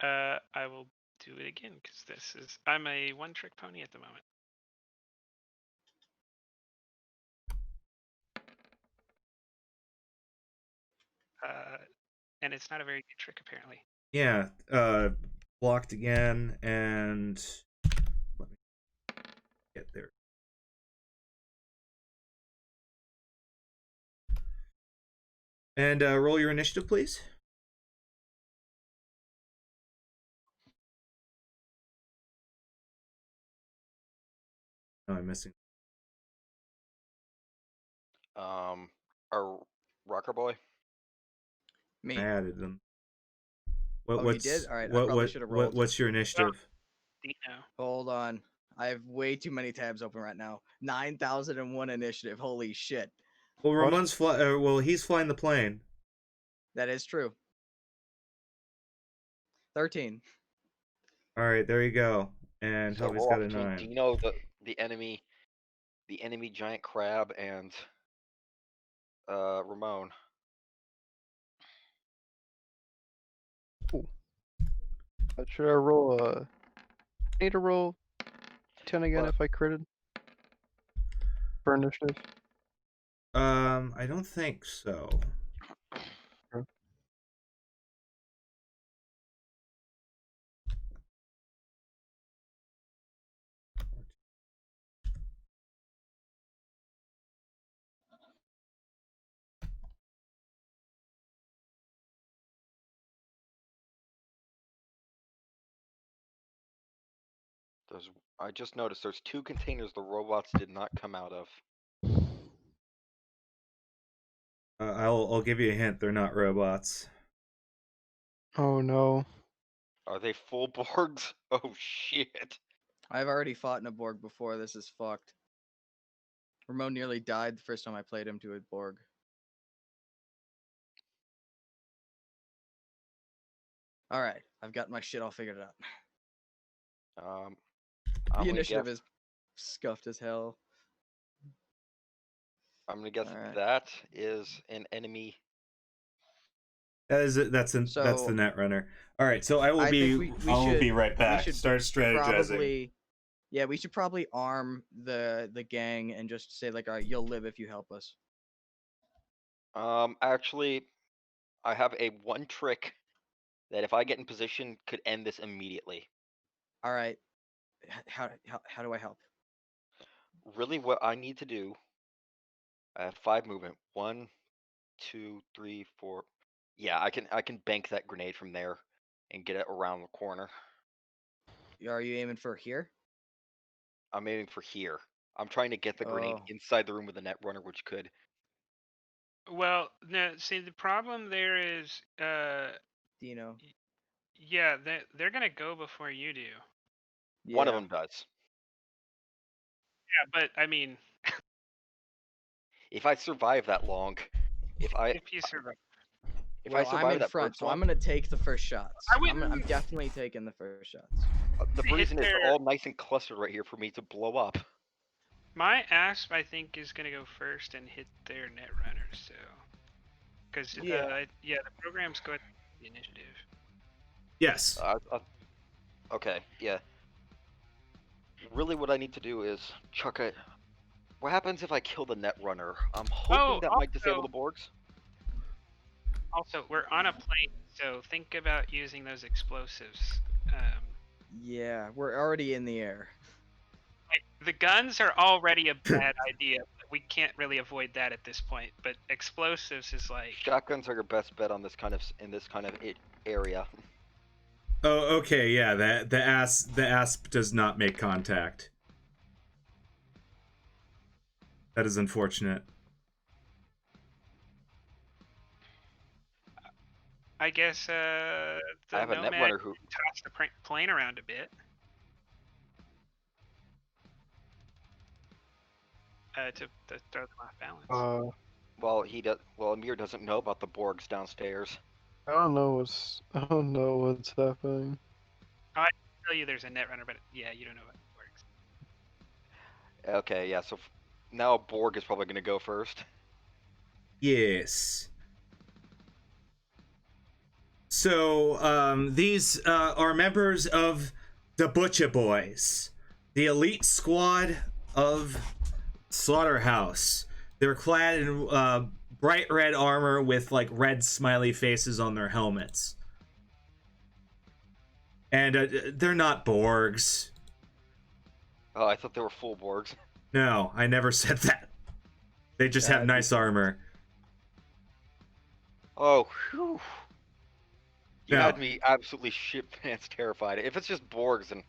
I will do it again because I'm a one-trick pony at the moment. And it's not a very good trick apparently. Yeah. blocked again, and let me get there. And roll your initiative, please. No, I'm missing. Our rocker boy. Me. I added them. Oh, you did? All right, I probably should have rolled. What's your initiative? Dino. Hold on. I have way too many tabs open right now. 9,001 initiative. Holy shit. Well, Ramon's he's flying the plane. That is true. 13. All right, there you go. And So Hubby's we're got off a between 9. Dino, the enemy giant crab, and Ramon. Should I roll I need to roll 10 again What? if I critted for initiative. I don't think so. Okay. I just noticed there's 2 containers the robots did not come out of. I'll give you a hint. They're not robots. Oh no. Are they full Borgs? Oh shit. I've already fought in a Borg before. This is fucked. Ramon nearly died the first time I played him to a Borg. All right, I've got my shit all figured out. I'm The gonna initiative guess, is scuffed as hell. I'm gonna guess Alright. that is an enemy. That's the So- Netrunner. All right, so I will I be think we I will should- be right back. should Start strategizing. Probably, yeah, we should probably arm the gang and just say like, all right, you'll live if you help us. Actually, I have a one trick that if I get in position could end this immediately. All right, how do I help? Really, what I need to do, I have 5 movement. 1, 2, 3, 4. Yeah, I can bank that grenade from there and get it around the corner. Are you aiming for here? I'm aiming for here. I'm trying to get the grenade Oh. inside the room with the net runner, which could. Well, no. See, the problem there is, Dino. yeah, they're gonna go before you do. One of Yeah. them does. Yeah, but I mean, If I survive that long, if if you survive, Well, I survive I'm in that front, first so one, I'm gonna take the first shots. I I'm wouldn't- definitely taking the first shots. the hit reason is their- all nice and clustered right here for me to blow up. my asp I think is gonna go first and hit their net runner. So, because Yeah. the programs go at the initiative. Yes. Okay, yeah. Really, what I need to do is chuck it. What happens if I kill the net runner? I'm hoping that might disable the Borgs. Also, we're on a plane, so think about using those explosives. Yeah, we're already in the air. The guns are already a bad idea. But we can't really avoid that at this point. But explosives is like, Shotguns are your best bet on this kind of area. Oh, okay, yeah. The asp does not make contact. That is unfortunate. I guess the I have a net Nomad runner who. toss the plane around a bit. To throw them off balance. Well, he does. Well, Amir doesn't know about the Borgs downstairs. I don't know what's happening. I can tell you there's a net runner, but yeah, you don't know how it works. Okay, yeah. So now a Borg is probably going to go first. Yes. So, these are members of the Butcher Boys, the elite squad of Slaughterhouse. They're clad in bright red armor with like red smiley faces on their helmets. And they're not Borgs. Oh, I thought they were full Borgs. No, I never said that. They just have nice armor. Oh, whew. You No. had me absolutely shit pants terrified. If it's just Borgs and...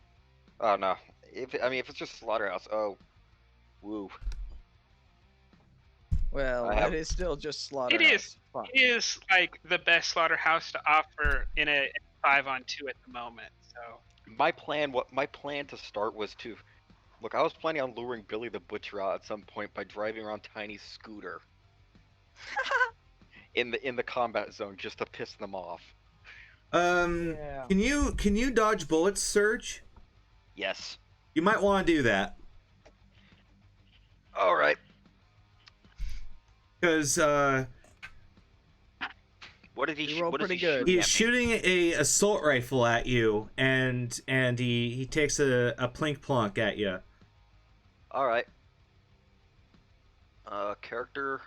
Oh, no. If it's just Slaughterhouse, oh. Woo. Well, it is still just Slaughterhouse. It is. Fuck. It is like the best Slaughterhouse to offer in a 5-on-2 at the moment. So My plan to start was to... Look, I was planning on luring Billy the Butcher out at some point by driving around Tiny's scooter. in the combat zone just to piss them off. Yeah. Can you dodge bullets, Surge? Yes. You might want to do that. All right. Because What did he rolled what is pretty he good. shooting he's at me? shooting a assault rifle at you, and he takes a plink plonk at you. All right. Character.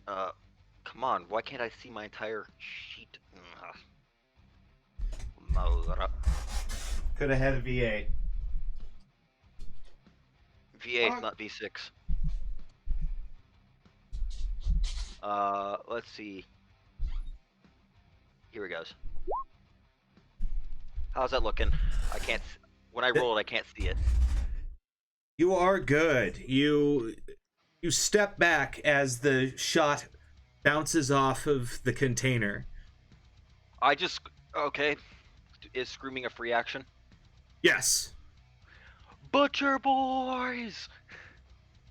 Come on. Why can't I see my entire sheet? Could have had a V8. V8, not V6. Let's see. Here it goes. How's that looking? I can't. When I roll it, I can't see it. You are good. You step back as the shot bounces off of the container. Okay. Is screaming a free action? Yes. Butcher boys!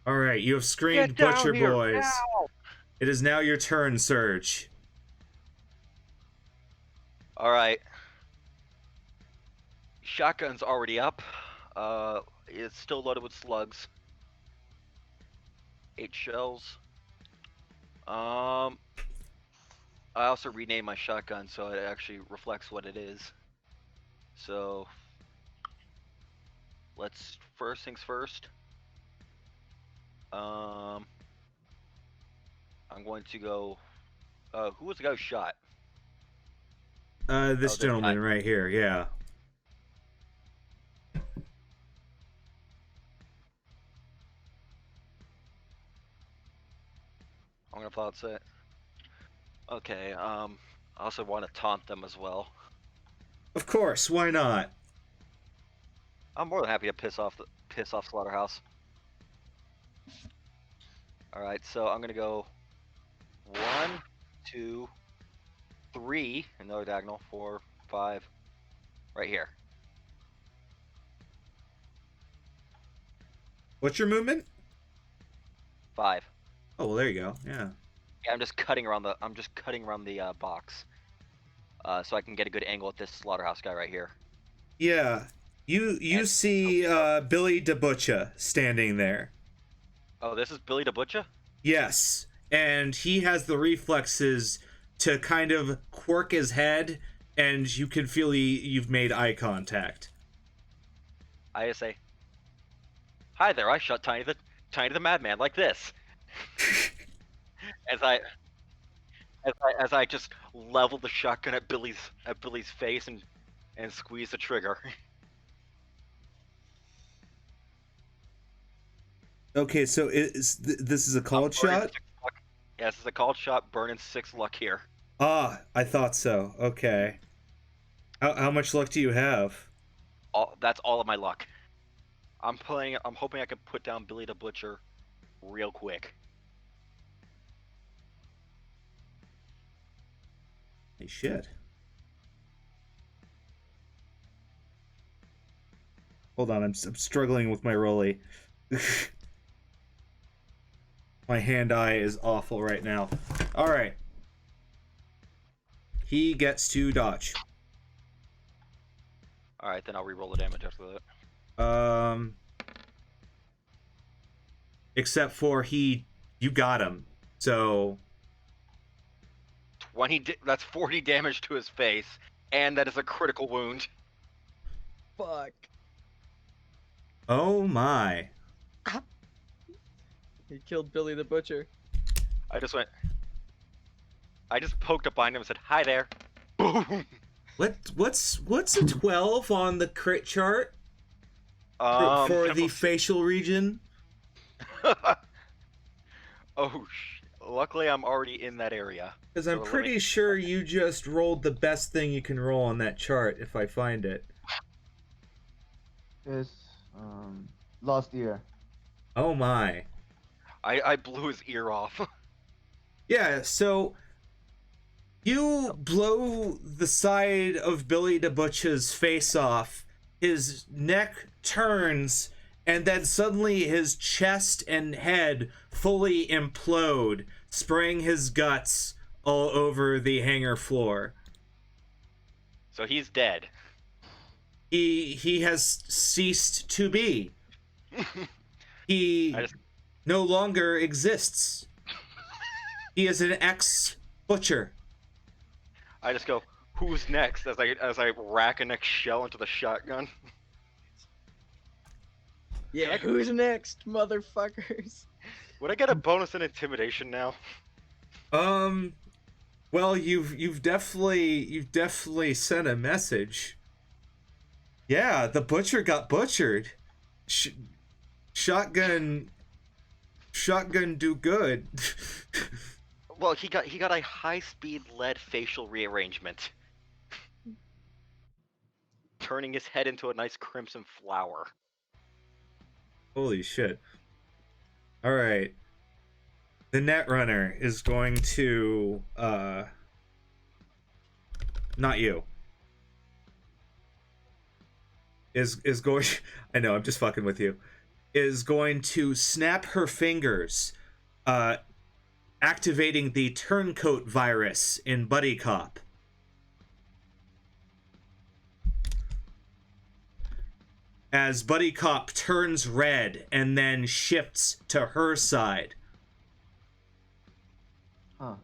All right, you have screamed Get down Butcher here Boys. now! It is now your turn, Surge. All right. Shotgun's already up. It's still loaded with slugs. 8 shells. I also renamed my shotgun so it actually reflects what it is. So let's first things first. I'm going to go. Who was the guy who shot? This gentleman right here, yeah. I'm gonna thought it. Okay. I also want to taunt them as well. Of course, why not? I'm more than happy to piss off Slaughterhouse. All right, so I'm gonna go 1, 2, 3, another diagonal, 4, 5, right here. What's your movement? 5. Oh, well, there you go. Yeah. Yeah, I'm just cutting around the box, so I can get a good angle at this Slaughterhouse guy right here. Yeah. You see Billy the Butcher standing there. Oh, this is Billy the Butcher? Yes, and he has the reflexes to kind of quirk his head, and you can feel you've made eye contact. I just say, "Hi there, I shot Tiny the Madman like this." as I just level the shotgun at Billy's face and squeeze the trigger. Okay, so this is a called shot? Yeah, this is a called shot, burning 6 luck here. Ah, I thought so. Okay. How much luck do you have? That's all of my luck. I'm hoping I can put down Billy the Butcher real quick. Hey, shit. Hold on, I'm struggling with my rolly. My hand-eye is awful right now. Alright. He gets to dodge. Alright, then I'll re-roll the damage after that. Except for you got him. So 20. That's 40 damage to his face, and that is a critical wound. Fuck. oh my. He killed Billy the Butcher. I just poked up behind him and said, "Hi there." Boom. What's a 12 on the crit chart for the facial region? Oh, luckily I'm already in that area. Because I'm pretty sure you just rolled the best thing you can roll on that chart if I find it. It's last year. Oh my. I blew his ear off. Yeah, so you blow the side of Billy the Butcher's face off, his neck turns, and then suddenly his chest and head fully implode, spraying his guts all over the hangar floor. So he's dead. He has ceased to be. He no longer exists. He is an ex-butcher. I just go, who's next? As I rack a next shell into the shotgun. Yeah, who's next, motherfuckers? Would I get a bonus in intimidation now? Well, you've definitely sent a message. Yeah, the butcher got butchered. Shotgun do good. Well, he got a high-speed lead facial rearrangement, turning his head into a nice crimson flower. Holy shit. All right. The Netrunner is going to not you. Is going I know, I'm just fucking with you. Is going to snap her fingers, activating the turncoat virus in Buddy Cop. As Buddy Cop turns red and then shifts to her side. Huh.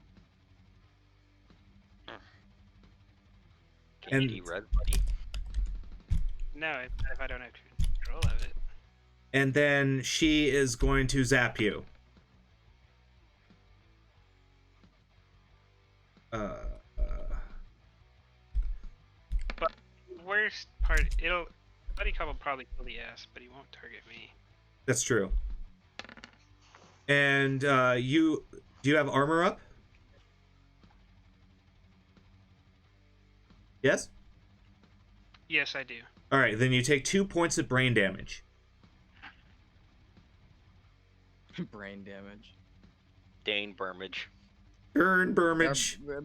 Can you red, buddy? No, if I don't have control of it. And then she is going to zap you. But worst part, Buddy Cop will probably kill the ass, but he won't target me. That's true. And do you have armor up? Yes? Yes, I do. All right, then you take 2 points of brain damage. Brain damage. Dane Burmage. Earn Burmage. Well,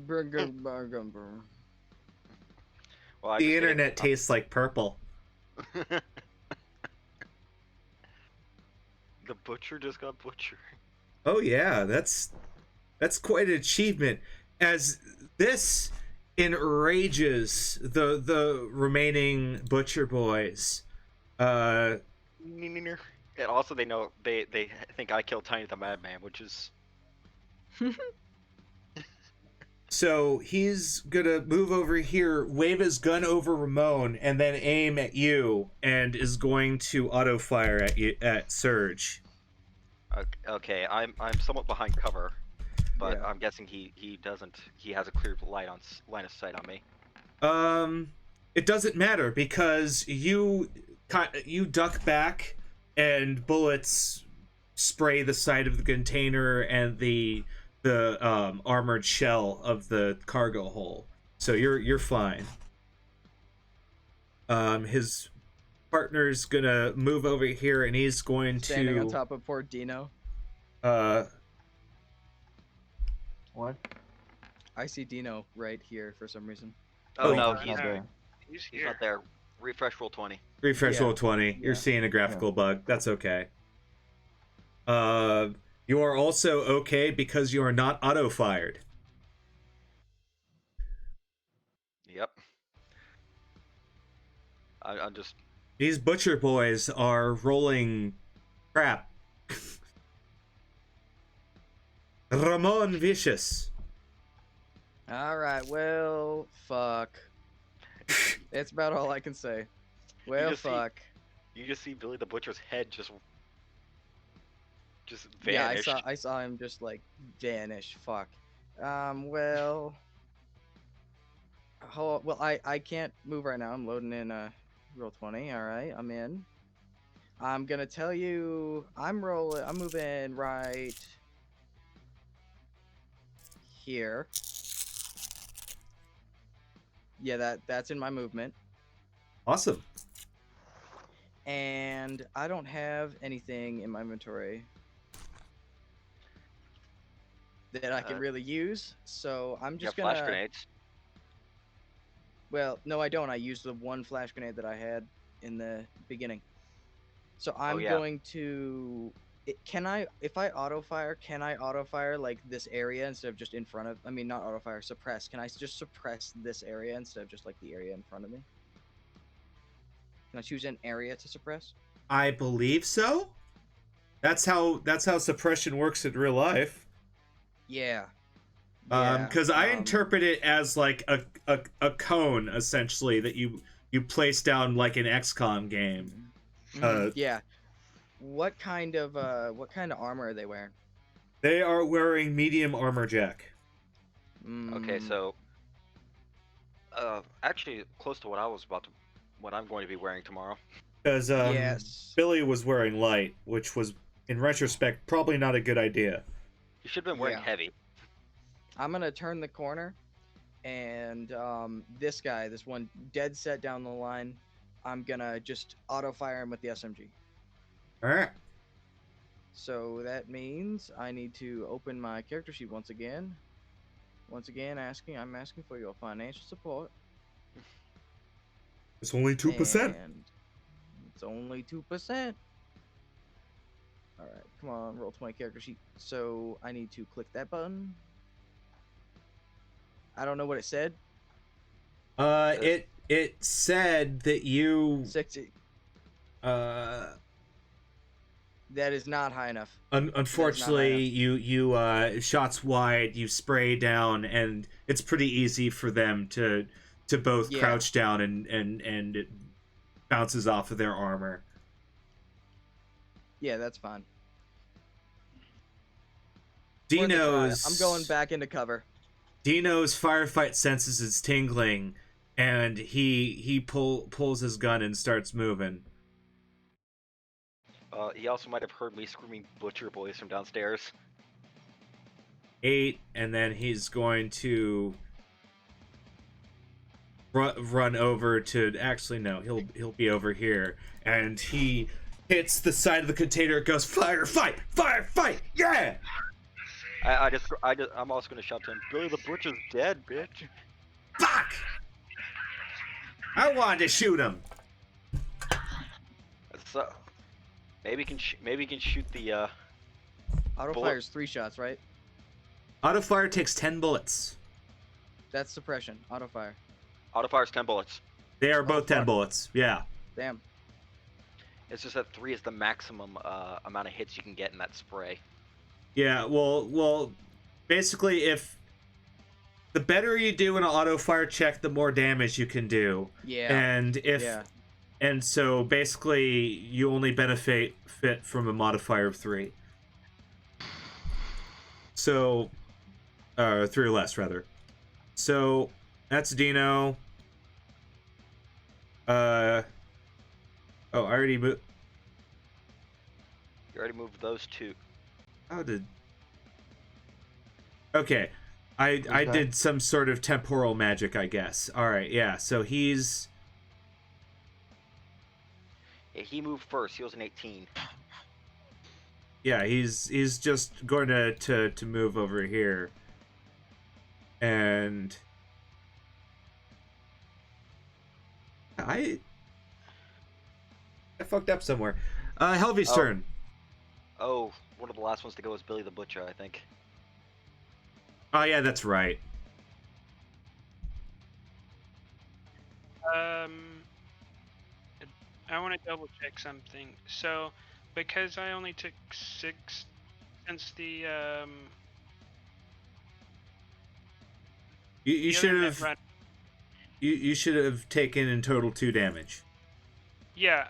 The internet tastes like purple. The butcher just got butchered. Oh yeah, that's quite an achievement. As this enrages the remaining butcher boys. And also they know they think I killed Tiny the Madman, which is So he's gonna move over here, wave his gun over Ramon, and then aim at you, and is going to auto fire at you, at Surge. okay. I'm somewhat behind cover, but Yeah. I'm guessing he doesn't. He has a clear line of sight on me. It doesn't matter because you duck back, and bullets spray the side of the container and the armored shell of the cargo hull. So you're fine. His partner's gonna move over here, and he's going Standing to on top of poor Dino. What? I see Dino right here for some reason. Oh, Oh, no, Not he's there. He's he's here. not there. Refresh roll 20. refresh Yeah. roll 20. Yeah. You're seeing a graphical bug. That's okay. You are also okay because you are not auto fired. Yep. I'm just. These butcher boys are rolling crap. Ramon Vicious. Alright, well, fuck. That's about all I can say. Well, just see- fuck. You just see Billy the Butcher's head just Yeah, vanish. I saw him just like vanish. Fuck. Well, Well, I can't move right now. I'm loading in roll 20. All right, I'm in. I'm gonna tell you, I'm moving right here. Yeah, that's in my movement. Awesome. And I don't have anything in my inventory that I can really use, so I'm You have just flash gonna. grenades. Well, no, I don't. I used the one flash grenade that I had in the beginning. So Oh I'm yeah. going to. Can I, if I auto fire, can I auto fire like this area instead of just in front of? I mean, not auto fire, suppress. Can I just suppress this area instead of just like the area in front of me? Can I choose an area to suppress? I believe so. That's how suppression works in real life. Yeah. Yeah. Because I interpret it as like a cone essentially that you place down like an XCOM game. Yeah. What kind of armor are they wearing? They are wearing medium armor, Jack. Okay, so actually close to what I'm going to be wearing tomorrow. Because yes. Billy was wearing light, which was in retrospect probably not a good idea. You should have been wearing heavy. I'm gonna turn the corner, and this one dead set down the line, I'm gonna just auto fire him with the SMG. All right. So that means I need to open my character sheet once again. I'm asking for your financial support. It's only 2%. And it's only 2%. All right, come on, roll 20 character sheet. So I need to click that button. I don't know what it said. It said that you 60. Uh, that is not high enough. Unfortunately, you shots wide, you spray down, and it's pretty easy for them to both crouch down and it bounces off of their armor. Yeah, that's fine. Dino's I'm going back into cover. Dino's firefight senses is tingling, and he pulls his gun and starts moving. He also might have heard me screaming "Butcher Boys" from downstairs. 8, and then he's going to run over to. Actually, no, he'll be over here, and he hits the side of the container. It goes fight, yeah. I'm also gonna shout to him, "Billy the Butcher's dead, bitch." Fuck! I wanted to shoot him. So maybe you can shoot the auto fires 3 shots, right? Auto fire takes 10 bullets. That's suppression. Auto fire. Auto fire's 10 bullets. They are both 10 bullets. Yeah. Damn. It's just that 3 is the maximum amount of hits you can get in that spray. Yeah, well, basically, if the better you do an auto fire check, the more damage you can do. Yeah. And so basically, you only benefit from a modifier of 3. So, 3 or less, rather. So that's Dino. I already moved. You already moved those 2. How did? Okay, I did some sort of temporal magic, I guess. All right, yeah. So he's. Yeah, he moved first. He was an 18. Yeah, he's just going to move over here. And I fucked up somewhere. Helvy's turn. Oh, one of the last ones to go was Billy the Butcher, I think. Oh yeah, that's right. I want to double check something. So, because I only took 6 since the you should have you should have taken in total 2 damage. Yeah.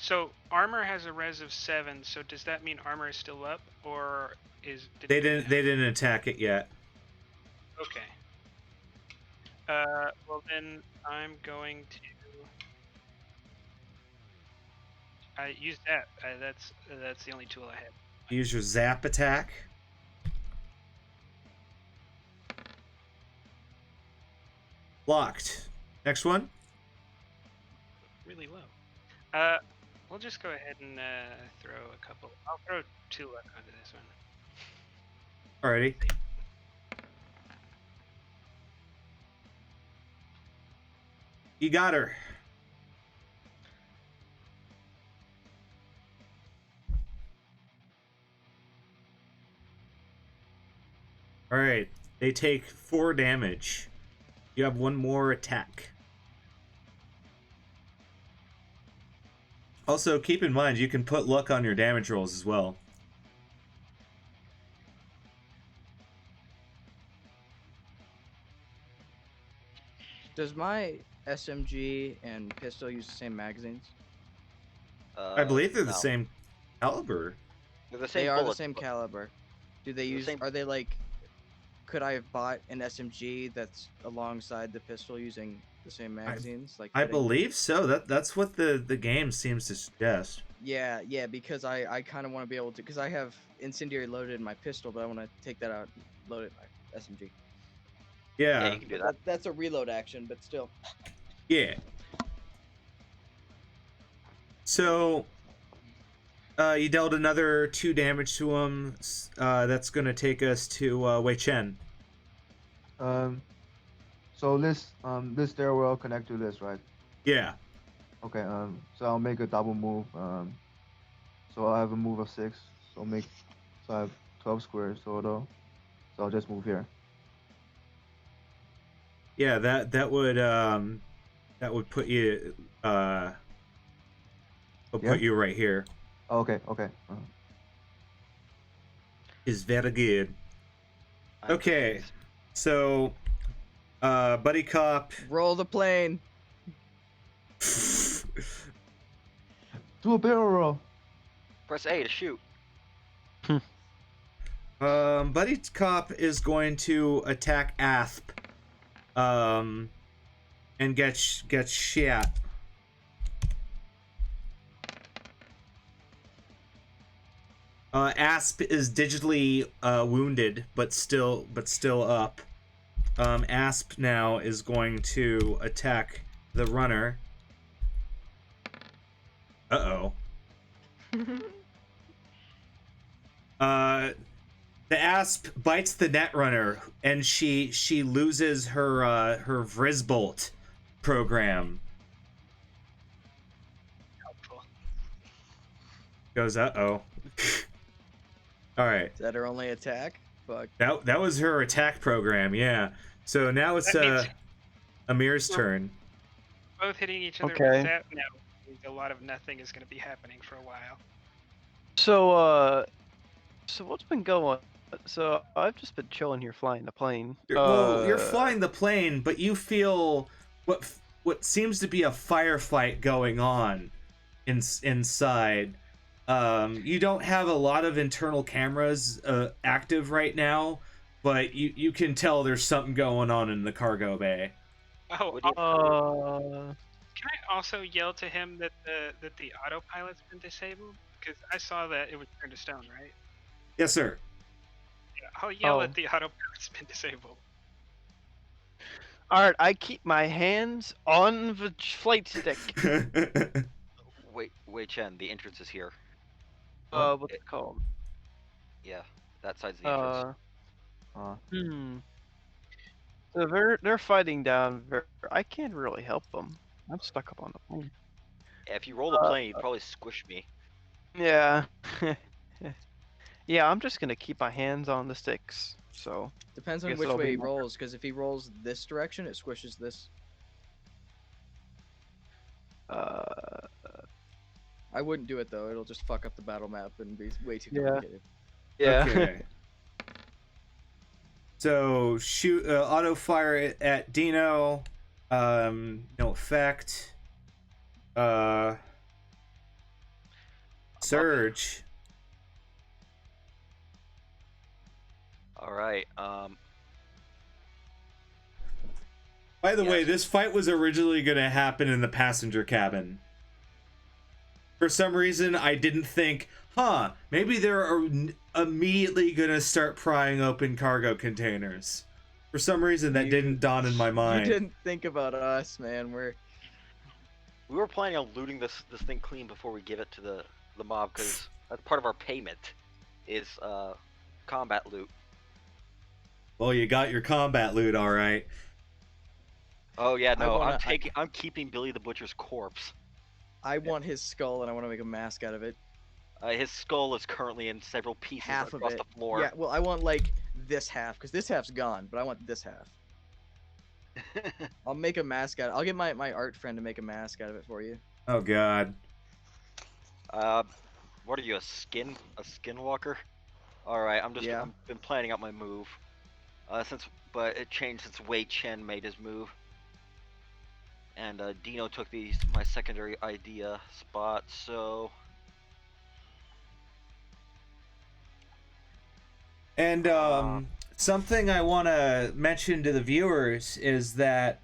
So armor has a res of 7. So does that mean armor is still up, or is they didn't attack it yet? Okay. Well then I'm going to. I use that. That's the only tool I have. Use your zap attack. Locked. Next one. Really low. We'll just go ahead and throw a couple. I'll throw 2 luck onto this one. Alrighty. You got her. Alright. They take 4 damage. You have 1 more attack. Also, keep in mind, you can put luck on your damage rolls as well. Does my SMG and pistol use the same magazines? I believe they're the no. same caliber. They're the same They are the bullets, same but- caliber. Do they The use? same- Are they like? Could I have bought an SMG that's alongside the pistol using the same magazines? Like I fitting? believe so. That's what the game seems to suggest. Yeah, because I kind of want to be able to, because I have incendiary loaded in my pistol, but I want to take that out and load it in my SMG. Yeah, Yeah. you can do But that. that's a reload action, but still. Yeah. So, you dealt another 2 damage to him. That's gonna take us to Wei Chen. So this stairwell connect to this, right? Yeah. Okay. So I'll make a double move. So I have a move of 6. So I have 12 squares total. So I'll just move here. Yeah. That would put you put you right here. Okay. Okay. Is very good. I'm Okay. confused. So, buddy cop. Roll the plane. Do a barrel roll. Press A to shoot. Buddy cop is going to attack Asp. And get shot. Asp is digitally wounded, but still up. Asp now is going to attack the runner. Uh-oh. The Asp bites the Netrunner, and she loses her Vrizbolt program. Helpful. Goes, uh-oh. All right. Is that her only attack? Fuck. That was her attack program, yeah. So now it's That means- Amir's turn. Both hitting each other Okay. with that? No. A lot of nothing is going to be happening for a while. So what's been going? So I've just been chilling here, flying the plane. Well, you're flying the plane, but you feel what seems to be a firefight going on inside. You don't have a lot of internal cameras active right now, but you can tell there's something going on in the cargo bay. Oh, Would you- can I also yell to him that the autopilot's been disabled? Because I saw that it was turned to stone, right? Yes, sir. Yeah, I'll yell Oh. that the autopilot's been disabled. All right, I keep my hands on the flight stick. Wait, Chen, the entrance is here. What's it called? Yeah, that side's the entrance. So they're fighting down. I can't really help them. I'm stuck up on the plane. If you roll the plane, you'd probably squish me. Yeah. Yeah, I'm just gonna keep my hands on the sticks. So Depends on Guess which it'll way be he more- rolls, because if he rolls this direction, it squishes this. I wouldn't do it though. It'll just fuck up the battle map and be way too Yeah. complicated. yeah. Okay. So shoot, auto fire it at Dino. No effect. Surge. All right. By By the way, Yes. this fight was originally going to happen in the passenger cabin. For some reason, I didn't think, maybe they're immediately going to start prying open cargo containers. For some reason, that didn't dawn in my mind. You didn't think about us, man. We were planning on looting this thing clean before we give it to the mob, because that's part of our payment is combat loot. Well, you got your combat loot, all right. Oh yeah, no, wanna- I'm keeping Billy the Butcher's corpse. I want his skull, and I want to make a mask out of it. His skull is currently in several pieces Half of across it. the floor. Yeah, well, I want like this half, because this half's gone, but I want this half. I'll make a mask out. I'll get my art friend to make a mask out of it for you. Oh God. What are you, a skinwalker? All right, I've been planning out my move. But it changed since Wei Chen made his move, and Dino took my secondary idea spot. So. And something I want to mention to the viewers is that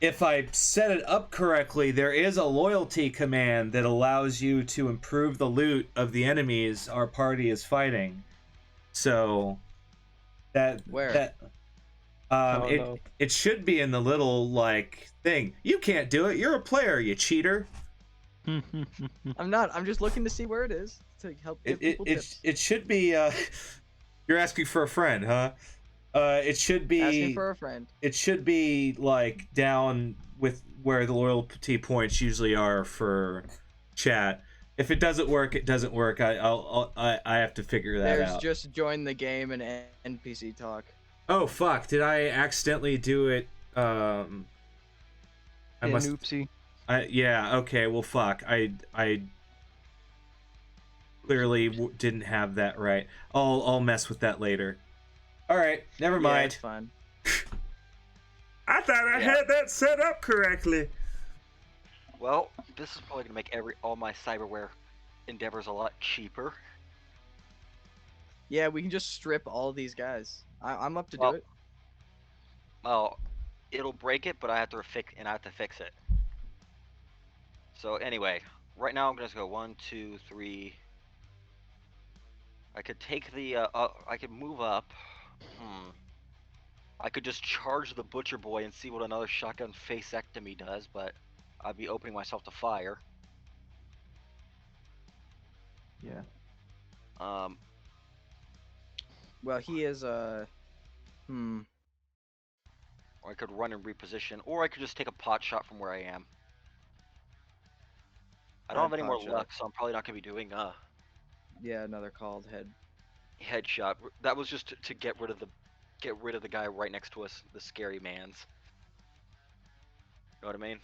if I set it up correctly, there is a loyalty command that allows you to improve the loot of the enemies our party is fighting. So Where? It should be in the little like thing. You can't do it. You're a player, you cheater. I'm not. I'm just looking to see where it is to help give people tips. It should be. You're asking for a friend, huh? It should be Asking for a friend. It should be like down with where the loyalty points usually are for chat. If it doesn't work, it doesn't work. I have to figure that out. There's just join the game and NPC talk. Oh fuck! Did I accidentally do it? I must. Oopsie. Yeah. Okay. Well, fuck. I clearly didn't have that right. I'll mess with that later. All right. Never Yeah, mind. it's fine. I thought I had that set up correctly. Well, this is probably gonna make all my cyberware endeavors a lot cheaper. Yeah, we can just strip all of these guys. I'm up to Well, do it. Oh, it'll break it, but I have to fix it. So anyway, right now I'm gonna go 1, 2, 3. I could take I could move up. I could just charge the Butcher Boy and see what another shotgun faceectomy does, but I'd be opening myself to fire. Yeah. Well, he is Or I could run and reposition, or I could just take a pot shot from where I am. I don't have any more luck, so I'm probably not gonna be doing Yeah, another called headshot. That was just to get rid of the guy right next to us, the scary man's. You know what I mean?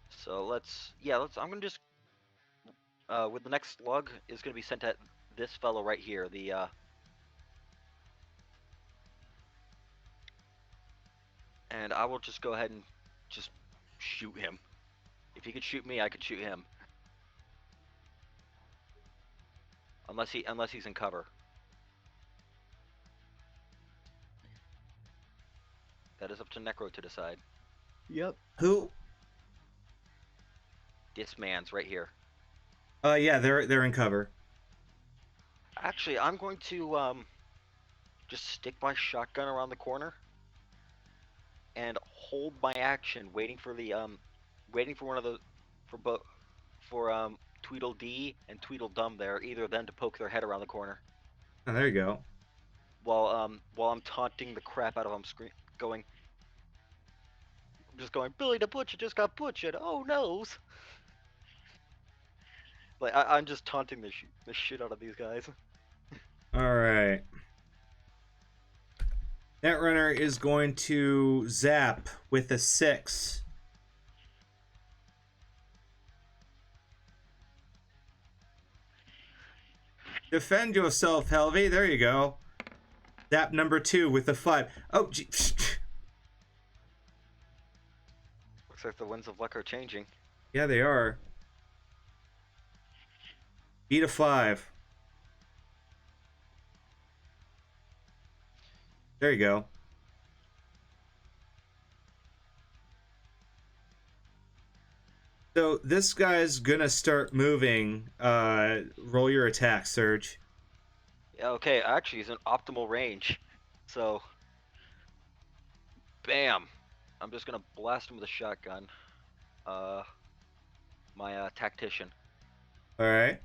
So I'm gonna just with the next slug is gonna be sent at this fellow right here, and I will just go ahead and just shoot him. If he could shoot me, I could shoot him. Unless he's in cover. That is up to Necro to decide. Yep. Who? This man's right here. Yeah, they're in cover. Actually, I'm going to just stick my shotgun around the corner and hold my action, waiting for one of the for Tweedledee and Tweedledum there, either of them to poke their head around the corner. Oh, there you go. While I'm taunting the crap out of them, I'm just going, Billy the Butcher just got butchered. Oh no! Like I'm just taunting the shit out of these guys. All right. Netrunner is going to zap with a 6. Defend yourself, Helvey. There you go. Zap number 2 with a 5. Oh, gee. Looks like the winds of luck are changing. Yeah, they are. Beat a 5. There you go. So this guy's gonna start moving. Roll your attack, Surge. Yeah, okay, actually, he's in optimal range. So, bam! I'm just gonna blast him with a shotgun. My tactician. All right.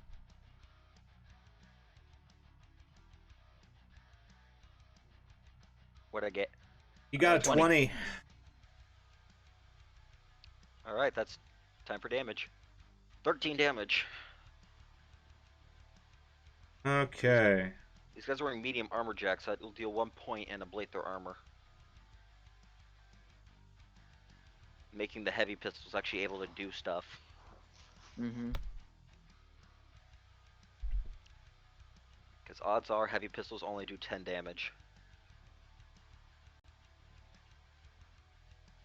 What'd I get? You got a 20. All right, that's time for damage. 13 damage. Okay. These guys are wearing medium armor jacks, so it'll deal 1 point and ablate their armor. Making the heavy pistols actually able to do stuff. Mm-hmm. Because odds are heavy pistols only do 10 damage.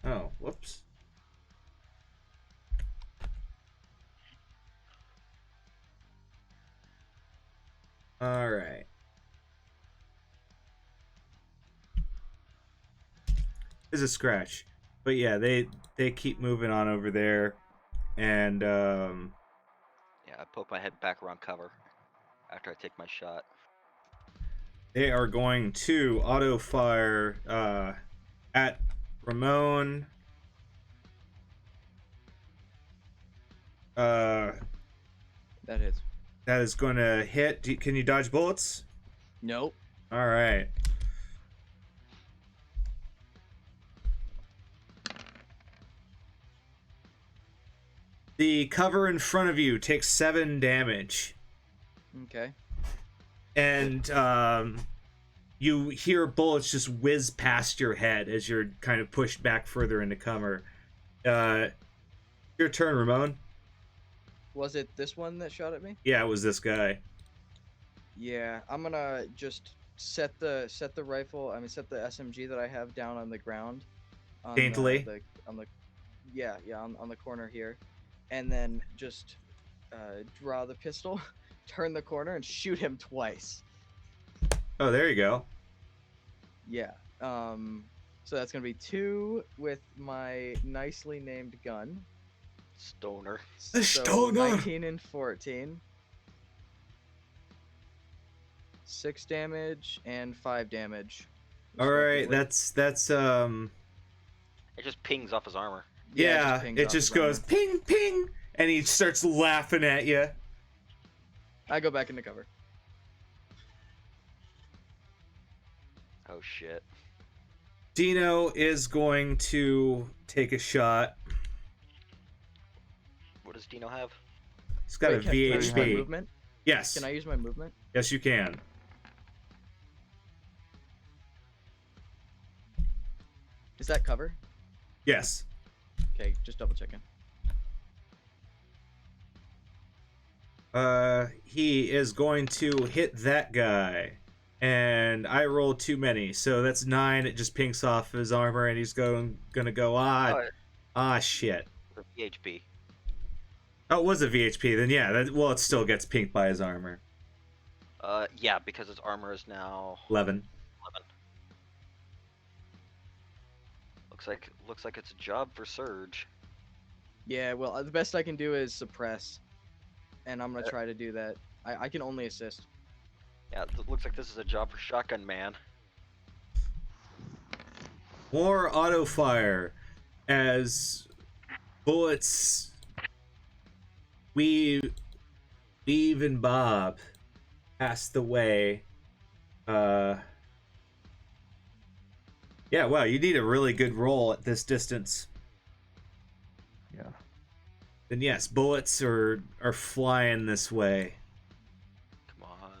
Oh, whoops. All right. It's a scratch, but yeah, they keep moving on over there, and Yeah, I poke my head back around cover after I take my shot. they are going to auto fire at Ramon. That hits. That is going to hit. Can you dodge bullets? Nope. All right. The cover in front of you takes 7 damage. Okay. And you hear bullets just whiz past your head as you're kind of pushed back further into cover. Your turn, Ramon. Was it this one that shot at me? Yeah, it was this guy. Yeah, I'm gonna just set the rifle. Set the SMG that I have down on the ground. On Daintily. On the corner here, and then just draw the pistol, turn the corner, and shoot him twice. Oh, there you go. Yeah. So that's gonna be 2 with my nicely named gun. Stoner. The stoner. 19 and 14. 6 damage and 5 damage. All right, respectively. that's It just pings off his armor. yeah, pings it off just his armor. goes ping ping, and he starts laughing at you. I go back into cover. Oh shit. Dino is going to take a shot. What does Dino have? He's got a Can I use my VHP. movement? Yes. Can I use my movement? Yes, you can. Is that cover? Yes. Okay, just double checking. He is going to hit that guy. And I rolled too many, so that's 9. It just pinks off his armor, and he's gonna go, shit. The VHP. Oh, it was a VHP, then yeah, it still gets pinked by his armor. Yeah, because his armor is now 11. 11. Looks like it's a job for Surge. Yeah, well, the best I can do is suppress. And I'm gonna try to do that. I can only assist. Yeah, it looks like this is a job for Shotgun Man. More auto fire as bullets weave and bob past the way. Yeah, wow, you need a really good roll at this distance. Yeah. Then yes, bullets are flying this way. Come on.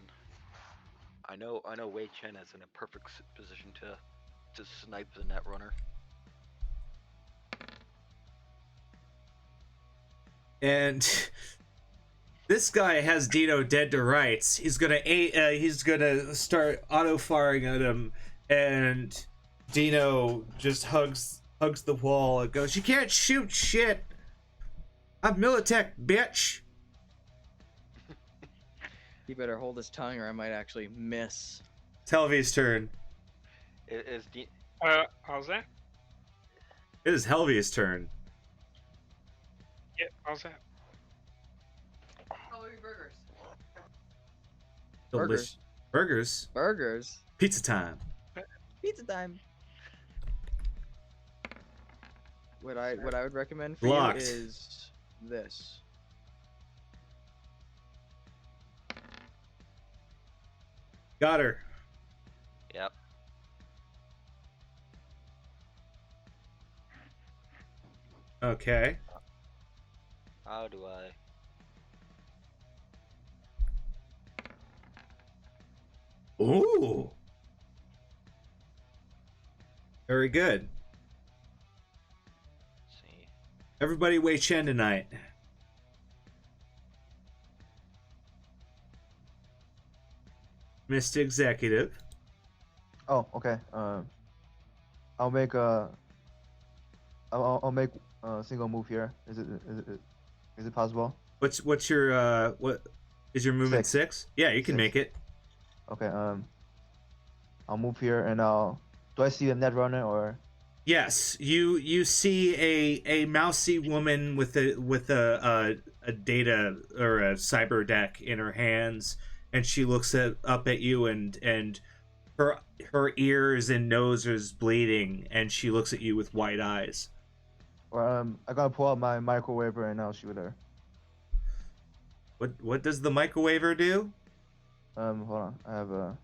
I know Wei Chen is in a perfect position to snipe the net runner. And this guy has Dino dead to rights. He's gonna start auto firing at him, and Dino just hugs the wall and goes, "You can't shoot shit. I'm Militech, bitch." He better hold his tongue, or I might actually miss. It's Helvy's turn. How's that? It is Helvy's turn. Yeah, all set. Burgers. Delicious. Burgers. Burgers. Pizza time. Pizza time. What I would recommend for Locked. you is this. Got her. Yep. Okay. How do I? Ooh. Very good. Let's see. Everybody Wei Chen tonight. Mr. Executive. Oh, okay. I'll make a. I'll make a single move here. Is it possible? What's your what is your movement 6? Yeah, you can 6. make it. Okay. I'll move here and I'll. Do I see a net runner or? Yes, you see a mousy woman with a data or a cyber deck in her hands, and she looks up at you, and her ears and nose is bleeding, and she looks at you with wide eyes. Or I gotta pull out my microwaver and I'll shoot her. What does the microwaver do? Hold on. I have a.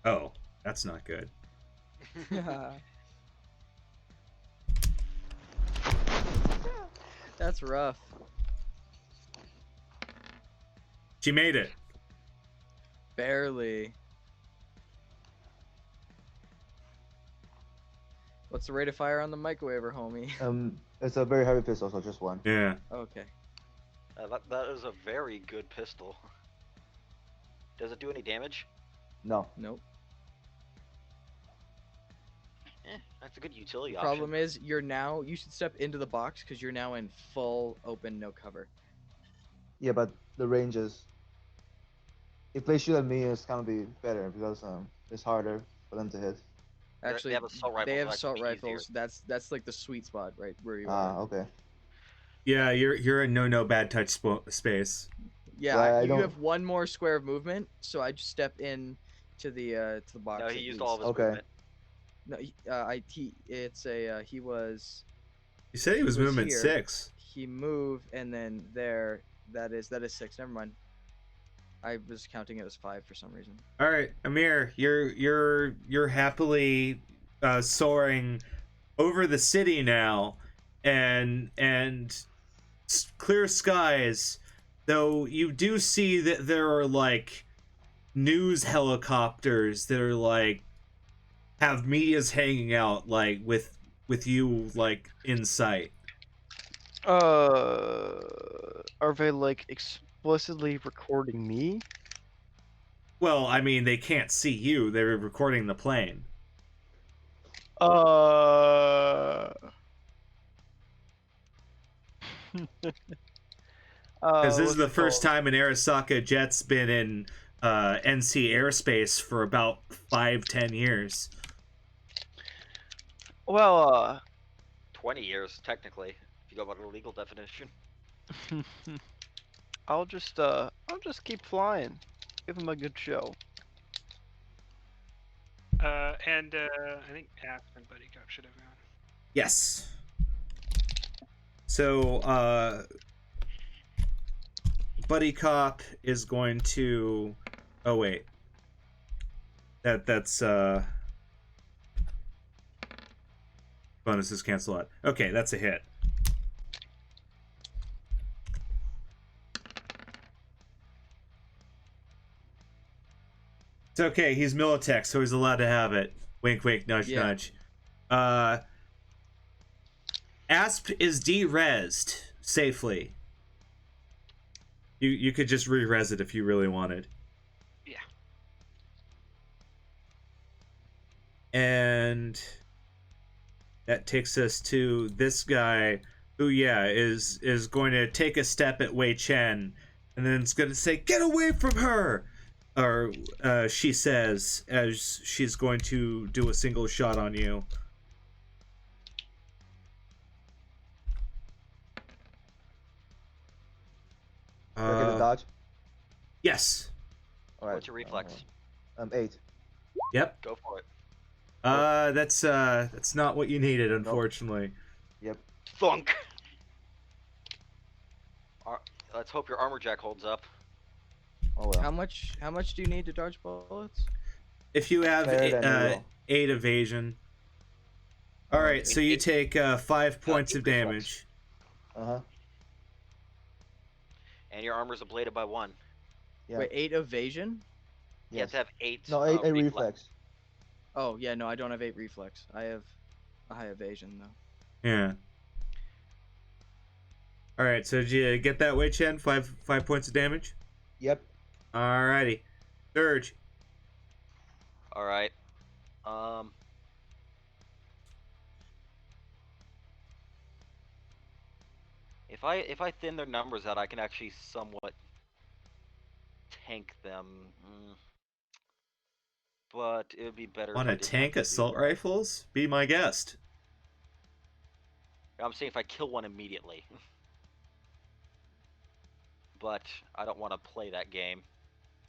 Oh, that's not good. That's rough. She made it. Barely. What's the rate of fire on the microwaver, homie? It's a very heavy pistol, so just one. Yeah. Okay. That is a very good pistol. Does it do any damage? No. Nope. That's a good utility The option. problem is you should step into the box because you're now in full open, no cover. Yeah, but the range is. If they shoot at me, it's gonna be better because it's harder for them to hit. Actually, they have assault rifles. they have that assault can be rifles. That's like the sweet spot, right where you Ah, are. okay. Yeah, you're in no bad touch space. Yeah, Well, I you don't- have one more square of movement, so I just step in to the box. No, that he used he's- all of his Okay. movement. No, he was. You said he was He was movement here. 6. He moved and then there. That is 6. Never mind. I was counting it as 5 for some reason. All right, Amir, you're happily soaring over the city now, and clear skies. Though you do see that there are like news helicopters that are like have media's hanging out like with you like in sight. Are they like explicitly recording me? Well, I mean, they can't see you. They're recording the plane. Because this is the first time an Arasaka jet's been in NC airspace for about 5-10 years. Well, 20 years, technically, if you go by the legal definition. I'll just keep flying. Give him a good show. And I think Aspen Buddy Cop should have gone. Yes. So, Buddy Cop is going to. Oh wait. That's bonuses cancel out. Okay, that's a hit. It's okay. He's Militech, so he's allowed to have it. Wink, wink, nudge, Yeah. nudge. Asp is de-resed safely. You could just re-res it if you really wanted. Yeah. And that takes us to this guy who, is going to take a step at Wei Chen, and then it's going to say, "Get away from her!" or she says as she's going to do a single shot on you. Do I get a dodge? Yes. All right. What's your reflex? 8. Yep. Go for it. That's not what you needed, unfortunately. Yep. Thunk. Let's hope your armor jack holds up. Oh well. How much do you need to dodge bullets? If you have Better than you will. 8 evasion. All right, so you take 5 points of damage. Uh-huh. And your armor's ablated by 1. Yeah. Wait, 8 evasion? You have to have 8. No, 8 reflex. Oh yeah, no, I don't have 8 reflex. I have a high evasion though. Yeah. All right, so did you get that way, Chen? 5 points of damage. Yep. Alrighty, Surge. All right. If I thin their numbers out, I can actually somewhat tank them. But it would be better. Want if I to didn't tank have to assault rifles? Be my guest. I'm saying if I kill one immediately. But I don't want to play that game.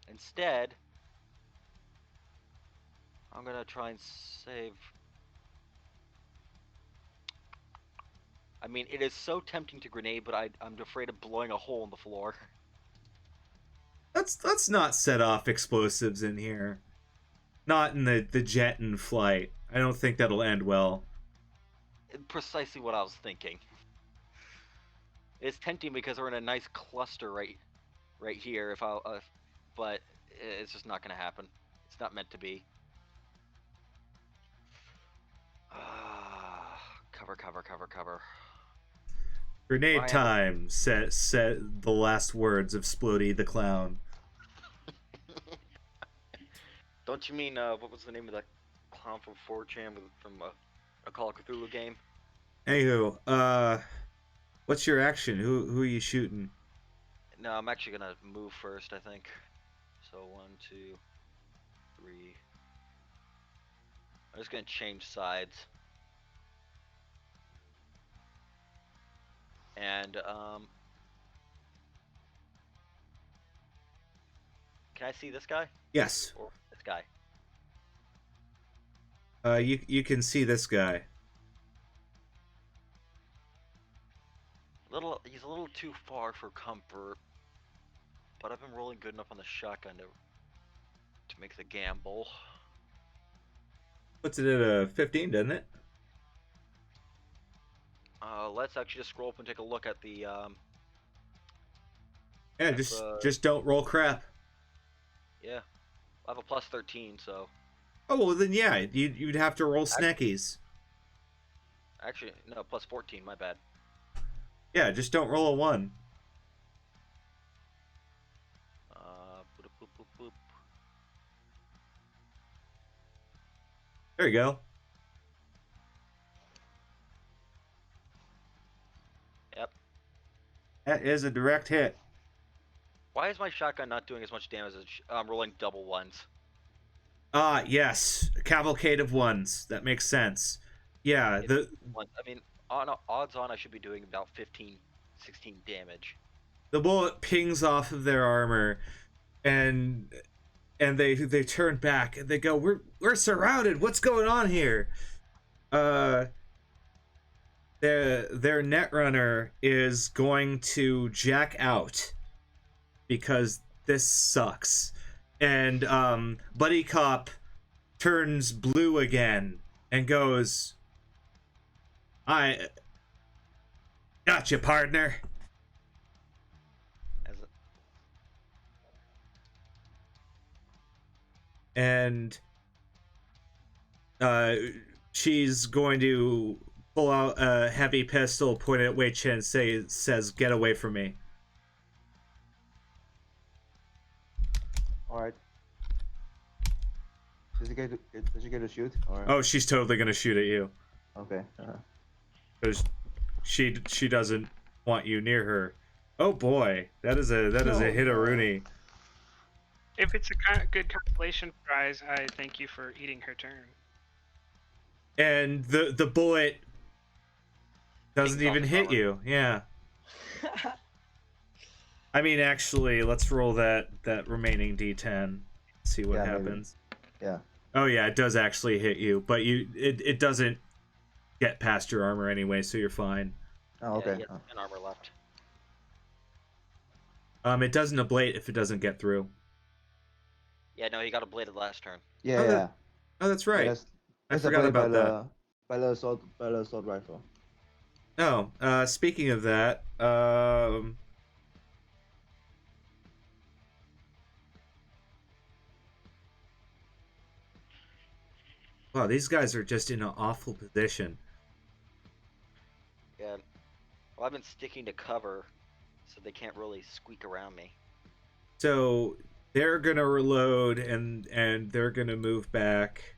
Instead, I'm gonna try and save. I mean, it is so tempting to grenade, but I'm afraid of blowing a hole in the floor. Let's not set off explosives in here. Not in the jet in flight. I don't think that'll end well. Precisely what I was thinking. It's tempting because we're in a nice cluster right here. But it's just not gonna happen. It's not meant to be. Cover. Grenade Ryan. time, said the last words of Splody the Clown. Don't you mean, what was the name of that clown from 4chan from a Call of Cthulhu game? Anywho, what's your action? Who are you shooting? No, I'm actually gonna move first, I think. So 1, 2, 3. I'm just gonna change sides. And, can I see this guy? Yes. Or this guy? You can see this guy. He's a little too far for comfort. But I've been rolling good enough on the shotgun to make the gamble. Puts it at a 15, doesn't it? Let's actually just scroll up and take a look at the, Yeah, just don't roll crap. yeah. I have a plus 13, so... Oh, well then yeah, you'd have to roll snackies. Actually, no, plus 14, my bad. Yeah, just don't roll a 1. Boop. There you go. Yep. That is a direct hit. Why is my shotgun not doing as much damage as I'm rolling double 1s? Ah, yes. Cavalcade of 1s. That makes sense. Yeah, I mean, odds on I should be doing about 15, 16 damage. the bullet pings off of their armor, and they turn back and they go, "We're surrounded. What's going on here?" Their netrunner is going to jack out because this sucks, and Buddy Cop turns blue again and goes, "I gotcha, partner." And she's going to pull out a heavy pistol, point it at Wei Chen, says, "Get away from me." All right. Does she get to shoot? Or... Oh, she's totally gonna shoot at you Okay. because she doesn't want you near her. Oh boy, that is a hit-a-rooney. If it's a good consolation prize, I thank you for eating her turn. And the bullet doesn't Dings off even his hit armor. you. Yeah. I mean, actually, let's roll that remaining d10. See what Yeah, maybe. happens. Yeah. Oh yeah, it does actually hit you, but it doesn't get past your armor anyway, so you're fine. Oh, Yeah, okay. he has 10 armor left. It doesn't ablate if it doesn't get through. Yeah, no, he got ablated last turn. Yeah, Oh, yeah. Oh, that's Yeah, right. I that's forgot played about that. by the assault rifle. Oh, speaking of that, wow, these guys are just in an awful position. Yeah. Well, I've been sticking to cover, so they can't really squeak around me. So they're gonna reload and they're gonna move back.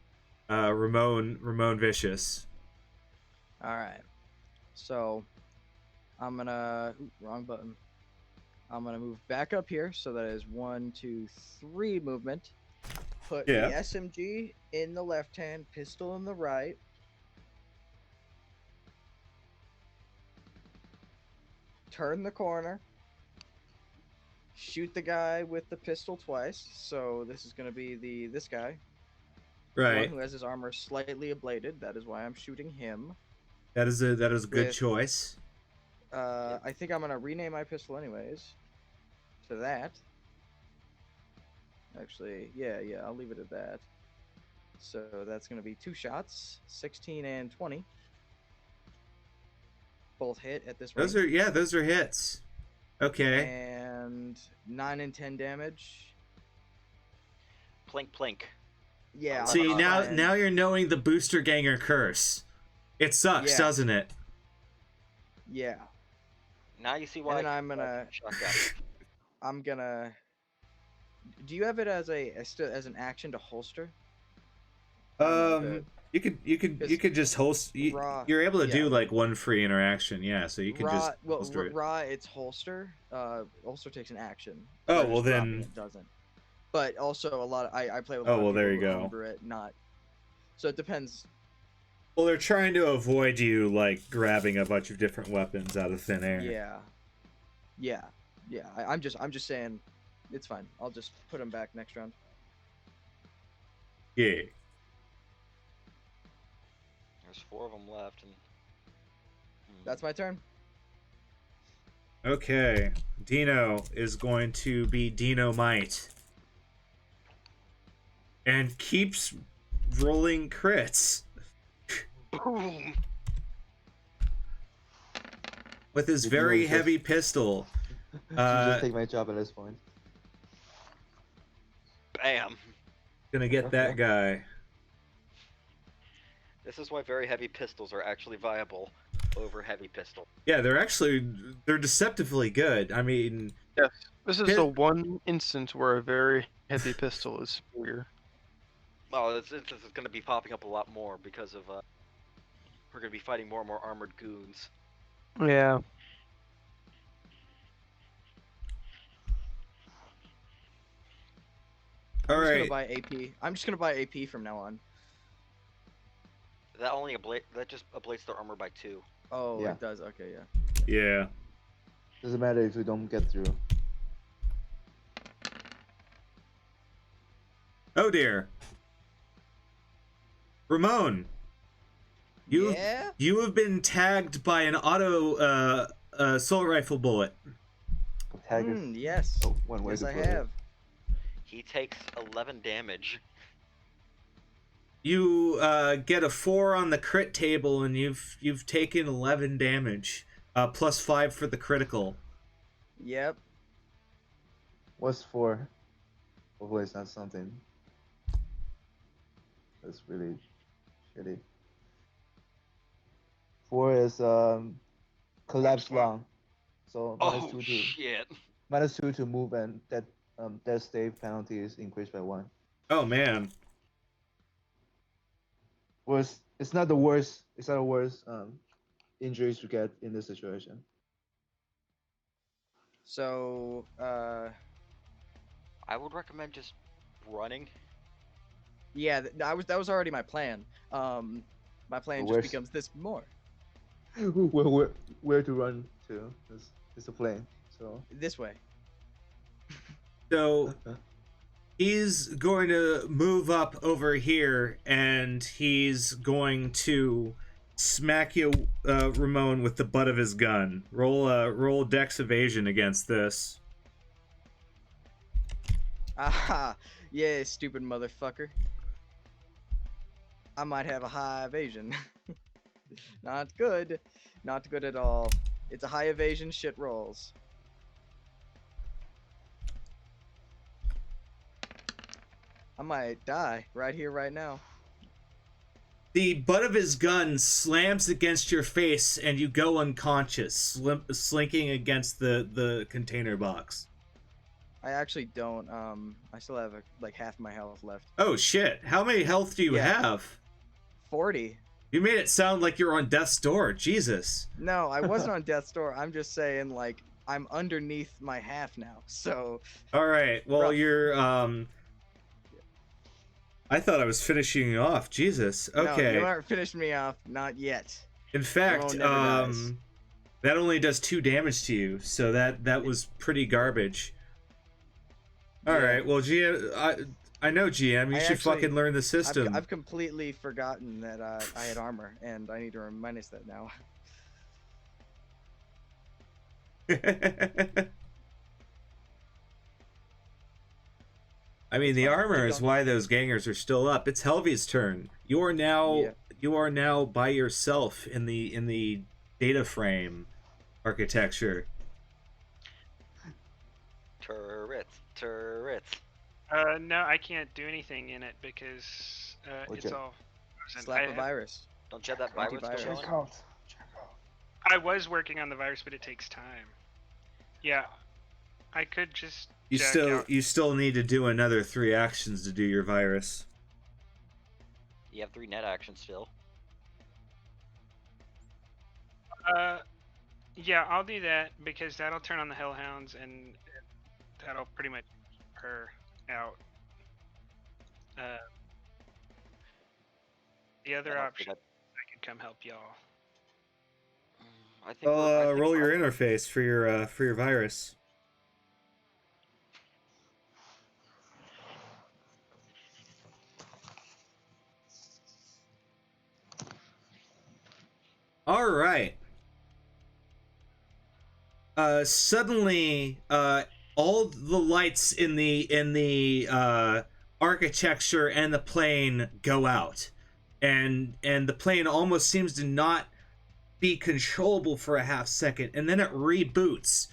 Ramon Vicious. All right. So I'm gonna wrong button. I'm gonna move back up here, so that is 1, 2, 3 movement. Put Yeah. the SMG in the left hand, pistol in the right. Turn the corner. Shoot the guy with the pistol twice. So this is gonna be this guy. One Right. who has his armor slightly ablated. That is why I'm shooting him. That is a good With- choice. I think I'm gonna rename my pistol anyways. To that. Actually, yeah, I'll leave it at that. So that's gonna be 2 shots, 16 and 20. Both hit at this range. Those are hits. Okay. And 9 and 10 damage. Plink, plink. Yeah. See, I'll now try and- now you're knowing the booster ganger curse. It sucks, Yeah. doesn't it? Yeah. Now you see why. And then I'm gonna. Shotgun. I'm gonna. Do you have it as as an action to holster? You could just host. Raw- You're able to yeah. do like one free interaction, yeah. So you can raw, just well, holster it. raw. It's holster. Holster takes an action. Oh, whereas well, dropping then- it doesn't. But also a lot of I play with. Oh, A lot well, of there people you who go. homebrew it, not. So it depends. Well, they're trying to avoid you like grabbing a bunch of different weapons out of thin air. Yeah. I'm just saying, it's fine. I'll just put him back next round. Yeah. There's 4 of them left, and That's my turn. Okay. Dino is going to be Dino Might. And keeps rolling crits. boom. With his Did you very just- heavy pistol. You just take my job at this point. Bam. Gonna get that Okay. guy. This is why very heavy pistols are actually viable over heavy pistol. Yeah, they're deceptively good. I mean, Yes. This is Hit- the one instance where a very heavy pistol is superior. Oh, this is going to be popping up a lot more because of we're going to be fighting more and more armored goons. Yeah. all I'm just right. gonna buy AP. I'm just gonna buy AP from now on. That just ablates their armor by 2. Oh, Yeah. it does. Okay, yeah. Yeah. Doesn't matter if we don't get through. Oh dear. Ramon, you Yeah. you have been tagged by an auto assault rifle bullet. Tag it. Yes. Oh, one way Yes, to I put have. He takes 11 damage. You get a 4 on the crit table, and you've taken 11 damage, plus 5 for the critical. Yep. What's 4? Hopefully it's not something that's really shitty. 4 is collapse long. So Oh, -2 shit. -2 to move, and that death save penalty is increased by 1. Oh man. It's not the worst. It's not the worst injuries to get in this situation. So, I would recommend just running. Yeah, that was already my plan. My plan just Where's- becomes this more. where to run to? It's a plane. So This way. So he's going to move up over here, and he's going to smack you, Ramon, with the butt of his gun. Roll Dex evasion against this. Aha! Yeah, stupid motherfucker. I might have a high evasion. Not good. Not good at all. It's a high evasion, shit rolls. I might die right here, right now. The butt of his gun slams against your face, and you go unconscious, slinking against the container box. I actually don't. I still have like half my health left. Oh shit! How many health do you have? 40. You made it sound like you're on death's door. Jesus. No, I wasn't on death's door. I'm just saying, like, I'm underneath my half now. So. All right. Well, Rough. you're I thought I was finishing you off. Jesus. Okay. No, you aren't finishing me off. Not yet. In fact, Ramon never dies. that only does 2 damage to you, so that was pretty garbage. All Yeah. right. Well, GM, I know GM. You I should actually- fucking learn the system. I've completely forgotten that I had armor, and I need to remind us that now. I mean, the Fine, armor keep is going. why those gangers are still up. It's Helvy's turn. You are now by yourself in the data frame architecture. Turrets. No, I can't do anything in it because it's Okay. all frozen. Slap a virus. Don't you have that virus Antivirus. still check going? out. I was working on the virus, but it takes time. Yeah, I could just. You still need to do another 3 actions to do your virus. You have 3 net actions still. Yeah, I'll do that because that'll turn on the hellhounds and that'll pretty much keep her out. The other And option, I could come help y'all. I think. Roll your interface for your virus. All right. Suddenly, all the lights in the architecture and the plane go out, and the plane almost seems to not be controllable for a half second, and then it reboots,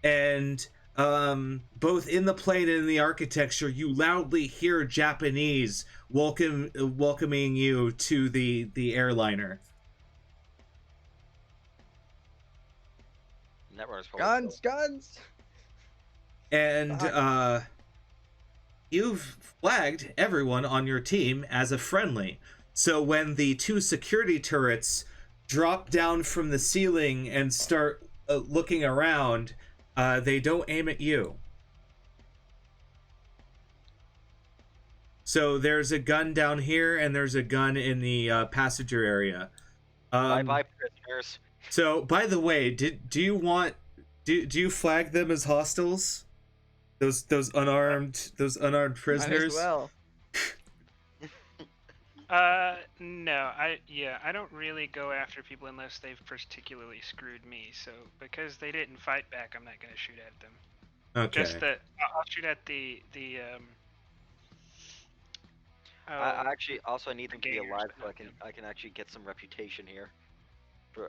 and both in the plane and in the architecture, you loudly hear Japanese welcoming you to the airliner. Guns! And you've flagged everyone on your team as a friendly. So when the 2 security turrets drop down from the ceiling and start looking around, they don't aim at you. So there's a gun down here, and there's a gun in the passenger area. Bye-bye, prisoners. So, by the way, do you flag them as hostiles? Those unarmed prisoners? Might as well. No, I don't really go after people unless they've particularly screwed me. So because they didn't fight back, I'm not gonna shoot at them. Okay. Just that I'll shoot at the I actually also need them to be gangers, alive but so not I can actually get some reputation here,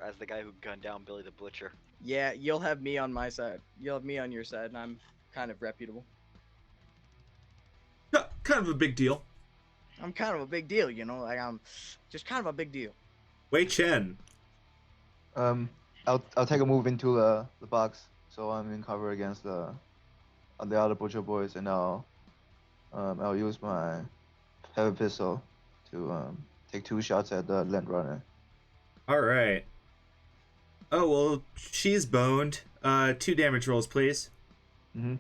as the guy who gunned down Billy the Butcher. Yeah, you'll have me on my side. You'll have me on your side, and I'm kind of reputable. Kind of a big deal. I'm kind of a big deal, you know. Like, I'm just kind of a big deal. Wei Chen. I'll take a move into the box, so I'm in cover against the other butcher boys, and I'll use my heavy pistol to take 2 shots at the land runner. All right. Oh, well, she's boned. 2 damage rolls, please. Mm-hmm.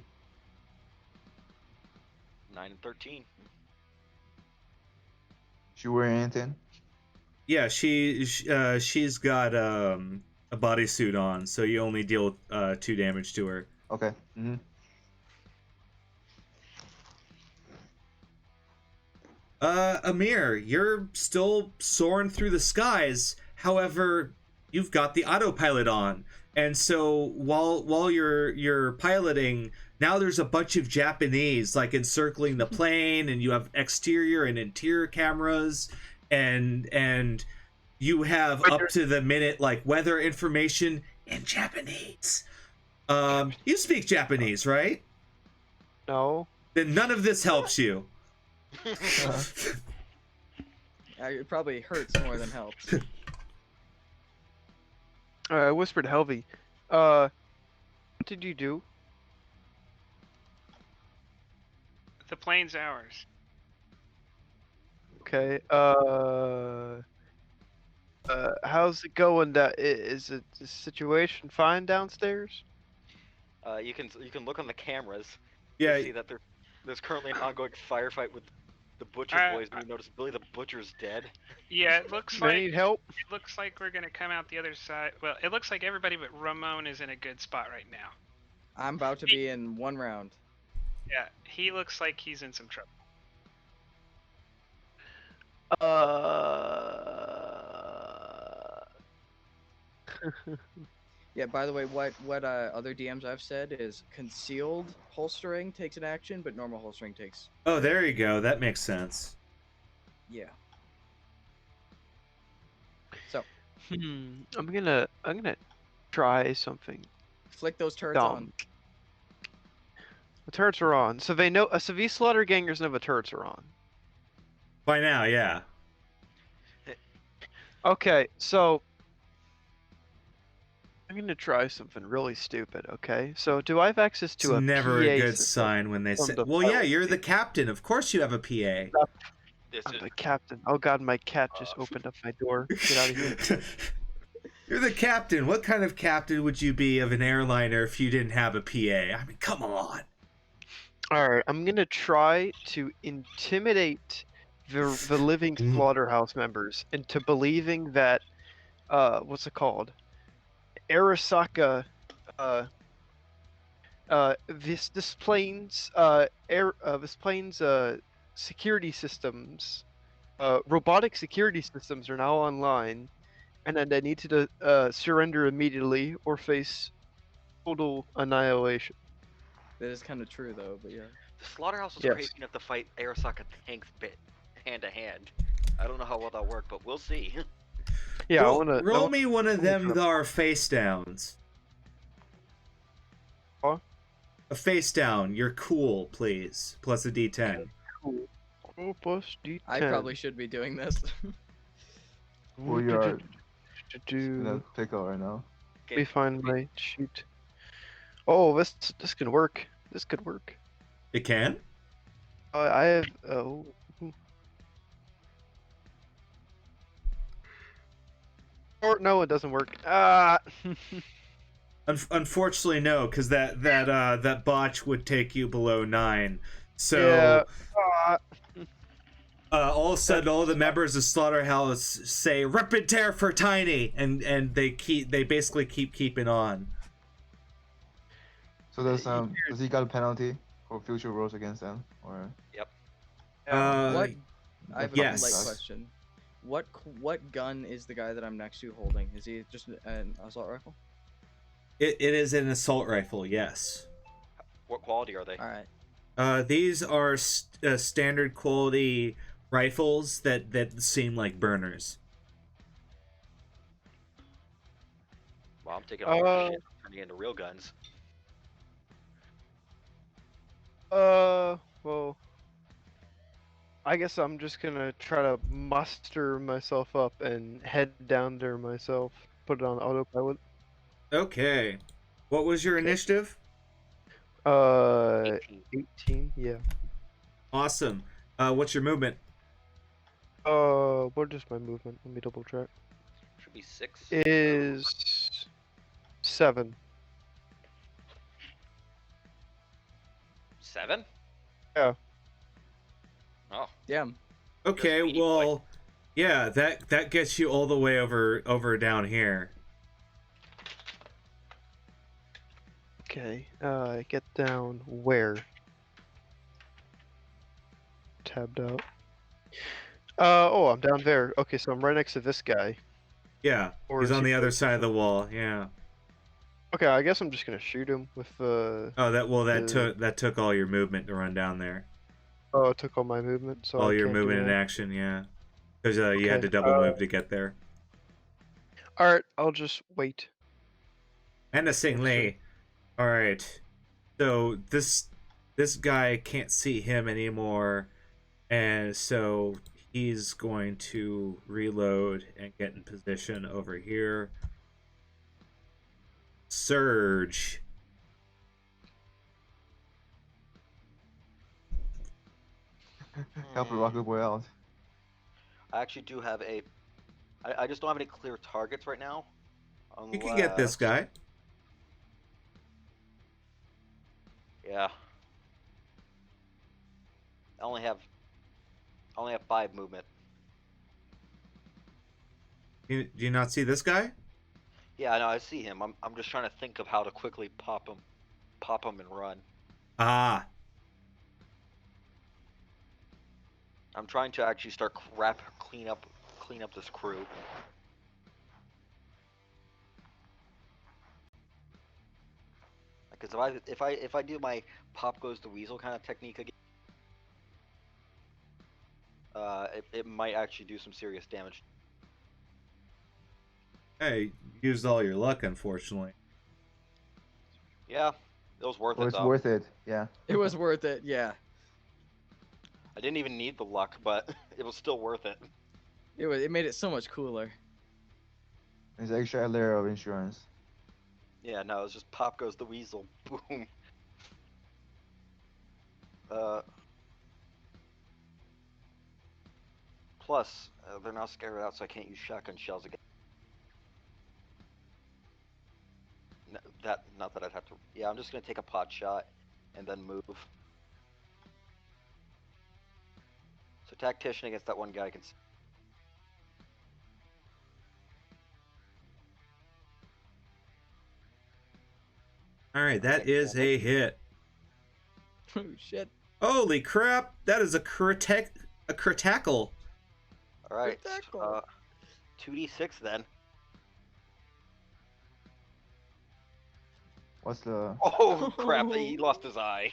9 and 13. She wearing anything? Yeah, she's got a bodysuit on, so you only deal 2 damage to her. Okay. Amir, you're still soaring through the skies. However, you've got the autopilot on, and so while you're piloting, now there's a bunch of Japanese like encircling the plane, and you have exterior and interior cameras, and you have up to the minute like weather information in Japanese. You speak Japanese, right? No. Then none of this helps you. It probably hurts more than helps. I whispered to Helvey. What did you do? The plane's ours. Okay. How's it going? Is it the situation fine downstairs? You can look on the cameras. Yeah. To see that there's currently an ongoing firefight with the Butcher Boys. And you notice Billy the Butcher's dead. Yeah, it looks I like need help. it looks like we're gonna come out the other side. Well, it looks like everybody but Ramon is in a good spot right now. I'm about to be in 1 round. Yeah, he looks like he's in some trouble. Yeah, by the way, what other DMs I've said is concealed holstering takes an action, but normal holstering takes. Oh, there you go. That makes sense. Yeah. So. I'm gonna try something. Flick those turrets Dumb. on. The turrets are on, so they know. So these slaughter gangers know the turrets are on. By now, yeah. Okay, so I'm gonna try something really stupid. Okay, so do I have access to It's a never PA a good system sign when they from say, the "Well, yeah, pilot you're the team? captain. Of course, you have a PA." I'm the captain. Oh God, my cat just opened up my door. Get out of here. You're the captain. What kind of captain would you be of an airliner if you didn't have a PA? I mean, come on. All right, I'm gonna try to intimidate the living slaughterhouse members into believing that what's it called? Arasaka this plane's security systems, robotic security systems are now online, and then they need to surrender immediately or face total annihilation. That is kind of true, though, but yeah. The slaughterhouse was Yes. crazy enough to fight Arasaka tanks hand to hand. I don't know how well that worked, but we'll see. Yeah, roll me one of them are face downs. Huh? A face down. You're cool, please. Plus a D10. Cool. Plus D10. I probably should be doing this. We are in a pickle right now. Let me find my sheet. Oh, this could work. This could work. It can? I have or no, it doesn't work. Unfortunately, no, because that botch would take you below 9. So yeah. all of a sudden, all the members of Slaughterhouse say "Rip and tear for Tiny," and they basically keep keeping on. So does he got a penalty for future rolls against them, or? Yep. What? I have a yes. light question. What gun is the guy that I'm next to holding? Is he just an assault rifle? It is an assault rifle, yes. What quality are they? All right. These are standard quality rifles that seem like burners. Well, I'm taking all the shit, turning into real guns. Well, I guess I'm just gonna try to muster myself up and head down there myself. Put it on autopilot. Okay. What was your initiative? 18. Yeah. Awesome. What's your movement? What is my movement? Let me double check. Should be 6. Is 7. 7? Yeah. Oh, Yeah. Okay, Speedy boy. well, yeah, that gets you all the way over down here. Okay. Get down where? Tabbed out. Oh, I'm down there. Okay, so I'm right next to this guy. Yeah, Or he's is on he the other close to side of the some- wall. Yeah. Okay, I guess I'm just gonna shoot him with Oh, that took all your movement to run down there. Oh, it took all my movement, so All I your can't do movement and that. action, yeah. Because you had Okay, to double move to get there. Alright, I'll just wait. Menacingly. All right. So this guy can't see him anymore, and so he's going to reload and get in position over here. Surge. Help the Rocket Boy out. I actually do have a. I just don't have any clear targets right now. You can get this unless- guy. Yeah. I only have 5 movement. Do you not see this guy? Yeah, I know. I see him. I'm just trying to think of how to quickly pop him and run. Ah. I'm trying to actually start clean up this crew. Because if I do my pop goes the weasel kind of technique again, it might actually do some serious damage. Hey, you used all your luck, unfortunately. Yeah, it was worth Well, it it's though. worth it. Yeah. It was worth it. Yeah. I didn't even need the luck, but it was still worth it. It made it so much cooler. It's an extra layer of insurance. Yeah, no, it's just pop goes the weasel. Boom. Plus, they're now scared out, so I can't use shotgun shells again. Not that I'd have to. Yeah, I'm just gonna take a pot shot and then move. So tactician against that one guy can. All right, that is a hit. Oh shit. Holy crap! That is a critical. All right. Tackle. 2d6 then. What's the? Oh crap! He lost his eye.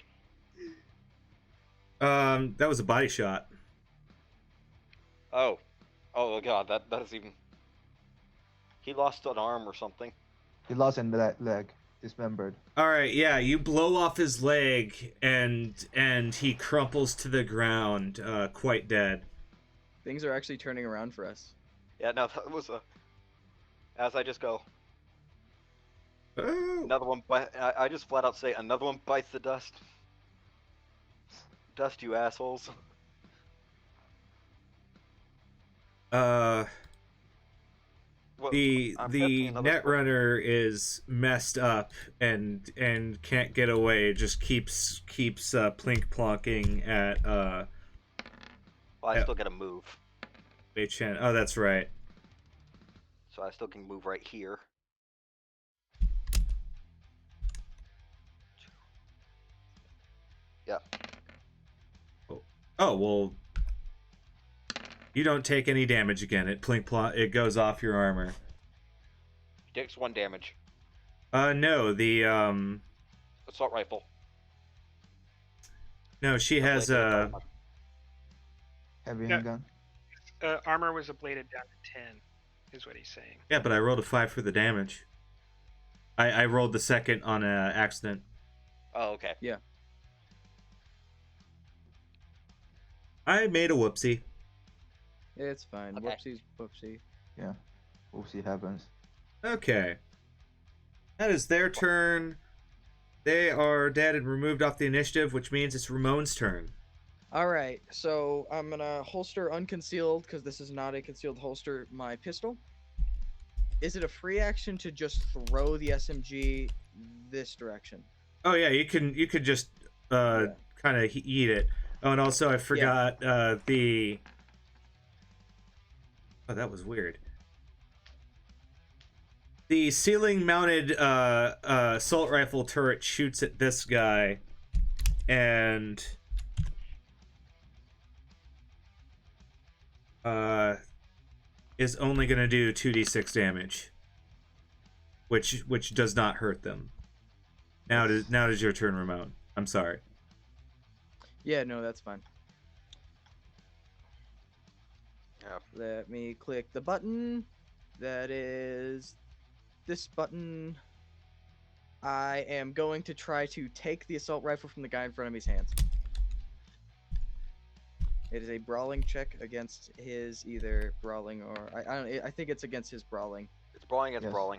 That was a body shot. Oh god, that is even. He lost an arm or something. He lost in that leg, dismembered. All right, yeah, you blow off his leg, and he crumples to the ground, quite dead. Things are actually turning around for us. Yeah, no, that was a. As I just go, Oh. another one. I just flat out say, another one bites the dust. Dust, you assholes. Well, Well, the I'm catching another Netrunner is messed up and can't get away. Just keeps plink plonking at Well, I yeah. still gotta move, Chen. Oh, that's right. so I still can move right here. Yeah. Oh well, you don't take any damage again. It plink plonk. It goes off your armor. He takes 1 damage. No, the Assault rifle. no, she has a. Heavy Yeah. handgun. Armor was ablated down to 10, is what he's saying. Yeah, but I rolled a 5 for the damage. I rolled the second on an accident. Oh, okay. I made a whoopsie. It's fine. Okay. Whoopsies, whoopsie. Yeah. Oopsie happens. Okay. That is their turn. They are dead and removed off the initiative, which means it's Ramon's turn. All right, so I'm gonna holster unconcealed because this is not a concealed holster. My pistol. Is it a free action to just throw the SMG this direction? Oh yeah, you could just kind of eat it. Oh, and also I forgot the. Oh, that was weird. The ceiling-mounted assault rifle turret shoots at this guy, and is only gonna do 2d6 damage, which does not hurt them. Now it is your turn, Ramon. I'm sorry. Yeah, no, that's fine. Yeah. Let me click the button. That is this button. I am going to try to take the assault rifle from the guy in front of me's hands. It is a brawling check against his either brawling or I think it's against his brawling. It's brawling against brawling.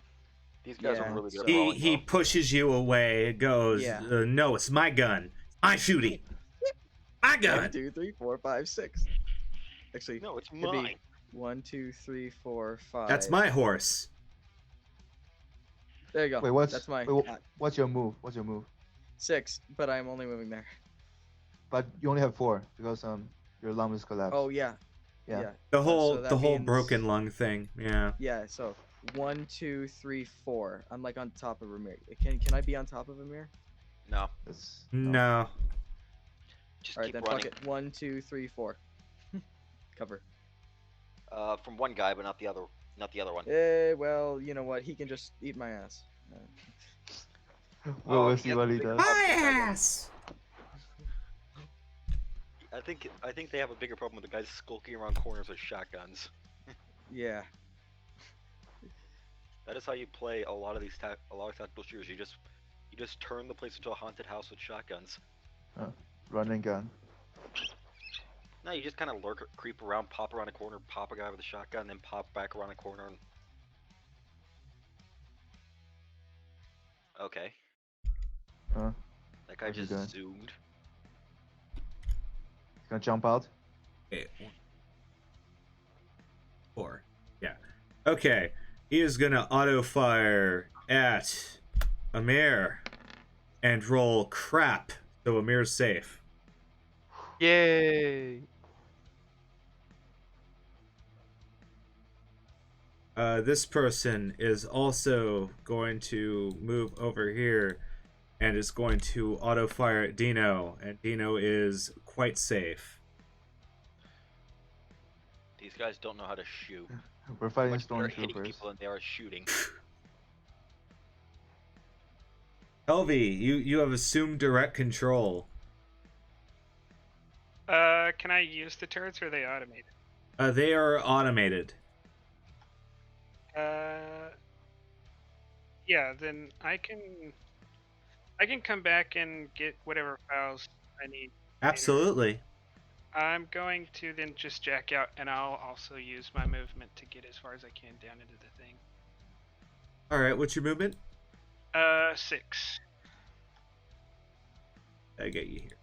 These guys are really good at brawling. He pushes you away. Goes, no, it's my gun. My shooting. My gun. 1, 2, 3, 4, 5, 6. Actually, no, it's mine. 1, 2, 3, 4, 5. That's my horse. There you go. Wait, what's your move? 6, but I'm only moving there. But you only have 4 because your lung is collapsed. Oh yeah. The whole means... broken lung thing. Yeah. Yeah. So 1, 2, 3, 4. I'm like on top of Amir. Can I be on top of Amir? No. No. Just all right, keep then running. fuck it. 1, 2, 3, 4. Cover. From one guy, but not the other one. Well, you know what? He can just eat my ass. We'll see what he does. My ass. I think they have a bigger problem with the guys skulking around corners with shotguns. Yeah. That is how you play a lot of tactical shooters. You just turn the place into a haunted house with shotguns. Running gun. No, you just kind of creep around, pop around a corner, pop a guy with a shotgun, then pop back around a corner. And... Okay. That guy just zoomed. He's gonna jump out. Okay. 4. Yeah. Okay. He is gonna auto fire at Amir and roll crap, so Amir's safe. Yay! This person is also going to move over here and is going to auto fire at Dino, and Dino is quite safe. These guys don't know how to shoot. We're fighting They're hitting stormtroopers. people and they are shooting. Helvy, you have assumed direct control. Can I use the turrets or are they automated? They are automated. Yeah, then I can come back and get whatever files I need. Absolutely. Later. I'm going to then just jack out, and I'll also use my movement to get as far as I can down into the thing. All right, what's your movement? 6. I get you here.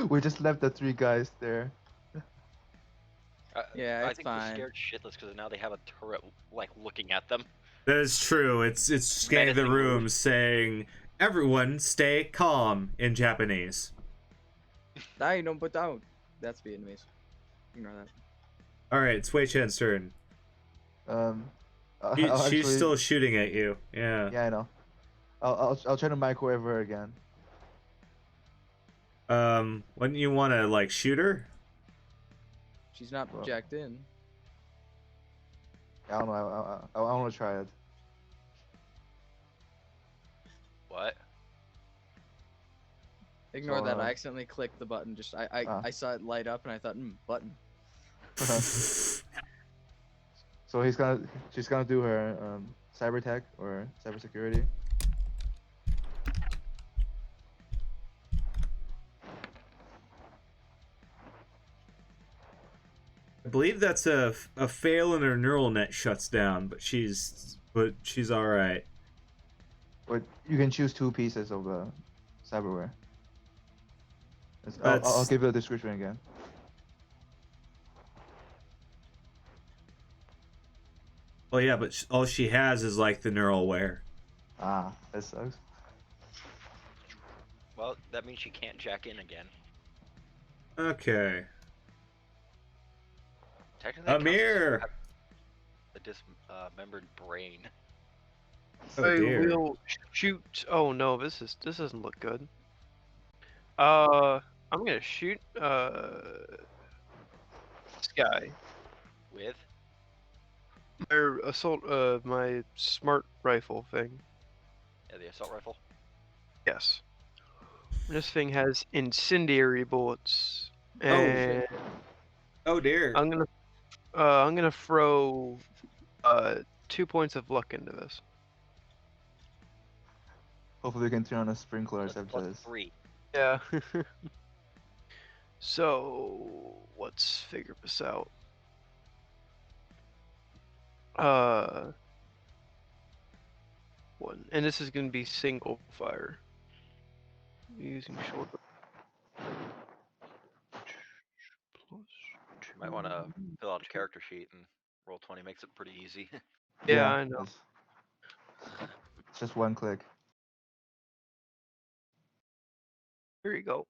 We just left the 3 guys there. Yeah, I it's think fine. they're scared shitless because now they have a turret like looking at them. That is true. It's scanning the room saying, "Everyone stay calm" in Japanese. Die, don't put down. That's Vietnamese. Ignore that. All right, it's Wei Chen's turn. She's still shooting at you. Yeah. Yeah, I know. I'll try to microwave her again. Wouldn't you want to like shoot her? She's not jacked in. I don't know. I want to try it. What? Ignore that. I accidentally clicked the button. Just I saw it light up and I thought, button. So she's gonna do her cyber tech or cyber security. I believe that's a fail and her neural net shuts down, but she's all right. Or you can choose 2 pieces of cyberware. I'll give you a description again. Well, yeah, but all she has is like the neural wear. That sucks. Well, that means she can't jack in again. Okay. Technically, that counts as Amir. a dismembered brain. Oh I dear. will shoot. Oh no, this doesn't look good. I'm gonna shoot this guy. With My assault my smart rifle thing. the assault rifle. Yes. This thing has incendiary bullets. Oh. And Oh dear. I'm gonna throw 2 points of luck into this. Hopefully we can turn on the sprinklers That's after plus this. 3. Yeah. So let's figure this out. One, and this is gonna be single fire. Using short. Plus You might want to fill out a character sheet, and roll 20 makes it pretty easy. Yeah, I know. It's just one click. Here you go.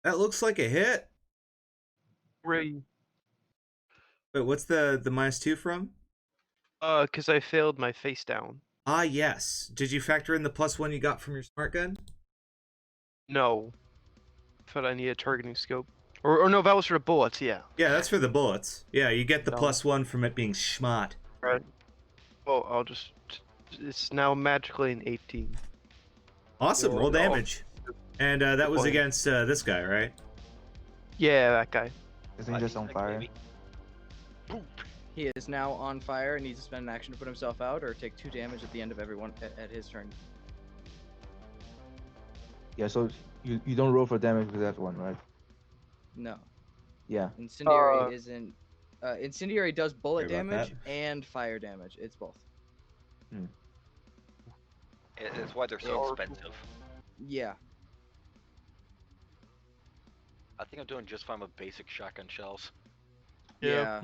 That looks like a hit. Ready. Wait, what's the -2 from? Cause I failed my face down. Ah, yes. Did you factor in the +1 you got from your smart gun? No. Thought I need a targeting scope. Or no, that was for the bullets, yeah. Yeah, that's for the bullets. Yeah, you get the No. +1 from it being schmott. Right. Well, I'll just. It's now magically an 18. Awesome, Well, roll no. damage. And that was Point. against this guy, right? Yeah, that guy. Isn't he just on fire? He is now on fire and needs to spend an action to put himself out or take 2 damage at the end of everyone at his turn. Yeah, so you don't roll for damage with that one, right? No. Yeah. Incendiary isn't. Incendiary does bullet Sorry about damage that. and fire damage. It's both. It's why they're so expensive. Yeah. I think I'm doing just fine with basic shotgun shells. Yeah.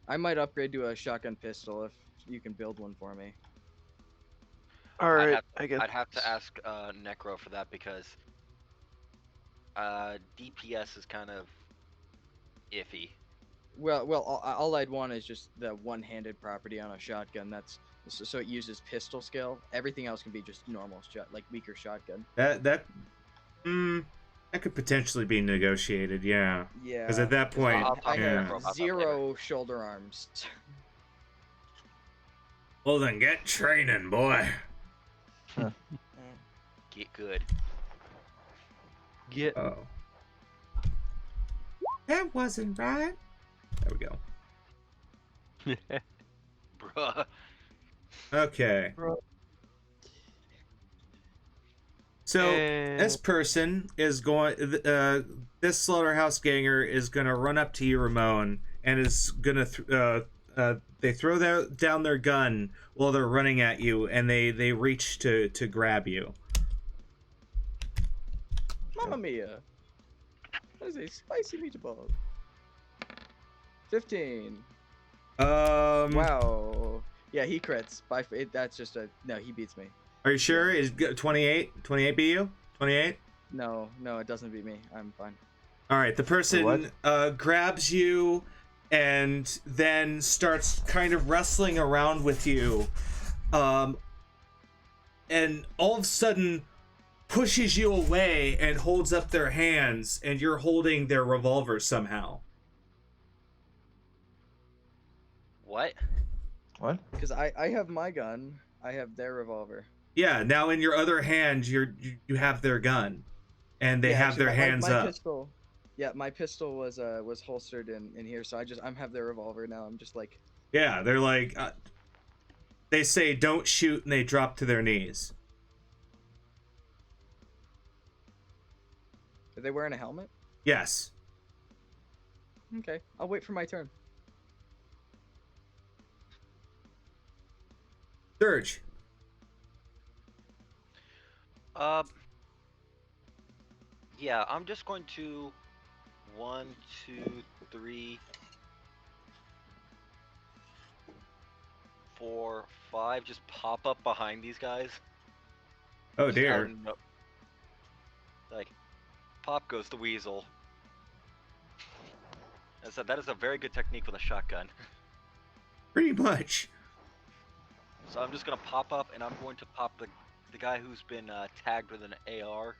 I might upgrade to a shotgun pistol if you can build one for me. Alright, I guess. I'd have to ask Necro for that because DPS is kind of iffy. Well, all I'd want is just the one-handed property on a shotgun. That's so it uses pistol skill. Everything else can be just normal like weaker shotgun. That could potentially be negotiated, yeah. Yeah. Because at that point, I'll talk to yeah. Necro about that Zero shoulder arms. Well then, get training, boy. Get good. Get. Oh. That wasn't right. There we go. Bruh. Okay. So this person is going. This slaughterhouse ganger is gonna run up to you, Ramon, and is gonna. They throw down their gun while they're running at you, and they reach to grab you. Mamma mia! That is a spicy meatball. 15. Wow. Yeah, he crits. That's just a no. He beats me. Are you sure? Is 28? 28 beat you? 28? No, it doesn't beat me. I'm fine. All right. The person grabs you and then starts kind of wrestling around with you, and all of a sudden pushes you away and holds up their hands, and you're holding their revolver somehow. What? What? Because I have my gun. I have their revolver. Yeah. Now in your other hand, you have their gun, and they Yeah, have actually, their hands my up. Pistol, yeah, my pistol was holstered in here, so I have their revolver now. I'm just like. Yeah, they're like, they say don't shoot, and they drop to their knees. Are they wearing a helmet? Yes. Okay, I'll wait for my turn. Surge. Yeah, I'm just going to 1, 2, 3, 4, 5 just pop up behind these guys. Oh Just dear. Like, pop goes the weasel. I said that is a very good technique with a shotgun. Pretty much. So I'm just gonna pop up, and I'm going to pop the guy who's been tagged with an AR.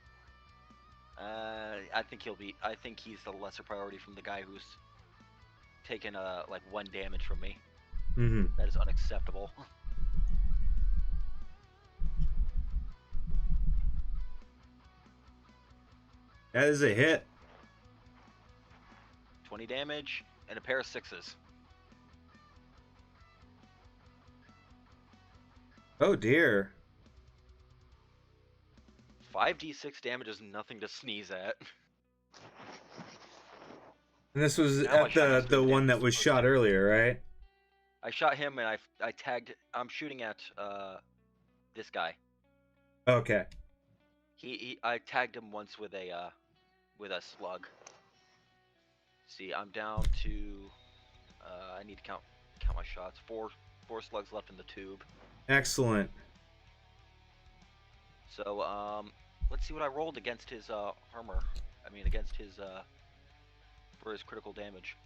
I think he's the lesser priority from the guy who's taken like 1 damage from me. Mm-hmm. That is unacceptable. That is a hit. 20 damage and a pair of 6s. Oh dear. 5d6 damage is nothing to sneeze at. And this was Now I at shot him the through one the that was damage. shot earlier, right? I shot him and I tagged. I'm shooting at this guy. Okay. I tagged him once with a slug. See, I'm down to I need to count my shots. Four slugs left in the tube. Excellent. So let's see what I rolled against his armor. I mean against his for his critical damage.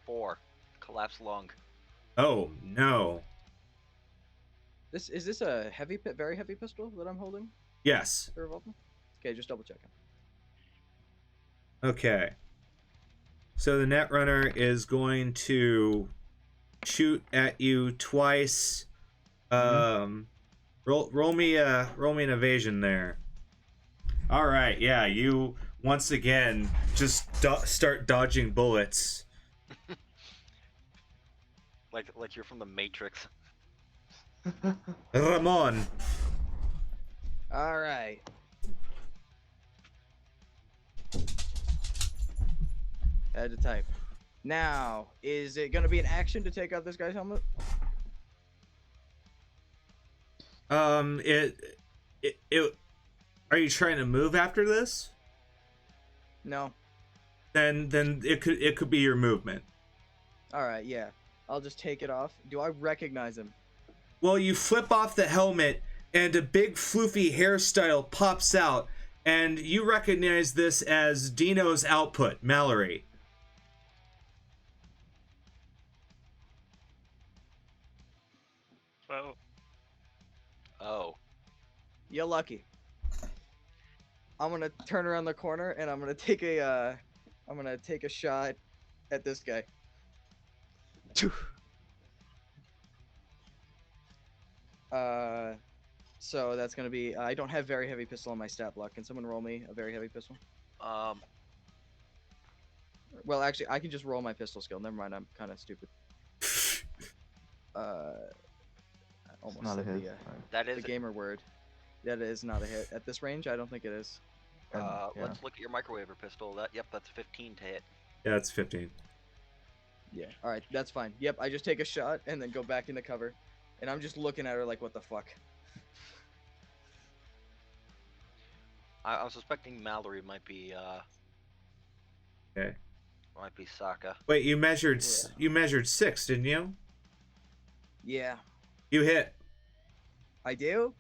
4. Collapsed lung. Oh no. Is this a very heavy pistol that I'm holding? Yes. For revolver? Okay, just double checking. Okay. So the Netrunner is going to shoot at you twice. Roll me an evasion there. All right, yeah, you once again just start dodging bullets. Like you're from the Matrix. Ramon. All right. Had to type. Now, is it gonna be an action to take out this guy's helmet? It are you trying to move after this? No. Then it could be your movement. All right, yeah. I'll just take it off. Do I recognize him? Well, you flip off the helmet and a big floofy hairstyle pops out, and you recognize this as Dino's output, Mallory. Well, Oh. You're lucky. I'm gonna turn around the corner and I'm gonna take a shot at this guy. So that's gonna be. I don't have very heavy pistol on my stat block. Can someone roll me a very heavy pistol? Well, actually, I can just roll my pistol skill. Never mind, I'm kind of stupid. I almost Not a said hit. the, Alright. That the is. gamer word. That is not a hit at this range. I don't think it is. Yeah. Let's look at your microwaver pistol. Yep, that's 15 to hit. Yeah, it's 15. Yeah. All right, that's fine. Yep, I just take a shot and then go back into cover, and I'm just looking at her like, what the fuck. I'm suspecting Mallory might be Okay. might be Saka. Wait, you measured Yeah. you measured 6, didn't you? Yeah, You hit. I do.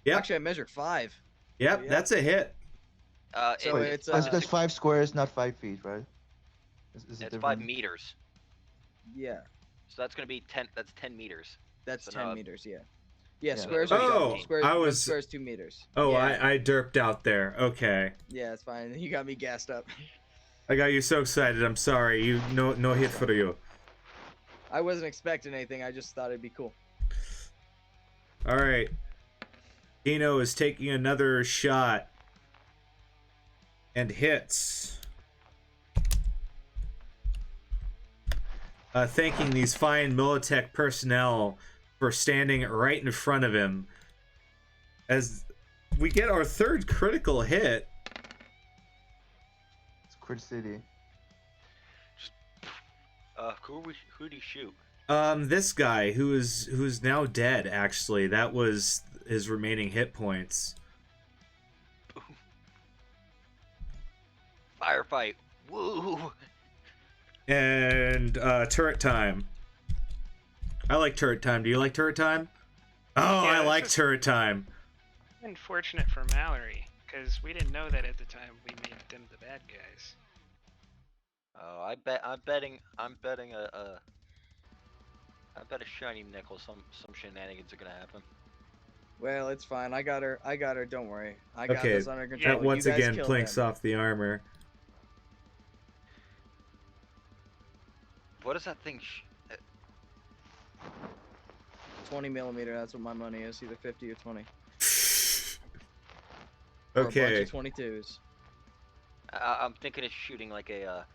Yep. Actually, I measured 5. Yep, yeah. that's a hit. So Wait, it's that's 5 squares, not 5 feet, right? Is it It's different? 5 meters. yeah, So that's gonna be 10. That's 10 meters. that's So 10 no, meters. Yeah. Yeah, Yeah. squares Oh, are 10. Squares, I one was- squares 2 meters. Oh, yeah. I derped out there. Okay. Yeah, it's fine. You got me gassed up. I got you so excited. I'm sorry. You no hit for you. I wasn't expecting anything. I just thought it'd be cool. All right. Dino is taking another shot and hits. Thanking these fine Militech personnel for standing right in front of him as we get our 3rd critical hit. It's Crit City. Who do you shoot? This guy who's now dead. Actually, that was his remaining hit points. Firefight. Woo! And turret time. I like turret time. Do you like turret time? Oh, Yeah, I this like is- turret time. unfortunate for Mallory, because we didn't know that at the time we made them the bad guys. Oh, I'm betting I bet a shiny nickel some shenanigans are gonna happen. Well, it's fine. I got her. Don't worry. I got Okay, this under control. that once you guys again kill planks him. off the armor. What is that thing? 20mm. That's what my money is. Either 50 or 20. Or a bunch Okay. of 22s. I'm thinking it's shooting like a.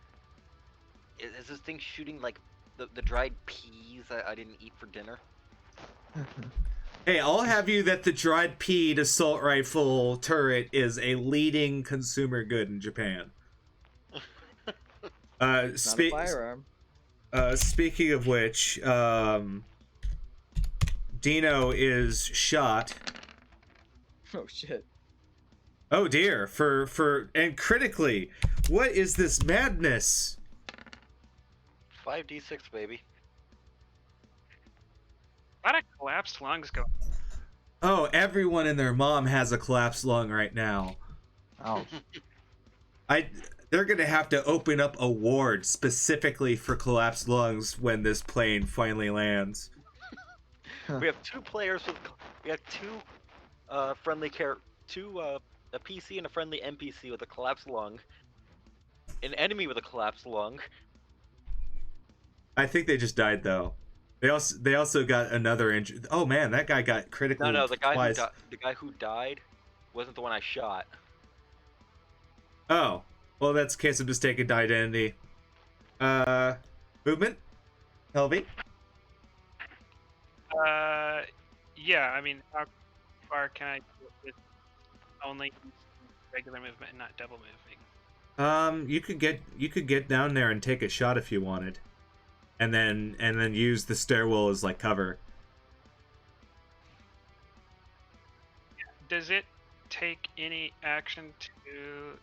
Is this thing shooting like the dried peas I didn't eat for dinner? Hey, I'll have you that the dried peed assault rifle turret is a leading consumer good in Japan. Not a firearm. Speaking of which, Dino is shot. Oh shit. Oh dear, and critically, what is this madness? 5d6, baby. A lot of collapsed lungs going. Oh, everyone and their mom has a collapsed lung right now. Ouch. They're gonna have to open up a ward specifically for collapsed lungs when this plane finally lands. We have two players with. We have two a PC and a friendly NPC with a collapsed lung. An enemy with a collapsed lung. I think they just died though. They also got another injury. Oh man, that guy got critical. No, the guy twice. the guy who died wasn't the one I shot. Oh, well, that's a case of mistaken identity. Movement, Helvy. Yeah, I mean, how far can I do it with only regular movement and not double moving? You could get down there and take a shot if you wanted, and then use the stairwell as like cover. Does it take any action to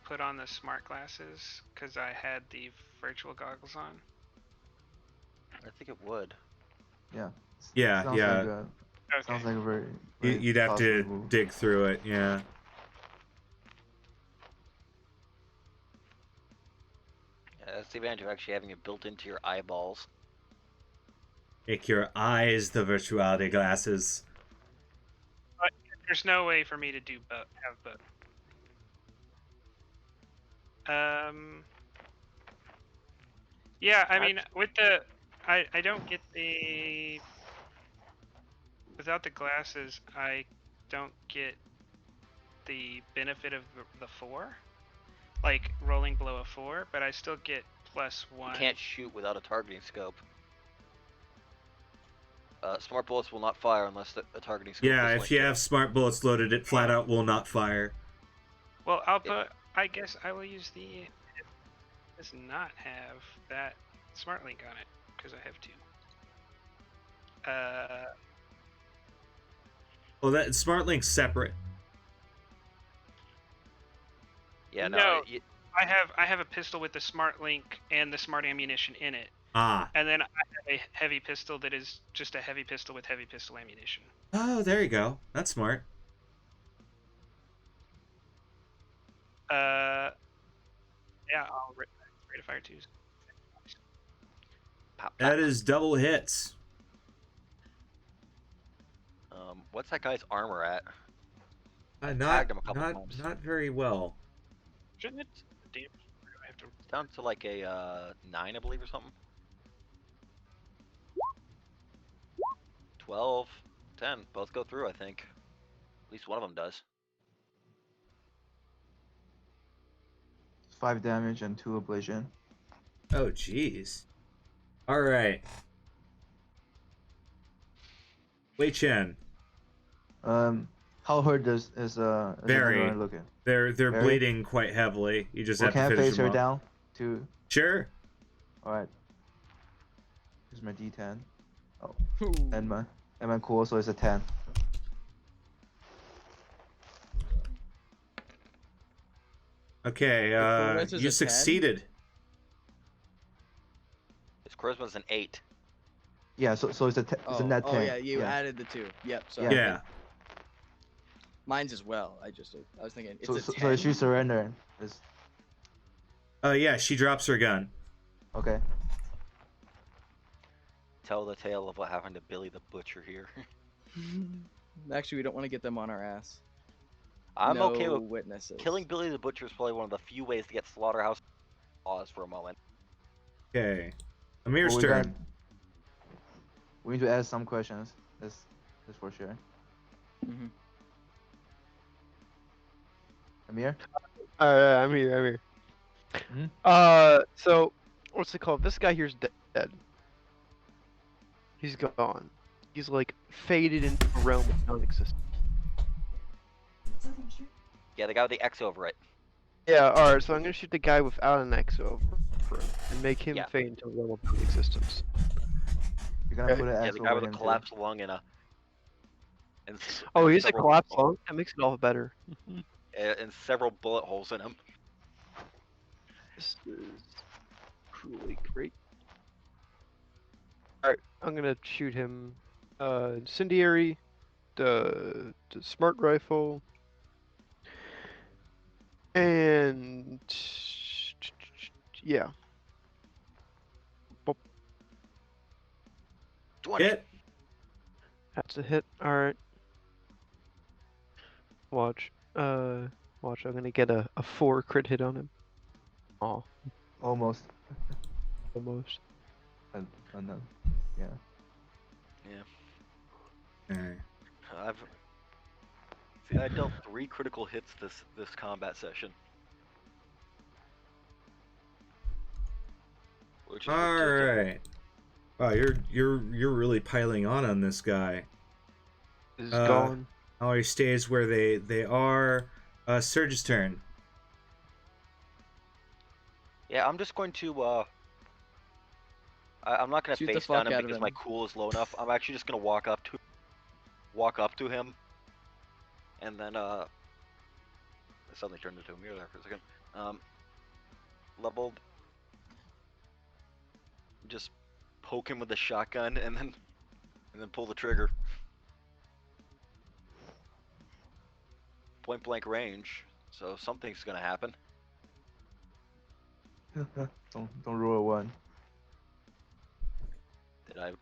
put on the smart glasses? Because I had the virtual goggles on. I think it would. Yeah. Yeah, Sounds yeah. Like Okay. sounds like a very You'd have to costly move. dig through it. Yeah. That's the advantage of actually having it built into your eyeballs. Make your eyes the virtuality glasses. But there's no way for me to do both. Have both. Yeah, I mean, with the, I don't get the. Without the glasses, I don't get the benefit of the 4, like rolling below a 4, but I still get +1. You can't shoot without a targeting scope. Smart bullets will not fire unless a targeting scope. Yeah, is if linked you to have it. smart bullets loaded, it flat out will not fire. Well, I'll put. I guess I will use the. It does not have that smart link on it because I have 2. Well, that smart link's separate. Yeah, No. no. I have a pistol with the smart link and the smart ammunition in it, Ah. and then I have a heavy pistol that is just a heavy pistol with heavy pistol ammunition. Oh, there you go. That's smart. Yeah, I'll rate of fire 2s. Pop, That pop. is double hits. What's that guy's armor at? Not tagged him a couple times. not very well. Shouldn't it? Damage. I have to. It's down to like a 9, I believe, or something. 12, 10, both go through, I think. At least one of them does. 5 damage and 2 ablation. Oh, jeez. All right. Wei Chen. How hurt is Very. everyone looking? They're Very? bleeding quite heavily. You just Well, have to can I finish face them her off. down? To Sure. all right. Here's my D10. Oh, Ooh. and my cool, so it's a 10. Okay. coolness is You a 10? succeeded. His charisma's an 8. Yeah, so it's a net 10. Oh yeah, you added the 2. Yep. So Yeah. Yeah. Mine's as well. I was thinking it's So, a so, 10. so is she surrendering? Is Yeah, she drops her gun. okay. Tell the tale of what happened to Billy the Butcher here. Actually, we don't want to get them on our ass. I'm No okay with witnesses. killing Billy the Butcher is probably one of the few ways to get Slaughterhouse pause for a moment. Okay. Amir's Well, turn. We need to ask some questions. That's for sure. Mhm. Amir? I'm here. So what's it called? This guy here's dead. He's gone. He's like faded into a realm of non-existence. Yeah, the guy with the X over it. Yeah, alright, so I'm gonna shoot the guy without an X over him and make him Yeah. fade into a realm of non-existence. You're gonna Okay. put an Yeah, X the guy over with a him too. collapsed lung and a. Oh, he's a several collapsed bullet- lung? That makes it all better. And several bullet holes in him. This is truly great. Alright, I'm gonna shoot him. Incendiary, the smart rifle, and yeah. 20. Hit. That's a hit. Alright. Watch. Watch. I'm gonna get a 4 crit hit on him. Aw, Almost. almost. No. Yeah. Okay. I dealt 3 critical hits this combat session. Which is All ridiculous. right. Wow, you're really piling on this guy. This is gone. All he stays where they are. Surge's turn. Yeah, I'm just going to I'm not gonna Shoot the face fuck down him out of because him. my cool is low enough. I'm actually just gonna walk up to him, and then I suddenly turned into a mirror there for a second. Leveled. Just poke him with the shotgun and then pull the trigger. Point blank range, so something's gonna happen. Don't roll a 1. Did I?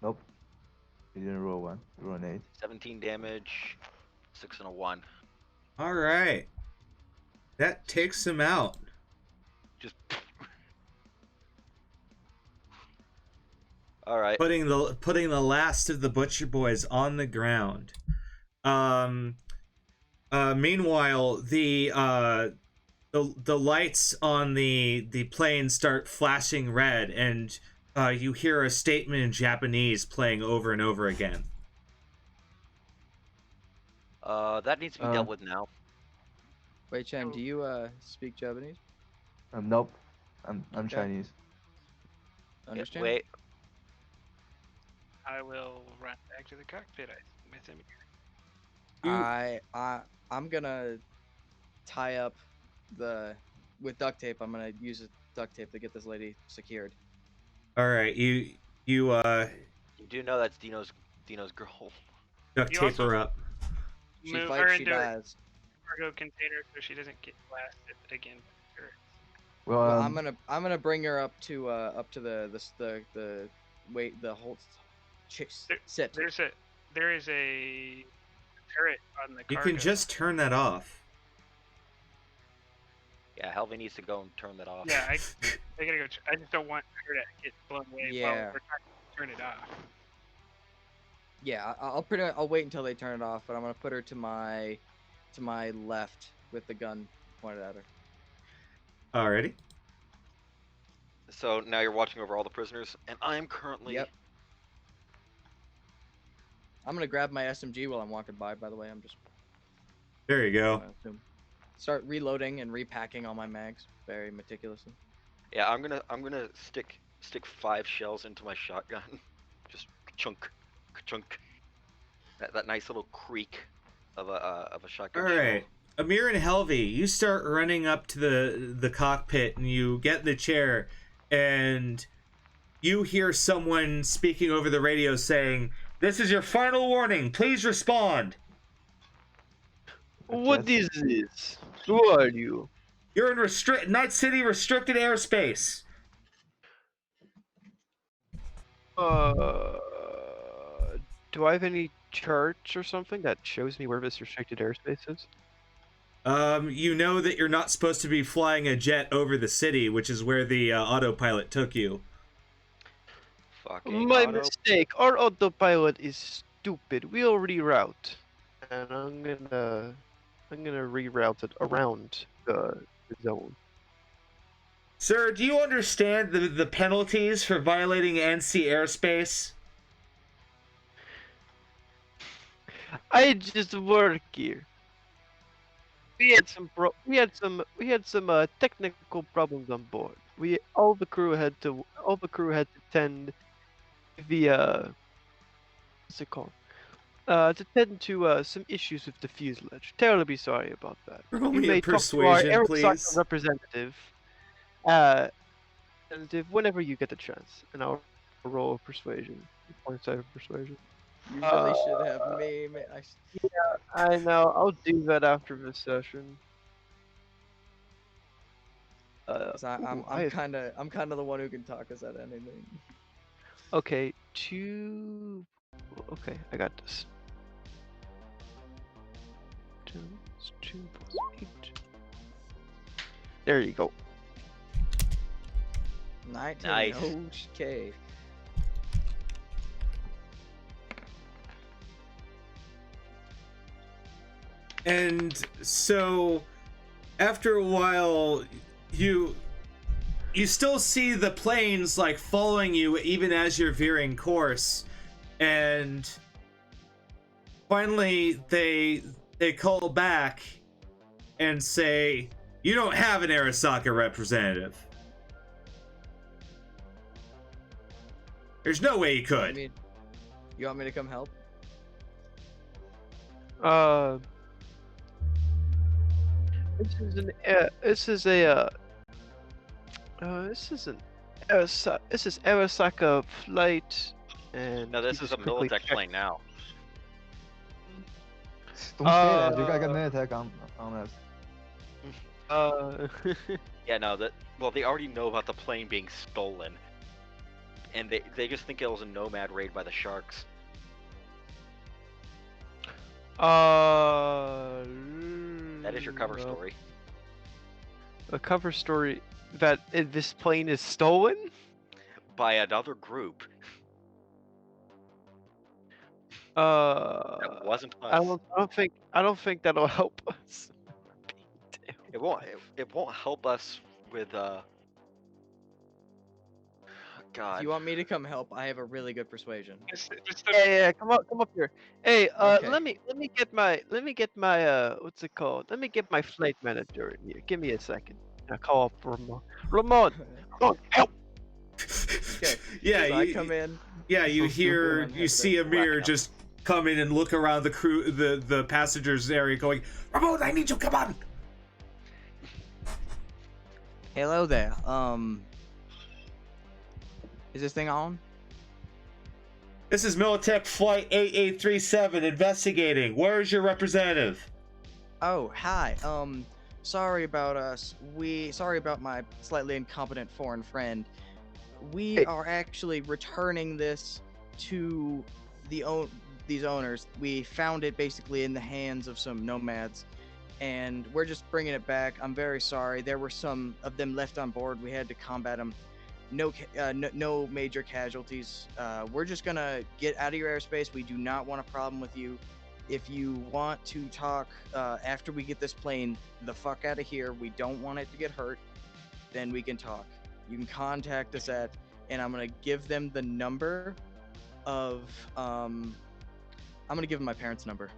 Nope. You didn't roll a 1. You rolled an 8. 17 damage, 6 and a 1. All right. That takes him out. Just. All right. Putting the last of the Butcher Boys on the ground. Meanwhile, the lights on the plane start flashing red, and you hear a statement in Japanese playing over and over again. That needs to be dealt with now. Wait, Cham, do you speak Japanese? Nope. I'm Okay. Chinese. Understand? Wait. I will run back to the cockpit with him. I'm gonna tie up with duct tape. I'm gonna use duct tape to get this lady secured. All right, you You do know that's Dino's girl. duct You tape also- her up. She Move her fights, she into a dies. cargo container so she doesn't get blasted again. Well, Well, I'm gonna bring her up to the wait the whole sit. There is a turret on the You cargo. can just turn that off. Yeah, Helvey needs to go and turn that off. Yeah, I gotta go. I just don't want her to get blown away Yeah. while we're trying to turn it off. Yeah, I'll wait until they turn it off, but I'm gonna put her to my left with the gun pointed at her. Alrighty. So now you're watching over all the prisoners, and I am currently. Yep. I'm gonna grab my SMG while I'm walking by. By the way, I'm just There you go. gonna assume. Start reloading and repacking all my mags very meticulously. Yeah, I'm gonna stick 5 shells into my shotgun. Just chunk, chunk. That nice little creak of a shotgun. All right. Amir and Helvey, you start running up to the cockpit, and you get in the chair, and you hear someone speaking over the radio saying, "This is your final warning. Please respond." What guess. is this? Who are you? You're in Night City restricted airspace. Do I have any charts or something that shows me where this restricted airspace is? You know that you're not supposed to be flying a jet over the city, which is where the autopilot took you. Fucking My auto. mistake. Our autopilot is stupid. We'll reroute, and I'm gonna reroute it around the zone. Sir, do you understand the penalties for violating NC airspace? I just work here. We had some technical problems on board. All the crew had to tend the what's it called? To tend to some issues with the fuselage. Terribly sorry about that. Roll You me may a talk to our persuasion, Arasaka please. representative, whenever you get the chance, and I'll roll persuasion. Point side of persuasion. You really should have me, man. I know. I'll do that after this session. 'Cause I'm kind of the one who can talk us at anything. Okay, two. Okay, I got this. Two plus 8. There you go. 19. Nice. Okay. And so, after a while, you still see the planes like following you even as you're veering course, and finally they call back and say, "You don't have an Arasaka representative. There's no way you could." You want me to come help? This is an Arasaka flight, and No, this is a Militech plane now. Don't say that. You gotta get Militech on this. Yeah, no, well, they already know about the plane being stolen, and they just think it was a nomad raid by the sharks. That is your cover story. A cover story that this plane is stolen? By another group. That wasn't us. I don't think that'll help us. It won't help us with God. If you want me to come help, I have a really good persuasion. Yeah, come up here. Hey, Okay. let me get my what's it called? Let me get my flight manager in here. Give me a second. I'll call up Ramon. Ramon, help! Okay. Yeah, I come in. Yeah, you hear- you see Amir Wrap it up. just come in and look around the crew, the passengers area, going, "Ramon, I need you. Come on." Hello there. Is this thing on? This is Militech Flight 8837 investigating. Where is your representative? Oh, hi. Sorry about us. Sorry about my slightly incompetent foreign friend. We Hey. are actually returning this to these owners. We found it basically in the hands of some nomads, and we're just bringing it back. I'm very sorry. There were some of them left on board. We had to combat them. No major casualties. We're just gonna get out of your airspace. We do not want a problem with you. If you want to talk after we get this plane the fuck out of here, we don't want it to get hurt, then we can talk. You can contact us at, and I'm gonna give them the number of I'm gonna give them my parents' number.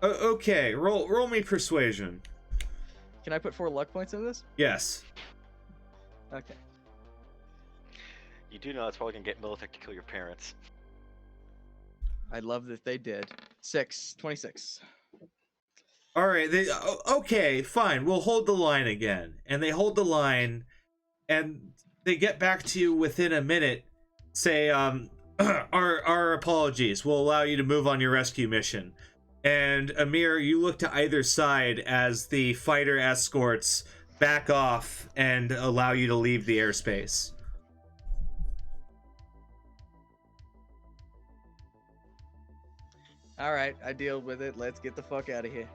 Okay, roll me persuasion. Can I put 4 luck points in this? Yes. Okay. You do know it's probably gonna get Militech to kill your parents. I'd love that they did. 26. All right. Okay, fine. We'll hold the line again, and they hold the line, and they get back to you within a minute. Say, our apologies. We'll allow you to move on your rescue mission. And Amir, you look to either side as the fighter escorts back off and allow you to leave the airspace. All right, I deal with it. Let's get the fuck out of here.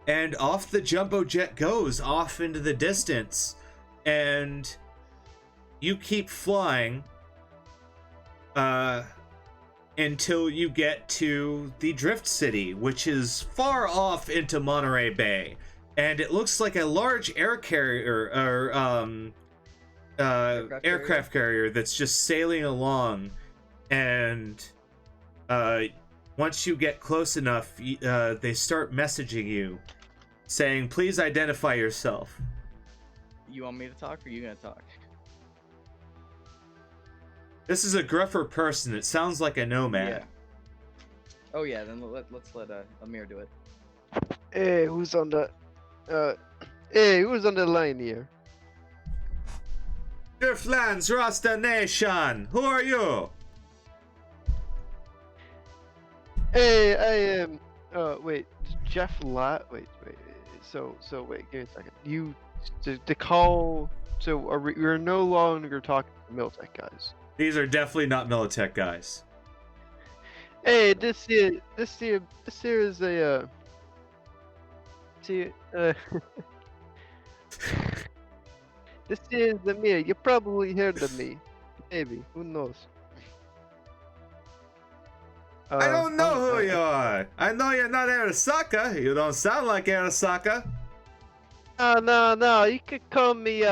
And off the jumbo jet goes off into the distance, and you keep flying until you get to the Drift City, which is far off into Monterey Bay, and it looks like a large air carrier or aircraft carrier that's just sailing along. And once you get close enough, they start messaging you, saying, "Please identify yourself." You want me to talk, or are you gonna talk? This is a gruffer person. It sounds like a nomad. Yeah. Oh yeah, then let's let Amir do it. Hey, who's on the line here? Driftlands Rasta Nation. Who are you? Hey, I am. Wait, Jeff Wait. So wait, give me a second. You to call. So we're no longer talking to Miltech guys. These are definitely not Militech guys. Hey, this here is a this is Amir. You probably heard of me. Maybe. Who knows? I don't know who you are. I know you're not Arasaka. You don't sound like Arasaka. No. You could call me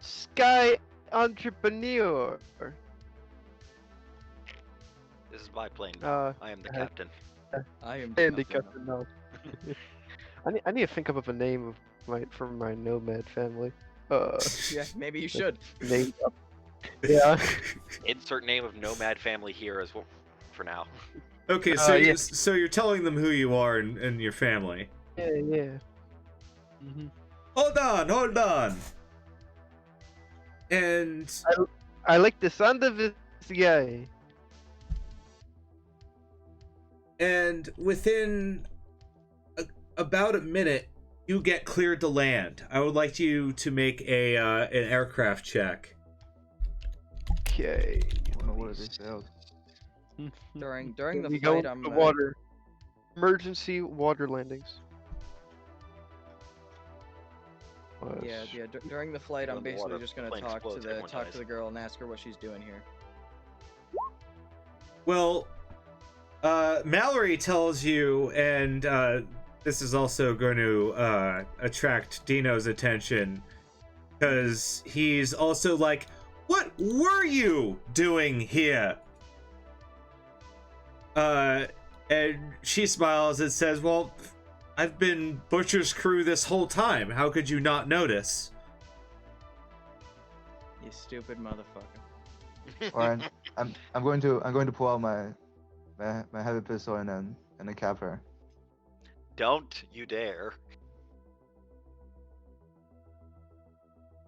Sky Entrepreneur. This is my plane. I am the captain. I am the captain now. I need to think of a name for my nomad family. Yeah, maybe you should. Name. Yeah. Insert name of nomad family here as well for now. Okay, so yeah. so you're telling them who you are and your family. Yeah. Mm-hmm. Hold on. And I like the sound of this guy. And within about a minute, you get cleared to land. I would like you to make a an aircraft check. Okay. I don't know what it is. During the We flight, go I'm to water. Emergency water landings. Yeah. During the flight, I'm When the basically water just gonna plane talk explodes, to everyone dies. the girl and ask her what she's doing here. Well, Mallory tells you, and this is also going to attract Dino's attention, because he's also like, "What were you doing here?" And she smiles and says, "Well, I've been Butcher's crew this whole time. How could you not notice?" You stupid motherfucker. Alright, I'm going to pull out my heavy pistol and then cap her. Don't you dare.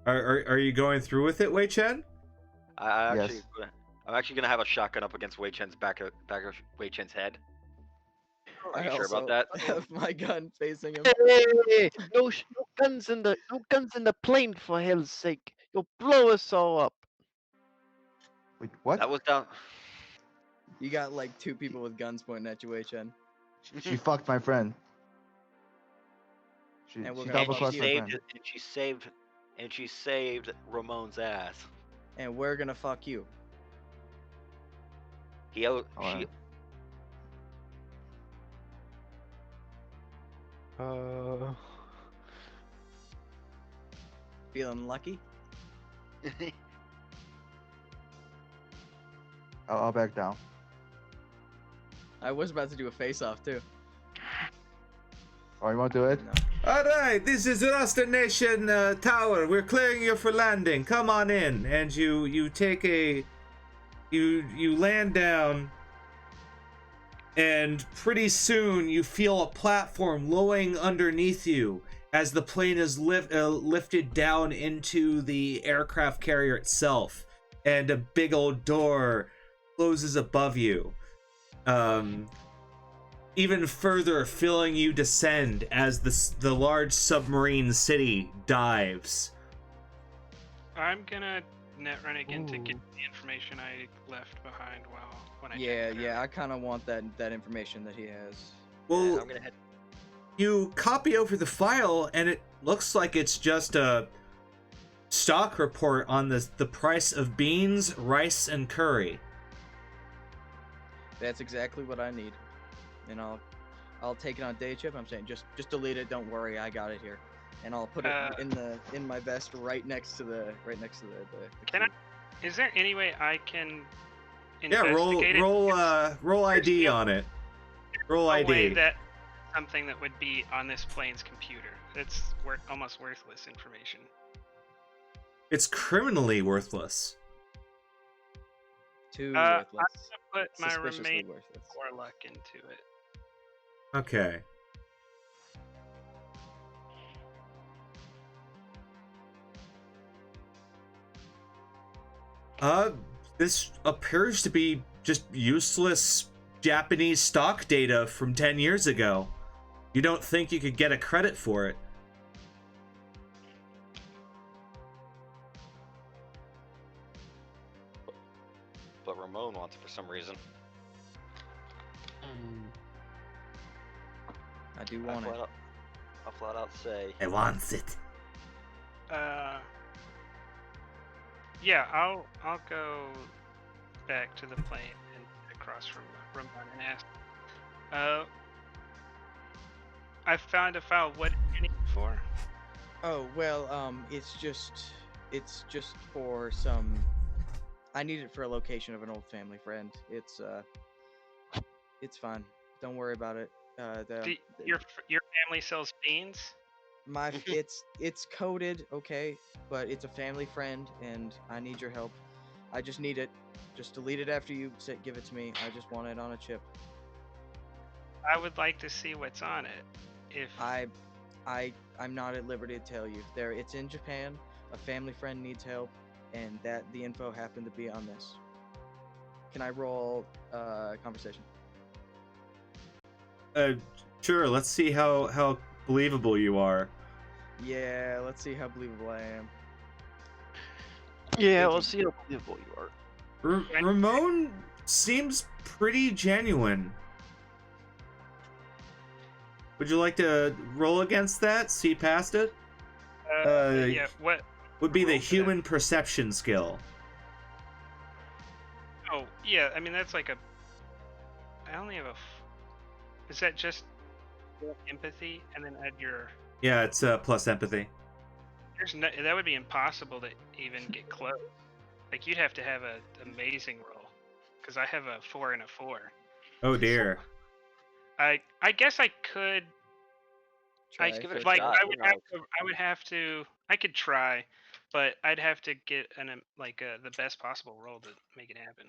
Are you going through with it, Wei Chen? Yes. I'm actually gonna have a shotgun up against Wei Chen's back of Wei Chen's head. Are you sure about that? I have my gun facing him. Hey, no guns in the plane, for hell's sake! You'll blow us all up. Wait, what? That was down. You got like two people with guns pointing at you, Chen. She fucked my friend. She And we're she gonna double fuck fucked you. my saved friend. and she saved Ramon's ass. And we're gonna fuck you. Alright. Feeling lucky? I'll back down. I was about to do a face-off too. Oh, you want to do it? No. All right, this is Rasta Nation Tower. We're clearing you for landing. Come on in, and you take a you land down, and pretty soon you feel a platform lowering underneath you as the plane is lifted down into the aircraft carrier itself. and a big old door closes above you. Even further filling you descend as the large submarine city dives. I'm gonna net run again to get Ooh. the information I left behind when I Yeah, checked it yeah. out. I kind of want that information that he has. Well, I'm gonna head. you copy over the file, and it looks like it's just a stock report on the price of beans, rice, and curry. That's exactly what I need, and I'll take it on day chip. I'm saying just delete it. Don't worry, I got it here, and I'll put it in my vest right next to the Can I? key. Is there any way I can Yeah, investigate it? roll ID on it. Roll No way ID. that something that would be on this plane's computer. That's almost worthless information. It's criminally worthless. Too I'm worthless. gonna put my Suspiciously remaining worthless. 4 luck into it. Okay. This appears to be just useless Japanese stock data from 10 years ago. You don't think you could get a credit for it? But Ramon wants it for some reason. I do want it. I'll flat out say. I want it. Yeah, I'll go back to the plane and across from Ramon and ask. I found a file. What do you need it for? Oh well, it's just for some. I need it for a location of an old family friend. It's fine. Don't worry about it. Your family sells beans? It's coded, okay, but it's a family friend, and I need your help. I just need it. Just delete it after you give it to me. I just want it on a chip. I would like to see what's on it. If I'm not at liberty to tell you. It's in Japan. A family friend needs help, and that the info happened to be on this. Can I roll conversation? Sure. Let's see how believable you are. Yeah, let's see how believable I am. Yeah, let's see how believable you are. Ramon seems pretty genuine. Would you like to roll against that? See past it? yeah, what Would be the roll for that? human perception skill. Oh, yeah, I mean that's like I only have is that just empathy and then add your Yeah, it's plus empathy. that would be impossible to even get close. Like you'd have to have an amazing roll, because I have a 4 and a 4. Oh dear. I guess I could. Try. Give it a Like shot, I would have to. I could try, but I'd have to get the best possible roll to make it happen.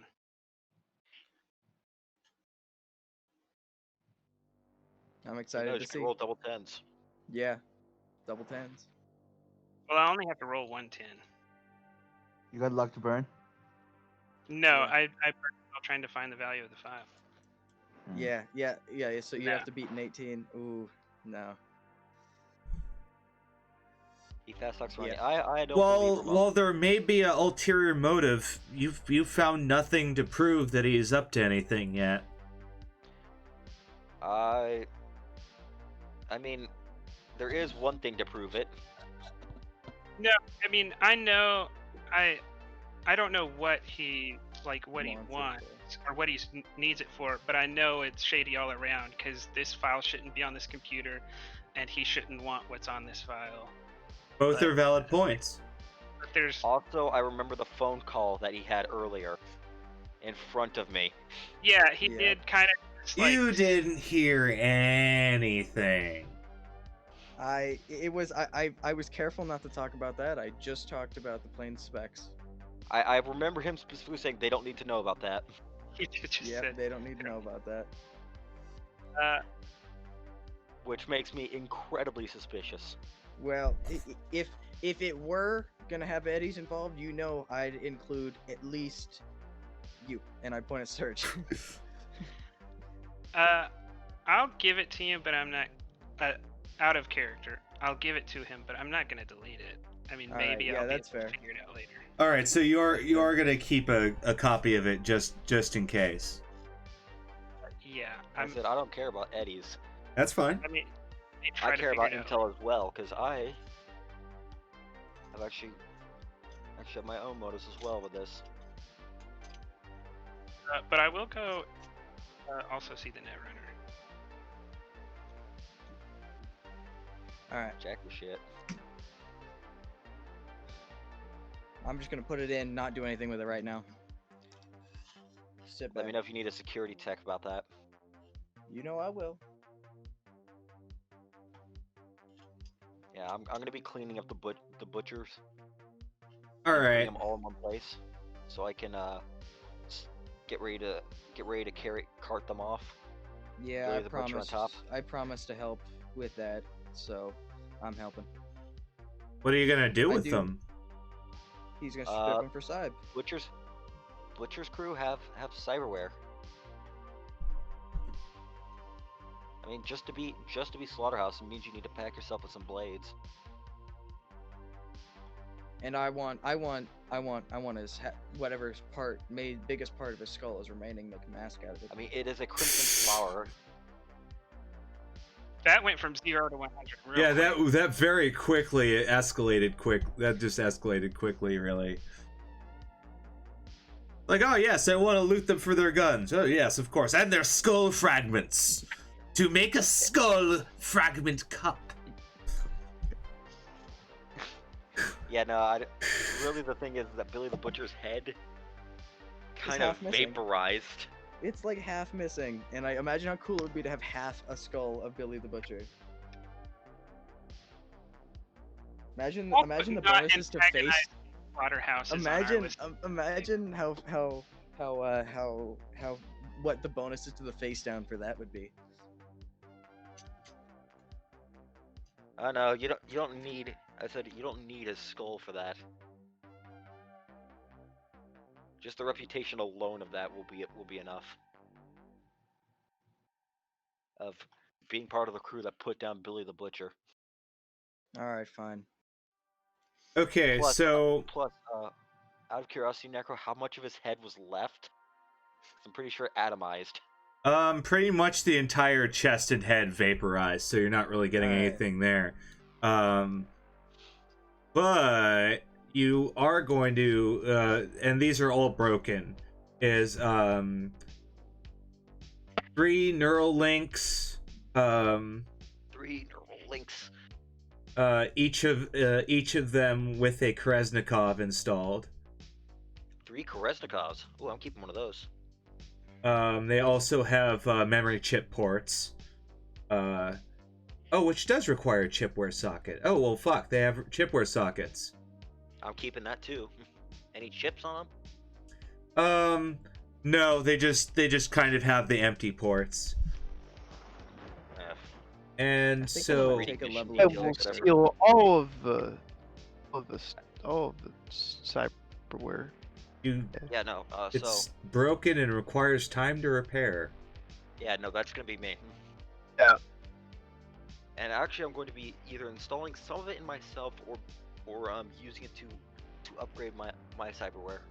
I'm You excited know, to you can see. roll double tens. Yeah, double tens. Well, I only have to roll 110. You got luck to burn? No, Yeah. I burned while trying to find the value of the file. Yeah. So you Nah. have to beat an 18. Ooh, no. He fast talks running. Yeah. I don't believe Ramon. While there may be an ulterior motive, you've found nothing to prove that he is up to anything yet. I mean, there is one thing to prove it. No, I mean I know I don't know what he wants or what he needs it for, but I know it's shady all around because this file shouldn't be on this computer, and he shouldn't want what's on this file. Both are valid points. But there's Also, I remember the phone call that he had earlier in front of me. he Yeah. did kind of You didn't hear anything. I was careful not to talk about that. I just talked about the plane specs. I remember him specifically saying they don't need to know about that. he just Yeah, said they don't need to know about that. which makes me incredibly suspicious. Well, if it were gonna have Eddies involved, you know I'd include at least you, and I'd point at Surge. I'll give it to you, but I'm not out of character. I'll give it to him, but I'm not gonna delete it. I mean, Alright, maybe yeah, I'll be that's able to fair. figure it out later. All right, so you are gonna keep a copy of it just in case. Yeah, I said I don't care about Eddies. That's fine. I mean, try I to care figure about it out. intel as well, because I have actually have my own motives as well with this. But I will go also see the Netrunner. Alright, Jack your shit. I'm just gonna put it in, not do anything with it right now. Sit back. Let me know if you need a security tech about that. You know I will. Yeah, I'm gonna be cleaning up the butchers. All Putting right. them all in one place, so I can get ready to cart them off. Yeah, Really I the butcher on promise. top? I promise to help with that, so I'm helping. What are you gonna do I with do. them? He's gonna strip him for Cyb. Butcher's crew have cyberware. I mean, just to be slaughterhouse, it means you need to pack yourself with some blades. And I want his whatever biggest part of his skull is remaining. Make a mask out of it. I mean, it is a crimson flower. That went from 0 to 100. Yeah, Quick. that very quickly escalated That just escalated quickly, really. Like, oh yes, I want to loot them for their guns. Oh yes, of course, and their skull fragments to make a skull fragment cup. Yeah, no, really the thing is that Billy the Butcher's head kind of half missing. vaporized. It's like half missing, and I imagine how cool it would be to have half a skull of Billy the Butcher. Imagine Also the not bonuses to face. antagonize slaughterhouses on our Imagine list. imagine how what the bonuses to the face down for that would be. Oh no, you don't need. I said you don't need his skull for that. Just the reputation alone of that will be enough. Of being part of the crew that put down Billy the Butcher. All right, fine. Okay, Plus, so out of curiosity, Necro, how much of his head was left? 'Cause I'm pretty sure atomized. pretty much the entire chest and head vaporized, so you're not really getting Alright. anything there. But you are going to, and these are all broken, is 3 neural links, 3 neural links. each of them with a Krasnikov installed. 3 Koreznikovs. Oh, I'm keeping one of those. They also have memory chip ports. Which does require a chipware socket. Oh, well, fuck, they have chipware sockets. I'm keeping that too. Any chips on Um, no, they just kind of have the empty ports. them? And I think so I'm gonna take a level I of will whatever. steal all of the cyberware. you Yeah, no. it's broken and requires time to repair. Yeah, no, that's gonna be me. Yeah. And actually, I'm going to be either installing some of it in myself or using it to upgrade my cyberware.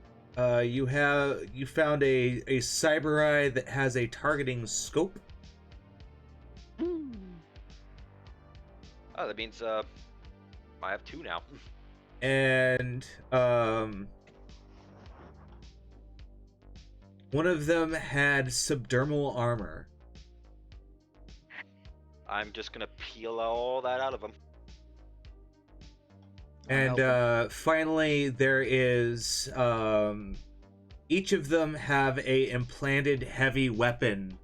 You found a cyber eye that has a targeting scope. Oh, that means I have 2 now. And one of them had subdermal armor. I'm just gonna peel all that out of them. And finally, there is each of them have a implanted heavy weapon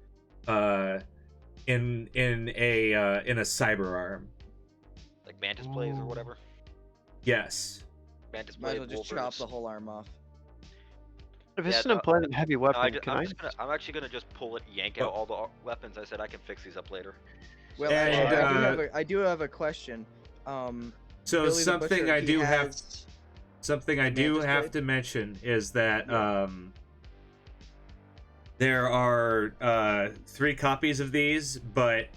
in a cyber arm. Like mantis blades or whatever. Yes. Mantis Might as blade. well just chop the whole arm off. If it's Yeah, an no, implanted heavy weapon, I'm actually gonna just pull it, yank out all the weapons. I said I can fix these up later. Well, And, actually, I do have a question. So Billy the something Butcher, I he do have has- something I do Mantis have blade? to mention is that Yeah. there are 3 copies of these, but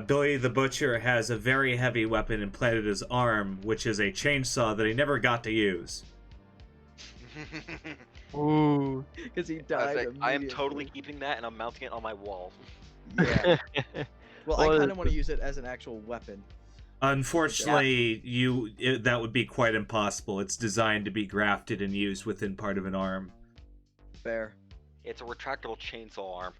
Billy the Butcher has a very heavy weapon implanted in his arm, which is a chainsaw that he never got to use. Ooh. Because he I was died like, I am immediately. totally keeping that, and I'm mounting it on my wall. Yeah. Well, I Well, kind of want to use it as an actual weapon. Unfortunately, that would be quite impossible. It's designed to be grafted and used within part of an arm. Fair. It's a retractable chainsaw arm.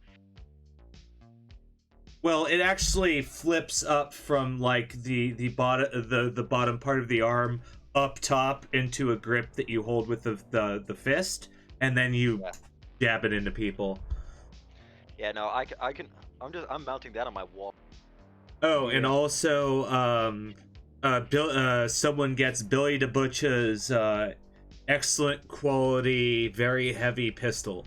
Well, it actually flips up from like the bottom part of the arm up top into a grip that you hold with the fist, and then you jab it into people. Yeah, no, I can. I'm mounting that on my wall. Oh, and Yeah. also, someone gets Billy the Butcher's excellent quality, very heavy pistol,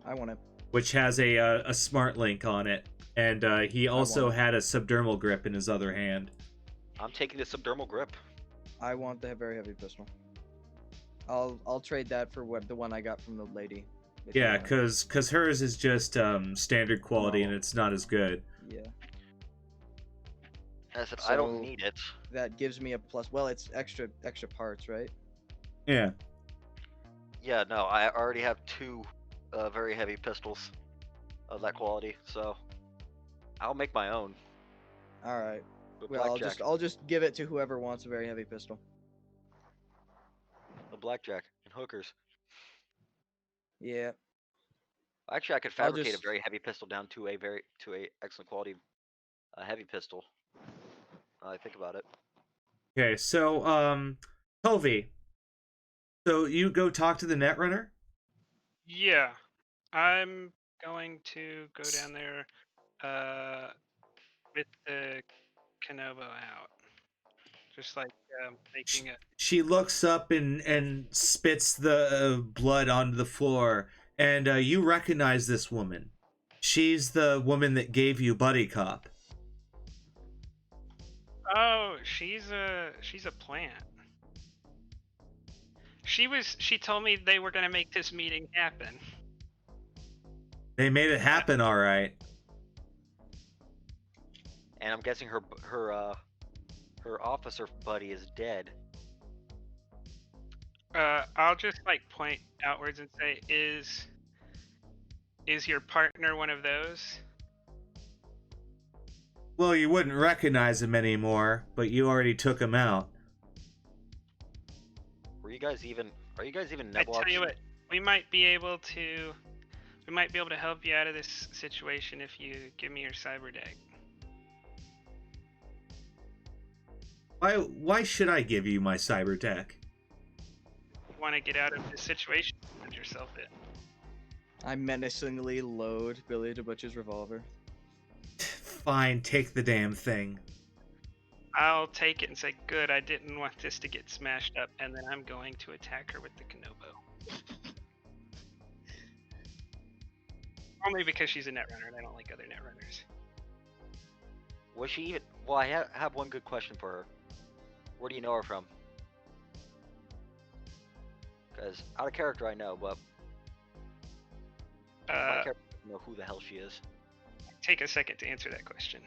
I want it. which has a smart link on it, and he also want it. had a subdermal grip in his other hand. I'm taking the subdermal grip. I want the very heavy pistol. I'll trade that for the one I got from the lady. if you Yeah, want. because hers is just standard quality and Normal. it's not as good. Yeah. I said I don't So- need it. That gives me a plus. Well, it's extra parts, right? Yeah. Yeah, no, I already have 2 very heavy pistols of that quality, so I'll make my own. All right. With Well, blackjack. I'll just give it to whoever wants a very heavy pistol. The blackjack and hookers. Yeah. Actually, I could I'll fabricate a just- very heavy pistol down to a excellent quality heavy pistol. I think about it. Okay, so Helvi, so you go talk to the Netrunner? Yeah, I'm going to go down there with the Kanobo out. Just like making it. She looks up and spits the blood onto the floor, and you recognize this woman. She's the woman that gave you Buddy Cop. Oh, she's a plant. She told me they were gonna make this meeting happen. They made it happen, all right. And I'm guessing her officer buddy is dead. I'll just like point outwards and say, is your partner one of those? Well, you wouldn't recognize him anymore, but you already took him out. Are you guys even I Neblox? tell you what, we might be able to help you out of this situation if you give me your cyber deck. Why should I give you my cyber tech? Want to get out of this situation? Put yourself in. I menacingly load Billy the Butcher's revolver. Fine, take the damn thing. I'll take it and say, good, I didn't want this to get smashed up, and then I'm going to attack her with the Kanobo. Only because she's a netrunner and I don't like other netrunners. Was she even? Well, I have one good question for her. Where do you know her from? Because out of character I know, but my character doesn't know who the hell she is. Take a second to answer that question.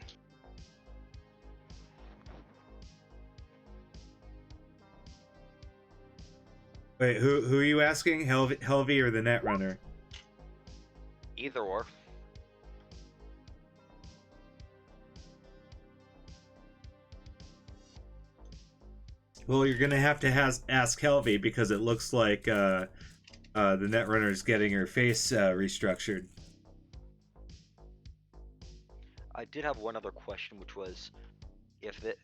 Wait, who are you asking? Helvi or the Netrunner? Either or. Well, you're gonna have to ask Helvi because it looks like the Netrunner's getting her face restructured. I did have one other question, which was if the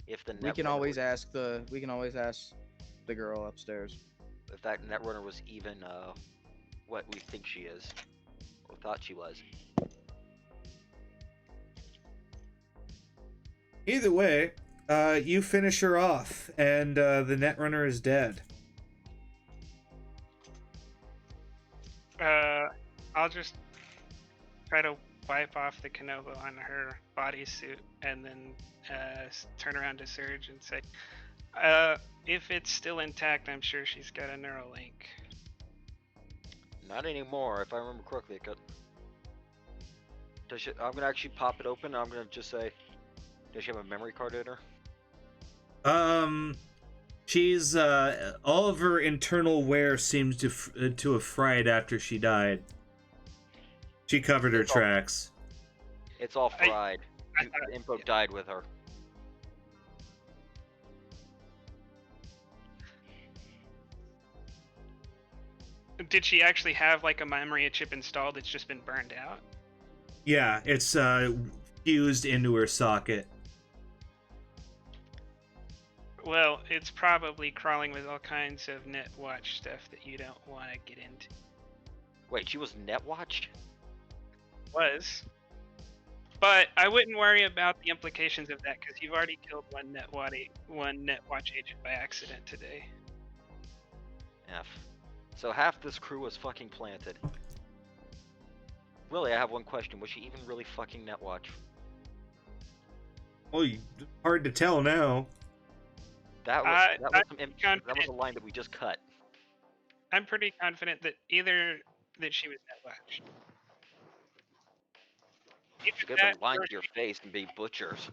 We can Netrunner always was- ask the girl upstairs. if that Netrunner was even what we think she is or thought she was. Either way, you finish her off, and the Netrunner is dead. I'll just try to wipe off the Canova on her bodysuit, and then turn around to Surge and say, if it's still intact, I'm sure she's got a Neuralink. Not anymore, if I remember correctly. I'm gonna actually pop it open. I'm gonna just say, does she have a memory card in her? She's all of her internal wear seems to have fried after she died. She covered her tracks. It's all fried. The info died with her. Did she actually have like a memory chip installed that's just been burned out? Yeah, it's fused into her socket. Well, it's probably crawling with all kinds of NetWatch stuff that you don't want to get into. Wait, she was NetWatch? Was. But I wouldn't worry about the implications of that because you've already killed one NetWatch agent by accident today. F. So half this crew was fucking planted. Really, I have one question. Was she even really fucking NetWatch? Well, hard to tell now. That was a line that we just cut. I'm pretty confident that either that she was NetWatch. She could have been lying to your face and be butchers.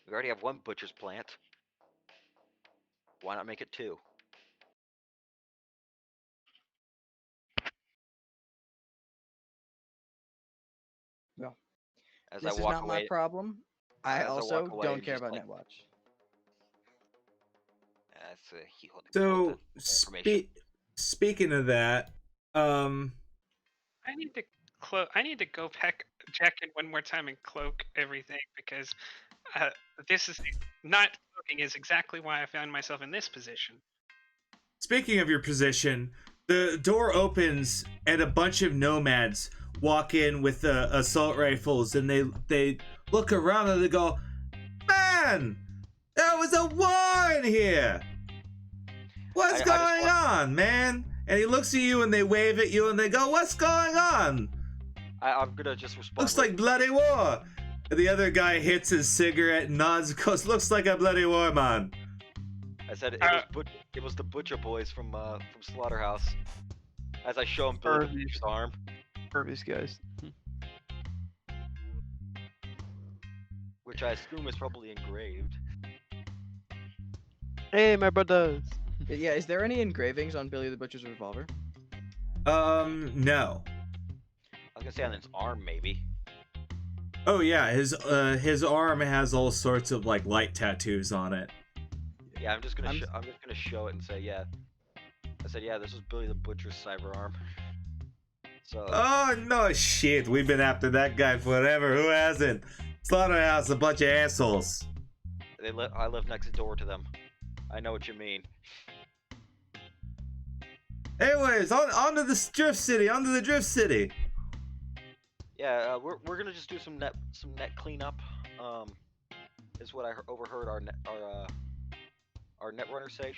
We already have one butcher's plant. Why not make it two? Well, as this I is walk not away, my problem. I also don't care about NetWatch. So, speaking of that, I need to go back in one more time and cloak everything because this is not cloaking is exactly why I found myself in this position. Speaking of your position, the door opens and a bunch of nomads walk in with assault rifles, and they look around and they go, "Man, there was a war in here. What's going on, man?" And he looks at you and they wave at you and they go, "What's going on?" I'm gonna just respond. Looks like bloody war. And the other guy hits his cigarette and nods and goes, "Looks like a bloody war, man." I said it was the Butcher Boys from Slaughterhouse. As I show him Billy the Butcher's arm. These guys. Which I assume is probably engraved. Hey, my brothers. Yeah, is there any engravings on Billy the Butcher's revolver? No. I was gonna say on his arm, maybe. Oh yeah, his arm has all sorts of like light tattoos on it. Yeah, I'm just gonna show it and say, yeah. I said, yeah, this was Billy the Butcher's cyber arm. So. Oh no shit, we've been after that guy forever. Who hasn't? Slaughterhouse, a bunch of assholes. I live next door to them. I know what you mean. Anyways, on to the Drift City. Yeah, we're gonna just do some net cleanup. Is what I overheard our netrunner say.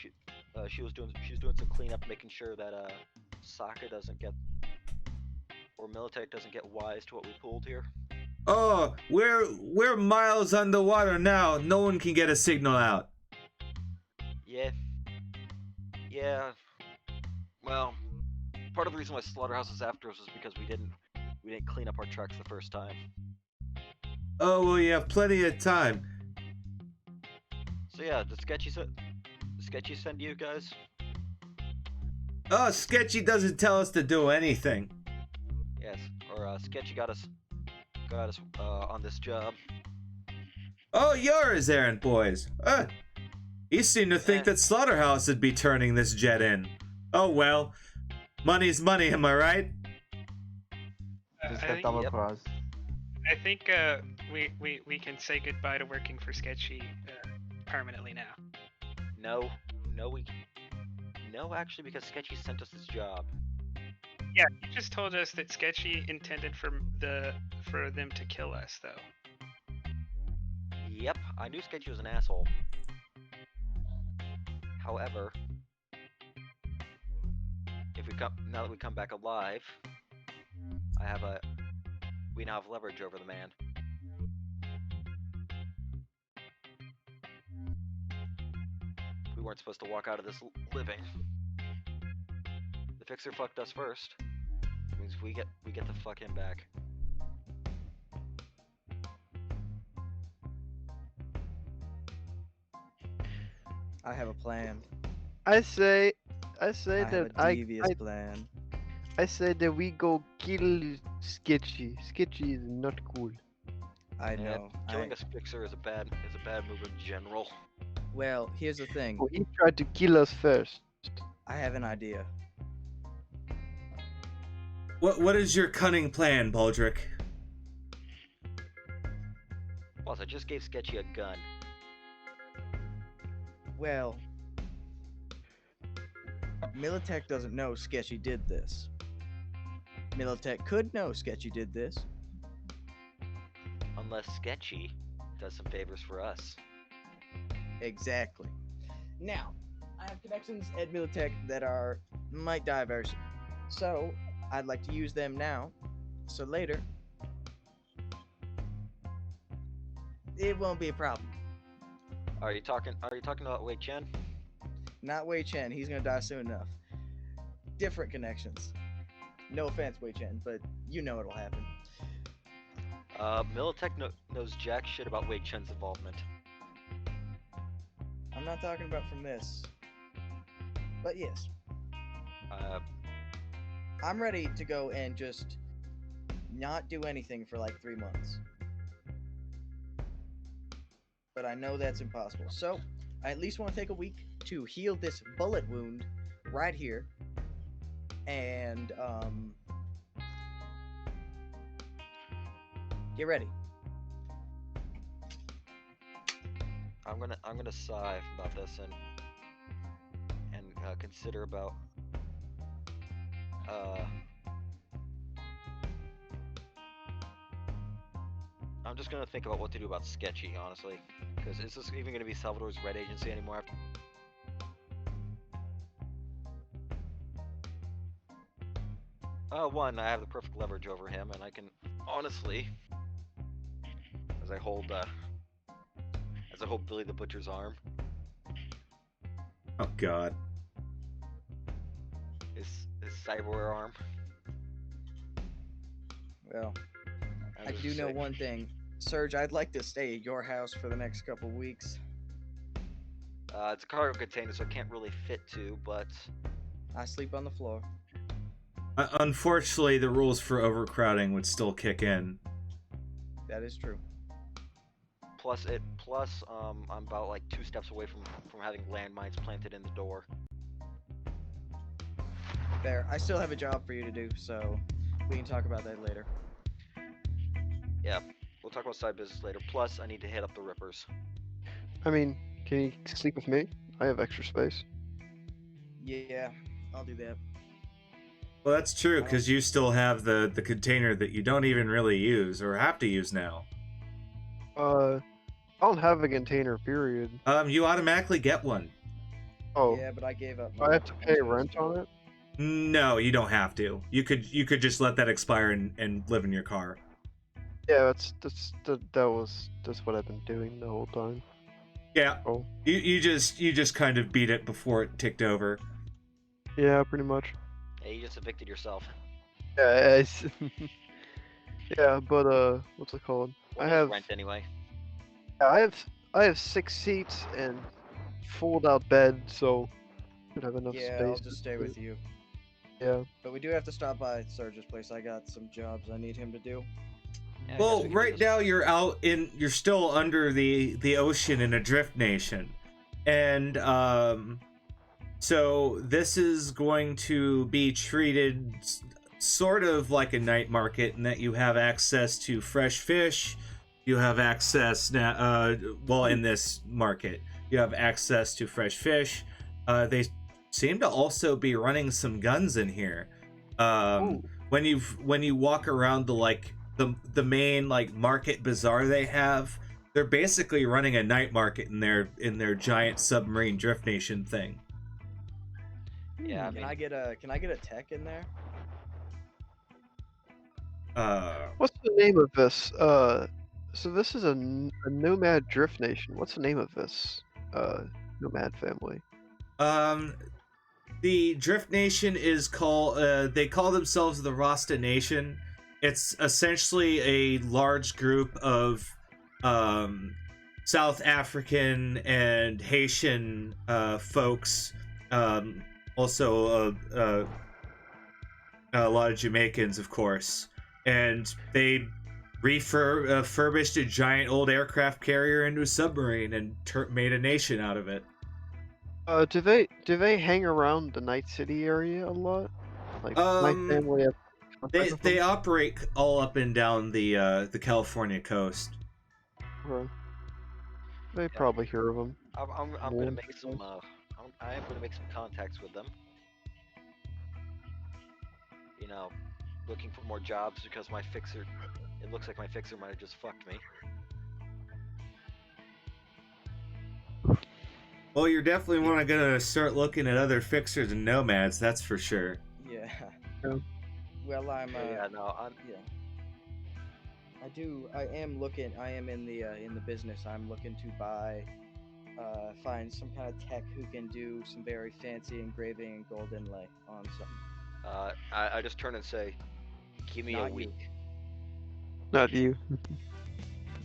She's doing some cleanup, making sure that Saka doesn't get, or Militech doesn't get wise to what we pulled here. Oh, we're miles underwater now. No one can get a signal out. Yeah. Well, part of the reason why Slaughterhouse is after us is because we didn't clean up our tracks the first time. Oh well, you have plenty of time. So yeah, did Sketchy send you guys? Oh, Sketchy doesn't tell us to do anything. Yes, or Sketchy got us on this job. Oh, you're his errand boys. He seemed to think that Slaughterhouse would be turning this jet in. Oh well, money's money, am I right? Just got double crossed. I think we can say goodbye to working for Sketchy permanently now. No, actually, because Sketchy sent us this job. Yeah, you just told us that Sketchy intended for them to kill us, though. Yep, I knew Sketchy was an asshole. However, now that we come back alive, We now have leverage over the man. We weren't supposed to walk out of this living. The fixer fucked us first. It means we get to fuck him back. I have a plan. I say I have that a devious plan. I say that we go kill Sketchy. Sketchy is not cool. I Yeah, know. killing a fixer is a bad move in general. Well, here's the thing. Oh, he tried to kill us first. I have an idea. What is your cunning plan, Baldric? Plus, I just gave Sketchy a gun. Well, Militech doesn't know Sketchy did this. Militech could know Sketchy did this. Unless Sketchy does some favors for us. Exactly. Now, I have connections at Militech that might die very soon. So, I'd like to use them now. So later, it won't be a problem. Are you talking about Wei Chen? Not Wei Chen, he's gonna die soon enough. Different connections. No offense, Wei Chen, but you know it'll happen. Militech knows jack shit about Wei Chen's involvement. I'm not talking about from this. But yes, I'm ready to go and just not do anything for like 3 months. But I know that's impossible. So, I at least want to take a week to heal this bullet wound right here. And, get ready. I'm gonna sigh about this and consider about I'm just gonna think about what to do about Sketchy, honestly, because is this even gonna be Salvador's red agency anymore? One, I have the perfect leverage over him, and I can honestly, as I hold Billy the Butcher's arm. Oh God. His cyber arm. Well, I was do just know saying. one thing. Serge, I'd like to stay at your house for the next couple weeks. It's a cargo container, so it can't really fit to, but I sleep on the floor. Unfortunately, the rules for overcrowding would still kick in. That is true. plus I'm about like 2 steps away from having landmines planted in the door. There, I still have a job for you to do, so we can talk about that later. Yeah, we'll talk about side business later. Plus, I need to hit up the Rippers. I mean, can you sleep with me? I have extra space. Yeah, I'll do that. Well, that's true, because you still have the container that you don't even really use, or have to use now. I don't have a container, period. You automatically get one. Oh, Yeah, but I gave up. do I have to pay rent on it? No, you don't have to. You could just let that expire and live in your car. Yeah, that's what I've been doing the whole time. Yeah. Oh. You just kind of beat it before it ticked over. Yeah, pretty much. Hey, you just evicted yourself. Yeah, yeah, but what's it called? What I is have rent anyway. I have 6 seats and fold out bed, so should have enough Yeah, space. I'll just stay with you. Yeah. But we do have to stop by Serge's place. I got some jobs I need him to do. Yeah, I guess Well, we can right just- now you're still under the ocean in a drift nation, and so this is going to be treated sort of like a night market in that you have access to fresh fish. You have access now. Well, in this market, you have access to fresh fish. They seem to also be running some guns in here. When you walk around the main like market bazaar they have, they're basically running a night market in their giant submarine drift nation thing. Yeah, I Can mean, I get a tech in there? What's the name of this? So this is a nomad drift nation. What's the name of this nomad family? The Drift Nation is called, they call themselves the Rasta Nation. It's essentially a large group of South African and Haitian folks, also a lot of Jamaicans, of course, and they refurbished a giant old aircraft carrier into a submarine and made a nation out of it. Do they hang around the Night City area a lot? Like my family. They operate all up and down the California coast. They probably hear of them. I'm gonna make some. I am gonna make some contacts with them. You know, looking for more jobs because my fixer. It looks like my fixer might have just fucked me. Well, you're definitely gonna start looking at other fixers and nomads. That's for sure. Yeah. Yeah. Well, I'm. Yeah, no, I'm. Yeah. I am looking. I am in the business. I'm looking to buy, find some kind of tech who can do some very fancy engraving and gold inlay on something. I just turn and say, "Give me Not a you. week." Not you.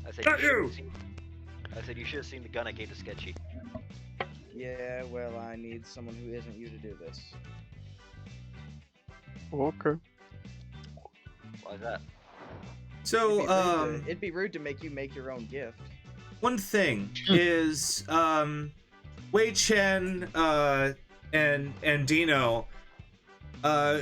I said, Not you! I said, you should have seen the gun I gave to Sketchy. Yeah. Well, I need someone who isn't you to do this. Okay. Why is that? So, It'd be rude to make you make your own gift. one thing is, Wei Chen, and Dino,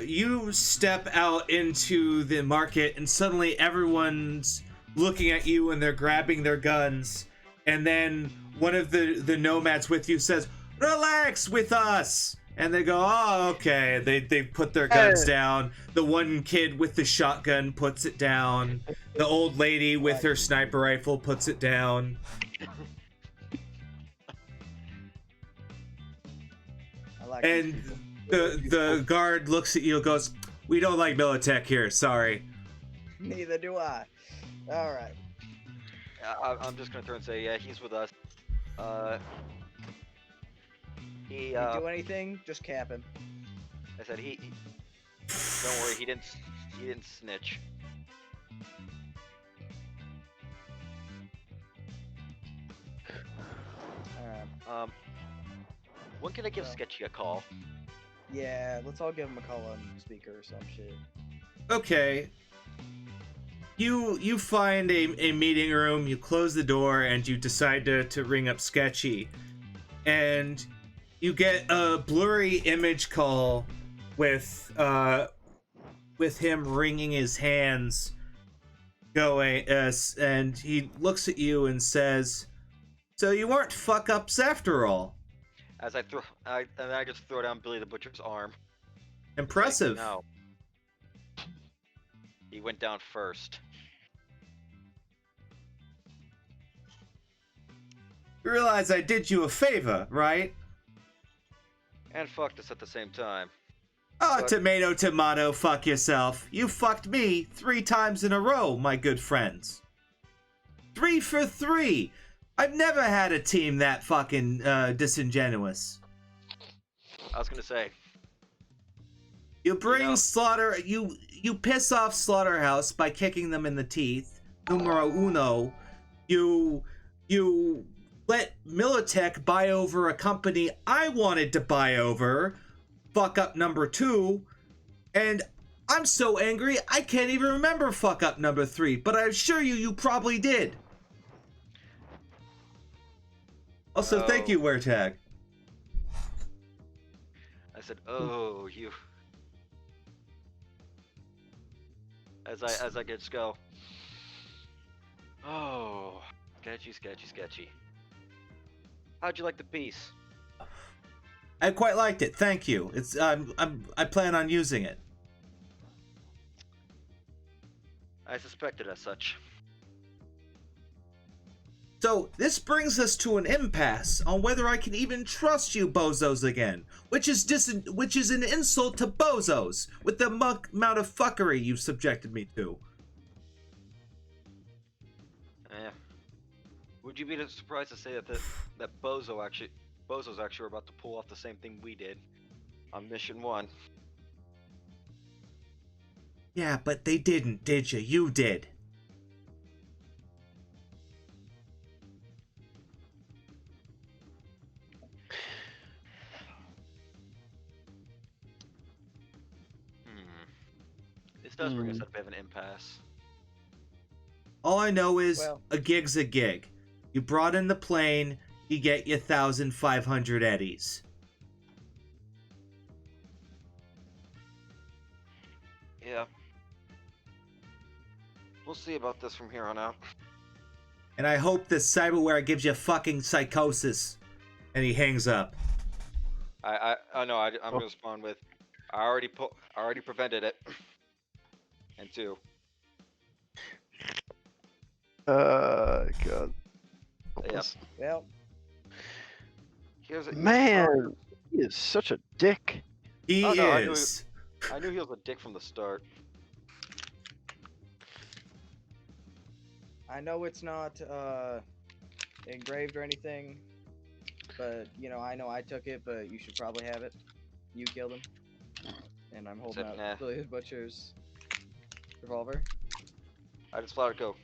you step out into the market and suddenly everyone's looking at you and they're grabbing their guns, and then one of the nomads with you says, "Relax with us," and they go, "Oh, okay." They put their guns down. The one kid with the shotgun puts it down. The old lady with her sniper rifle puts it down. I like And these people. the guard looks at you and goes, "We don't like Militech here, sorry." Neither do I. All right. I'm just gonna turn and say, yeah, he's with us. He You do anything? Just cap him. I said he don't worry, he didn't snitch. All right. When can I give Well. Sketchy a call? Yeah. Let's all give him a call on speaker or some shit. Okay. You find a meeting room, you close the door, and you decide to ring up Sketchy. And you get a blurry image call with him wringing his hands, going, and he looks at you and says, "So you weren't fuck-ups after all." As I just throw down Billy the Butcher's arm. Impressive. Like, no. He went down first. You realize I did you a favor, right? And fucked us at the same time. Oh, Fuck. tomato, tomato, fuck yourself. You fucked me 3 times in a row, my good friends. 3 for 3. I've never had a team that fucking disingenuous. I was gonna say. You bring know- Slaughter, you piss off Slaughterhouse by kicking them in the teeth. Numero uno. You let Militech buy over a company I wanted to buy over. Fuck up number 2. And I'm so angry I can't even remember fuck up number 3, but I assure you probably did. Also, thank you, WearTag. I said, "Oh, you." As I just go. Oh, sketchy. How'd you like the piece? I quite liked it. Thank you. It's I plan on using it. I suspected as such. So this brings us to an impasse on whether I can even trust you bozos again, which is an insult to bozos with the amount of fuckery you've subjected me to. Yeah. Would you be surprised to say that that Bozo's actually about to pull off the same thing we did on mission 1? Yeah, but they didn't, did you? You did. This does bring us at a bit of an impasse. All I know is Well- a gig's a gig. You brought in the plane, you get you 1,500 eddies. Yeah. We'll see about this from here on out. And I hope this cyberware gives you fucking psychosis. And he hangs up. I'm gonna respond with, I already prevented it. And 2. God. Yeah. Well, Man, he is such a dick. He Oh, no, is. I knew he was a dick from the start. I know it's not engraved or anything, but I know I took it, but you should probably have it. You killed him, and I'm holding out Nah. Billy the Butcher's revolver. I just let it go.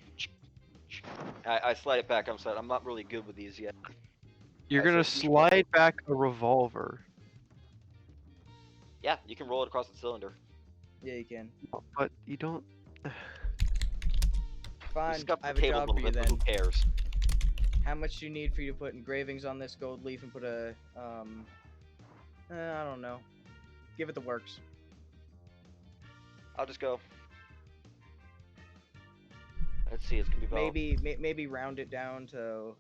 I slide it back. I'm not really good with these yet. You're I gonna said you- slide back a revolver, Yeah, you can roll it across the cylinder. Yeah, you can. but you don't. Fine, Scuff I have the a table job a for you little bit, then. but who cares? How much do you need for you to put engravings on this gold leaf and put a I don't know. Give it the works. I'll just go. Let's see, it's gonna be about. Maybe round it down to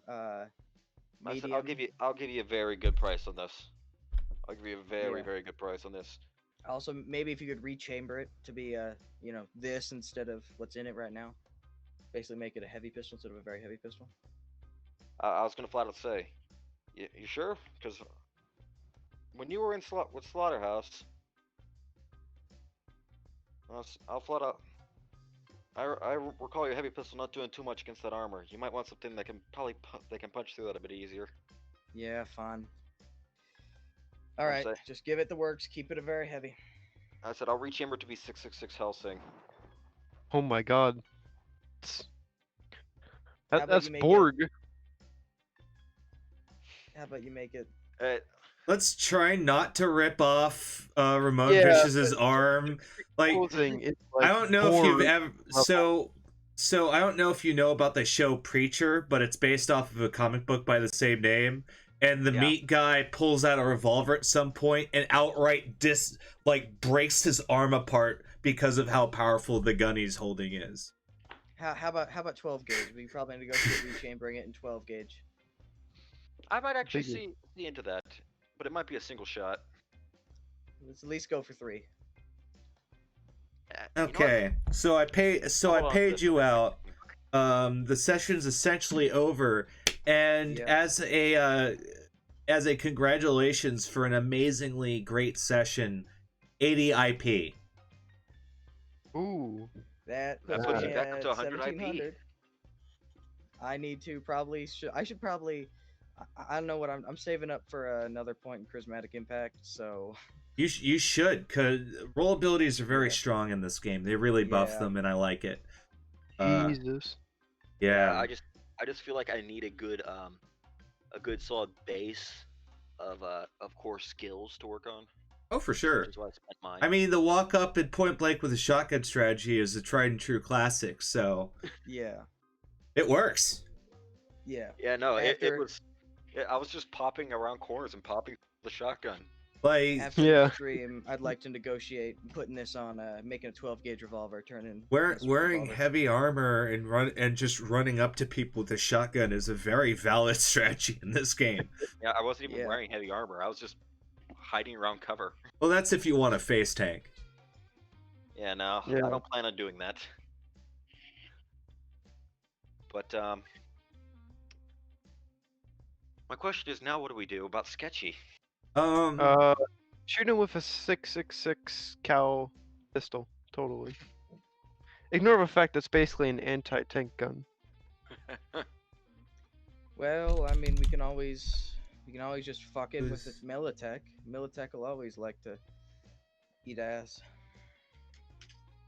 medium. I'll give you a very good price on this. I'll give you a very, Yeah. very good price on this. Also, maybe if you could rechamber it to be this instead of what's in it right now. Basically, make it a heavy pistol instead of a very heavy pistol. I was gonna flat out say, you sure? Because when you were in with Slaughterhouse, I'll flat out. I recall your heavy pistol not doing too much against that armor. You might want something that can punch through that a bit easier. Yeah, fine. All I'll right, say. just give it the works. Keep it a very heavy. I said I'll rechamber to be 666 Helsing. Oh my god. How about That's you make Borg. How about you make it? Let's try not to rip off Ramon Yeah, Vicious's arm. Like, Clothing, it's I don't know if Borg you've ever. level. So I don't know if you know about the show Preacher, but it's based off of a comic book by the same name. And the Yeah. meat guy pulls out a revolver at some point and outright breaks his arm apart because of how powerful the gun he's holding is. How about 12 gauge? We probably need to go through rechambering it in 12 gauge. I might actually Figure. see into that, but it might be a single shot. Let's at least go for 3. You know what? Okay, so I Hold on, paid this- you out. The session's essentially over, and Yeah. as a congratulations for an amazingly great session, 80 IP. Ooh. That That puts puts you me back up at to 100 IP. 1700. I need to probably. I should probably. I don't know what I'm saving up for another point in charismatic impact. So You should, because roll abilities are very Yeah. strong in this game. They really buff Yeah. them, and I like it. Jesus. Yeah. I just feel like I need a good solid base of core skills to work on. Oh, for sure. Which is why I spent mine. I mean, the walk up and point blank with a shotgun strategy is a tried and true classic, so yeah, it works. yeah. yeah, no, it after- was. I was just popping around corners and popping the shotgun. Like, After Yeah. the stream, I'd like to negotiate putting this on, making a 12 gauge revolver, turning wearing heavy armor and just running up to people with a shotgun is a very valid strategy in this game. Yeah, I wasn't even Yeah. wearing heavy armor. I was just hiding around cover. Well, that's if you want a face tank. Yeah, no, Yeah. I don't plan on doing that. But my question is now, what do we do about Sketchy? Shoot him with a 6.66 cal pistol. Totally. Ignore the fact that's basically an anti-tank gun. Well, I mean, we can always just fuck in with the Who's- Militech. Militech will always like to eat ass,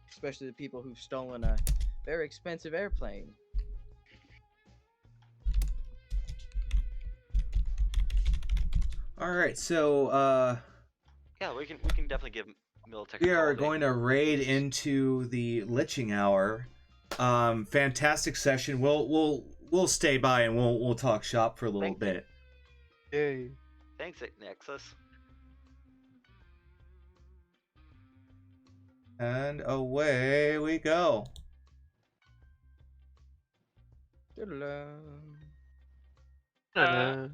especially the people who've stolen a very expensive airplane. All right, so Yeah, we can definitely give Militech we a call. are going to raid Yes. into the Liching Hour. Fantastic session. We'll stay by and we'll talk shop for a little Thank- bit. Yay. Thanks, Nexus. And away we go. Ta-da. Uh,